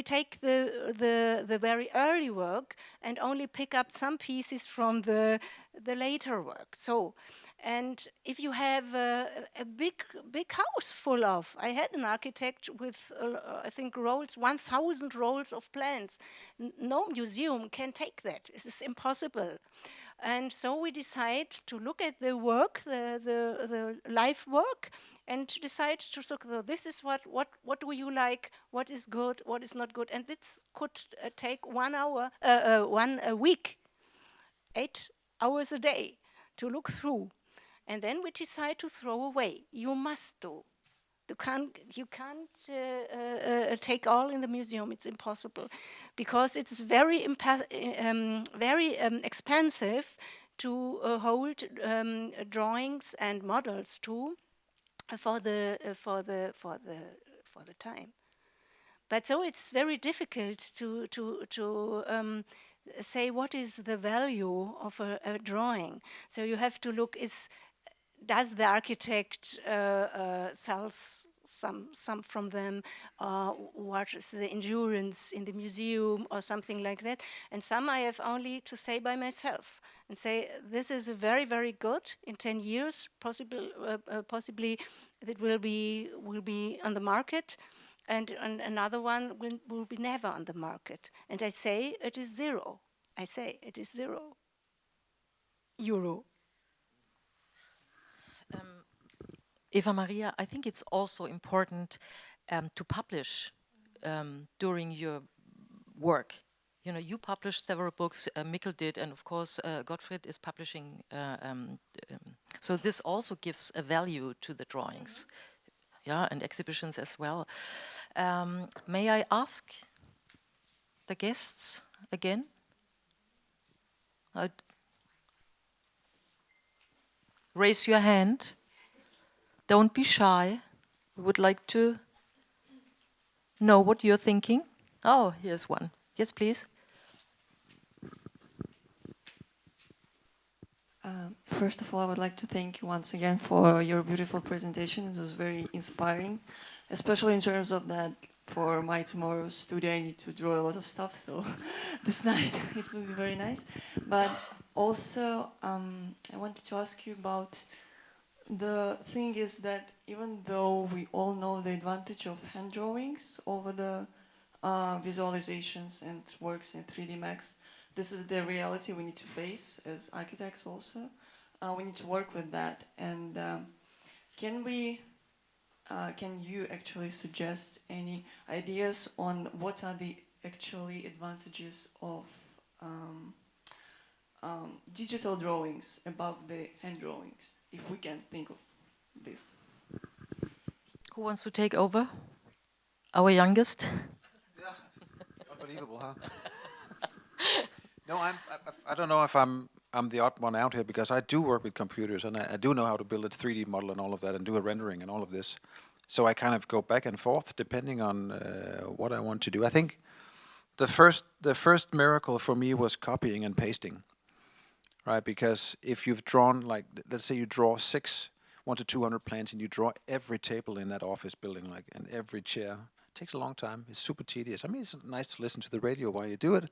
take the very early work and only pick up some pieces from the later work. So, and if you have a big house full of, I had an architect with I think 1,000 rolls of plans. No museum can take that. This is impossible. And so we decide to look at the work, the live work, and decide to look. So this is what do you like? What is good? What is not good? And this could take 1 hour, a week, 8 hours a day to look through, and then we decide to throw away. You must do. You can't take all in the museum. It's impossible, because it's very expensive to hold drawings and models too for the time. But so it's very difficult to say what is the value of a drawing. So you have to look, does the architect sells some from them, what is the endurance in the museum or something like that. And some I have only to say by myself and say, this is a very, very good, in 10 years, possibly it will be on the market, and another one will be never on the market. And I say it is zero. I say it is €0. Eva-Maria, I think it's also important to publish during your work. You know, you published several books, Mikkel did, and of course Gottfried is publishing. So this also gives a value to the drawings, yeah, and exhibitions as well. May I ask the guests again? Raise your hand. Don't be shy. We would like to know what you're thinking. Oh, here's one. Yes, please. First of all, I would like to thank you once again for your beautiful presentation. It was very inspiring, especially in terms of that for my tomorrow's studio I need to draw a lot of stuff, so this night it will be very nice. But also, I wanted to ask you about the thing is that even though we all know the advantage of hand drawings over the visualizations and works in 3D Max, this is the reality we need to face as architects also. we need to work with that. And can you actually suggest any ideas on what are the actually advantages of digital drawings above the hand drawings, if we can think of this? Who wants to take over? Our youngest? Unbelievable, huh? No, I don't know if I'm the odd one out here, because I do work with computers, and I do know how to build a 3D model and all of that, and do a rendering and all of this. So I kind of go back and forth depending on what I want to do. I think the first miracle for me was copying and pasting, right? Because if you've drawn, like, let's say you draw 1 to 200 plans, and you draw every table in that office building, like, and every chair. It takes a long time. It's super tedious. I mean, it's nice to listen to the radio while you do it,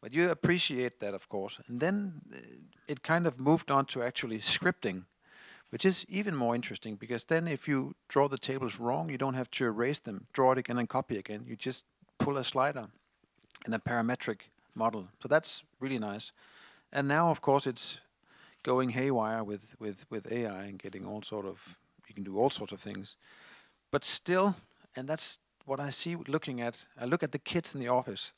but you appreciate that, of course. And then it kind of moved on to actually scripting, which is even more interesting, because then if you draw the tables wrong, you don't have to erase them, draw it again and copy again. You just pull a slider in a parametric model. So that's really nice. And now, of course, it's going haywire with AI and getting all sort of, you can do all sorts of things. But still, and that's what I see looking at, I look at the kids in the office.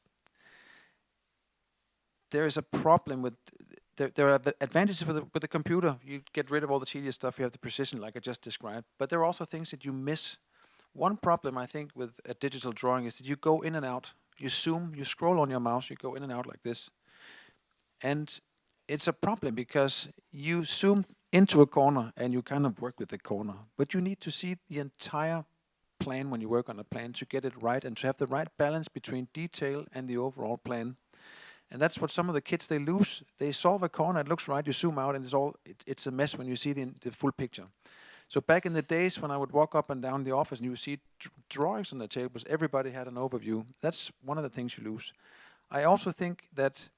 There is a problem with, there are advantages with the computer. You get rid of all the tedious stuff, you have the precision like I just described, but there are also things that you miss. One problem I think with a digital drawing is that you go in and out, you zoom, you scroll on your mouse, you go in and out like this. And it's a problem because you zoom into a corner and you kind of work with the corner, but you need to see the entire plan when you work on a plan to get it right and to have the right balance between detail and the overall plan. And that's what some of the kids, they lose. They solve a corner, it looks right, you zoom out, and it's a mess when you see the full picture. So back in the days when I would walk up and down the office and you see drawings on the tables, everybody had an overview. That's one of the things you lose. I also think that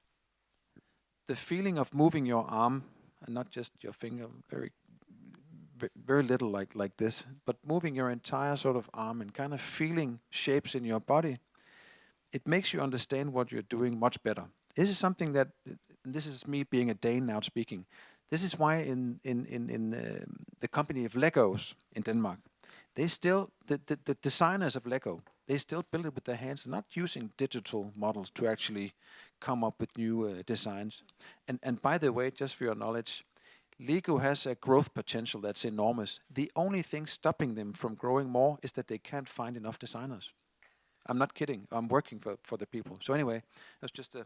the feeling of moving your arm, and not just your finger, very little like this, but moving your entire sort of arm and kind of feeling shapes in your body, it makes you understand what you're doing much better. This is something that, and this is me being a Dane now speaking, this is why in the company of Legos in Denmark, they still, the designers of Lego, they still build it with their hands, not using digital models to actually come up with new designs. And by the way, just for your knowledge, Lego has a growth potential that's enormous. The only thing stopping them from growing more is that they can't find enough designers. I'm not kidding. I'm working for the people. So anyway, that's just a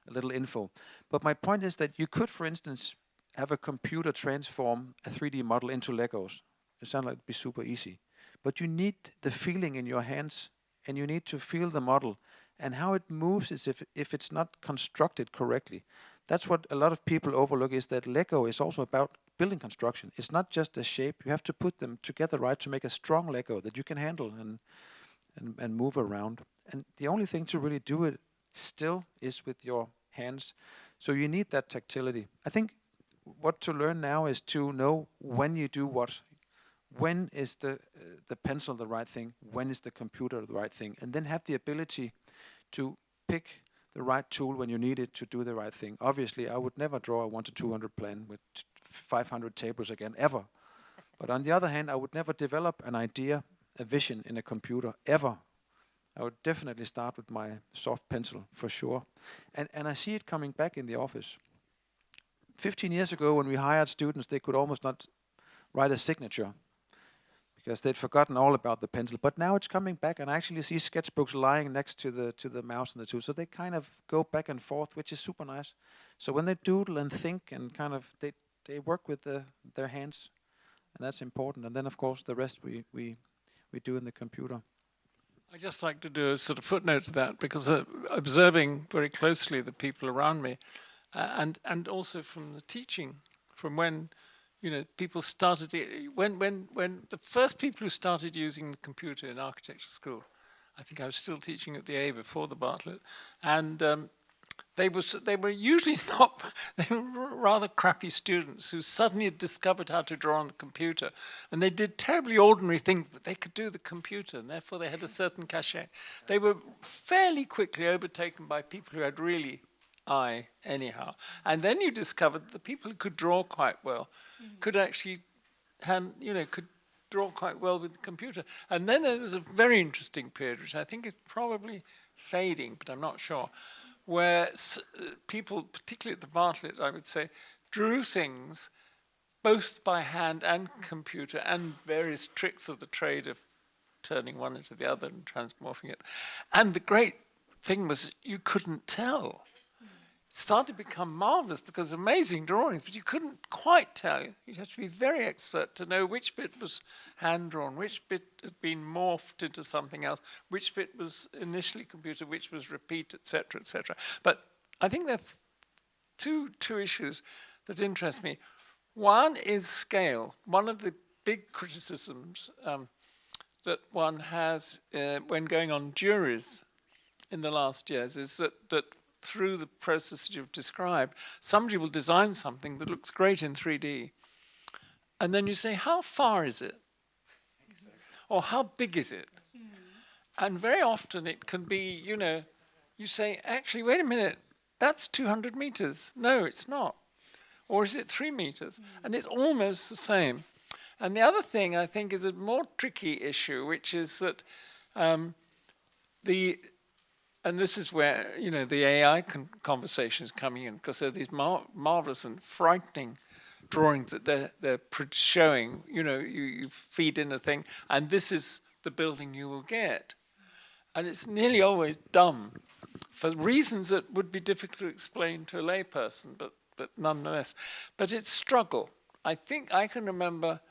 little info. But my point is that you could, for instance, have a computer transform a 3D model into Legos. It sounds like it'd be super easy. But you need the feeling in your hands, and you need to feel the model. And how it moves is if it's not constructed correctly. That's what a lot of people overlook, is that Lego is also about building construction. It's not just a shape. You have to put them together right to make a strong Lego that you can handle and move around. And the only thing to really do it still is with your hands. So you need that tactility. I think what to learn now is to know when you do what. When is the pencil the right thing? When is the computer the right thing? And then have the ability to pick the right tool when you need it to do the right thing. Obviously, I would never draw a 1 to 200 plan with 500 tables again, ever. But on the other hand, I would never develop an idea, a vision in a computer, ever. I would definitely start with my soft pencil, for sure. And I see it coming back in the office. 15 years ago, when we hired students, they could almost not write a signature because they'd forgotten all about the pencil. But now it's coming back, and I actually see sketchbooks lying next to the mouse and the tool. So they kind of go back and forth, which is super nice. So when they doodle and think and kind of, they work with their hands, and that's important. And then, of course, the rest we do in the computer. I'd just like to do a sort of footnote to that, because observing very closely the people around me, and also from the teaching, from when people started, when the first people who started using the computer in architecture school, I think I was still teaching at the A before the Bartlett, and they were usually not, they were rather crappy students who suddenly had discovered how to draw on the computer, and they did terribly ordinary things, but they could do the computer, and therefore they had a certain cachet. They were fairly quickly overtaken by people who had really eye anyhow. And then you discovered that the people who could draw quite well could actually could draw quite well with the computer. And then there was a very interesting period, which I think is probably fading, but I'm not sure, where people, particularly at the Bartlett, I would say, drew things both by hand and computer and various tricks of the trade of turning one into the other and transmorphing it. And the great thing was you couldn't tell. It started to become marvelous because amazing drawings, but you couldn't quite tell. You'd have to be very expert to know which bit was hand-drawn, which bit had been morphed into something else, which bit was initially computer, which was repeat, etc., etc. But I think there's two issues that interest me. One is scale. One of the big criticisms that one has when going on juries in the last years is that through the process that you've described, somebody will design something that looks great in 3D. And then you say, how far is it? Exactly. Or how big is it? And very often it can be, you say, actually, wait a minute, that's 200 meters. No, it's not. Or is it 3 meters? And it's almost the same. And the other thing I think is a more tricky issue, which is that and this is where, the AI conversation is coming in, because there are these marvelous and frightening drawings that they're showing. You feed in a thing, and this is the building you will get. And it's nearly always dumb for reasons that would be difficult to explain to a layperson, but nonetheless. But it's struggle. I think I can remember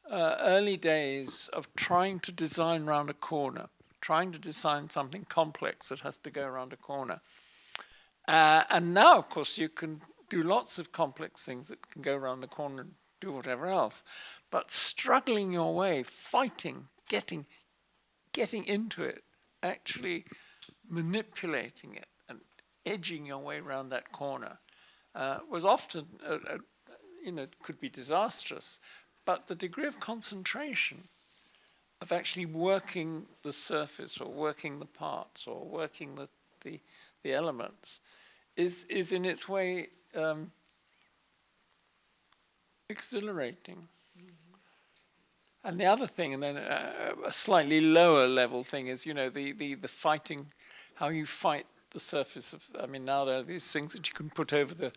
early days of trying to design round a corner, trying to design something complex that has to go around a corner. And now, of course, you can do lots of complex things that can go around the corner and do whatever else. But struggling your way, fighting, getting into it, actually manipulating it and edging your way around that corner was often, could be disastrous. But the degree of concentration of actually working the surface or working the parts or working the elements is in its way exhilarating. And the other thing, and then a slightly lower level thing is, the fighting, how you fight the surface of, now there are these things that you can put over the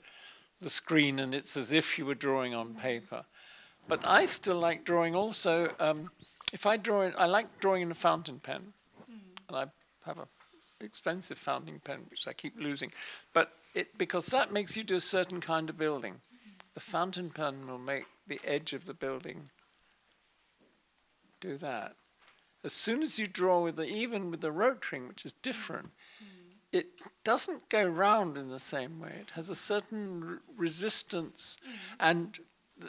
screen and it's as if you were drawing on paper. But I still like drawing also, I like drawing in a fountain pen. And I have an expensive fountain pen, which I keep losing. But because that makes you do a certain kind of building. The fountain pen will make the edge of the building do that. As soon as you draw even with the rotring, which is different, it doesn't go round in the same way. It has a certain resistance. And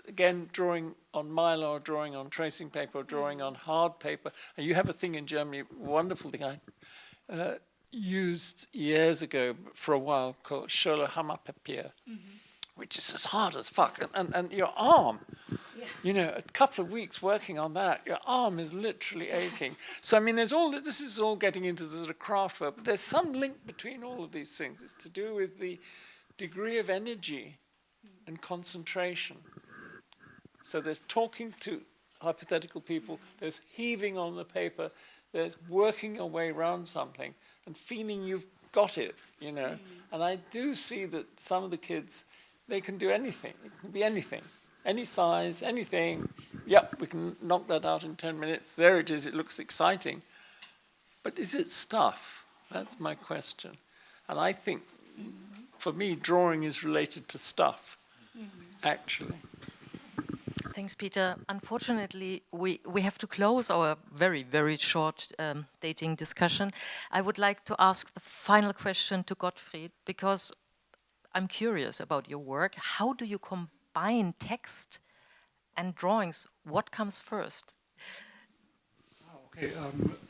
again, drawing on mylar, drawing on tracing paper, drawing on hard paper. And you have a thing in Germany, wonderful thing I used years ago for a while called Schöller Hammerpapier, which is as hard as fuck. And your arm, a couple of weeks working on that, your arm is literally aching. So, this is all getting into the sort of craft work, but there's some link between all of these things. It's to do with the degree of energy and concentration. So there's talking to hypothetical people, there's heaving on the paper, there's working your way around something and feeling you've got it, And I do see that some of the kids, they can do anything. It can be anything, any size, anything. Yep, we can knock that out in 10 minutes. There it is, it looks exciting. But is it stuff? That's my question. And I think, for me, drawing is related to stuff, actually. Thanks, Peter. Unfortunately, we have to close our very, very short dating discussion. I would like to ask the final question to Gottfried, because I'm curious about your work. How do you combine text and drawings? What comes first? Okay,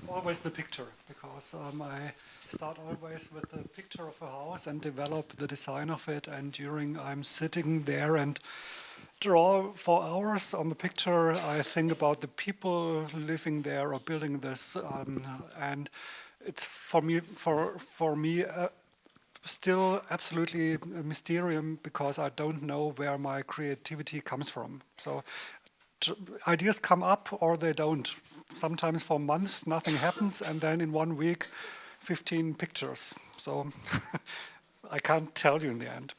always the picture, because I start always with a picture of a house and develop the design of it, and during I'm sitting there and draw for hours on the picture, I think about the people living there or building this, and it's for me still absolutely a mysterium because I don't know where my creativity comes from. So ideas come up or they don't. Sometimes for months nothing happens, and then in 1 week 15 pictures. So I can't tell you in the end.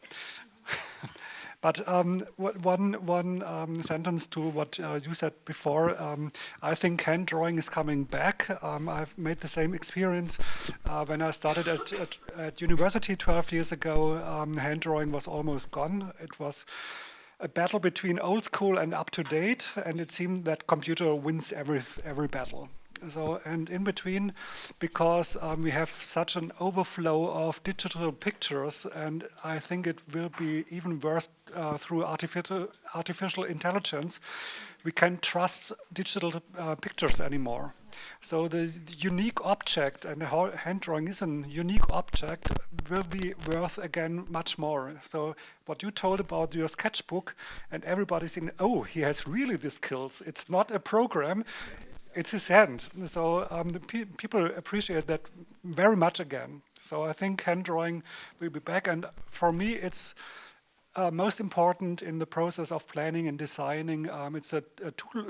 But one sentence to what you said before. I think hand drawing is coming back. I've made the same experience when I started at university 12 years ago. Hand drawing was almost gone. It was a battle between old school and up to date, and it seemed that computer wins every battle. So, and in between, because we have such an overflow of digital pictures, and I think it will be even worse through artificial intelligence, we can't trust digital pictures anymore. So the unique object, and hand drawing is a unique object, will be worth again much more. So what you told about your sketchbook, and everybody's saying, oh, he has really the skills. It's not a program. It's his hand. So people appreciate that very much again. So I think hand drawing will be back. And for me, it's most important in the process of planning and designing. It's a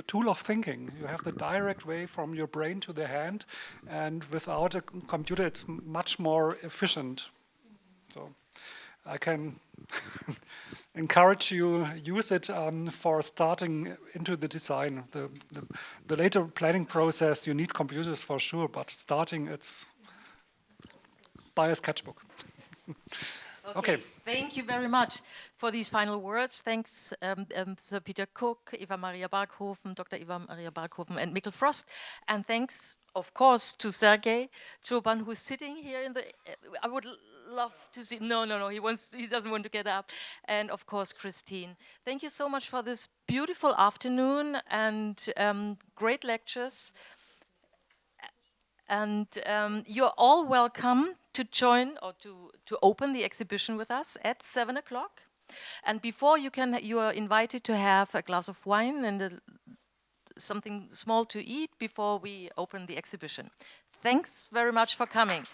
tool of thinking. You have the direct way from your brain to the hand. And without a computer, it's much more efficient. So I can encourage you, use it for starting into the design. The later planning process, you need computers for sure, but starting, it's buy a sketchbook. Okay. Thank you very much for these final words. Thanks, Sir Peter Cook, Eva-Maria Barkhofen, Dr. Eva-Maria Barkhofen, and Mikkel Frost. And thanks, of course, to Sergei Tchoban, who's sitting here in the. I would love to see. No, he doesn't want to get up. And of course, Christine. Thank you so much for this beautiful afternoon and great lectures. And you're all welcome to join or to open the exhibition with us at 7 o'clock. And before you are invited to have a glass of wine and something small to eat before we open the exhibition. Thanks very much for coming.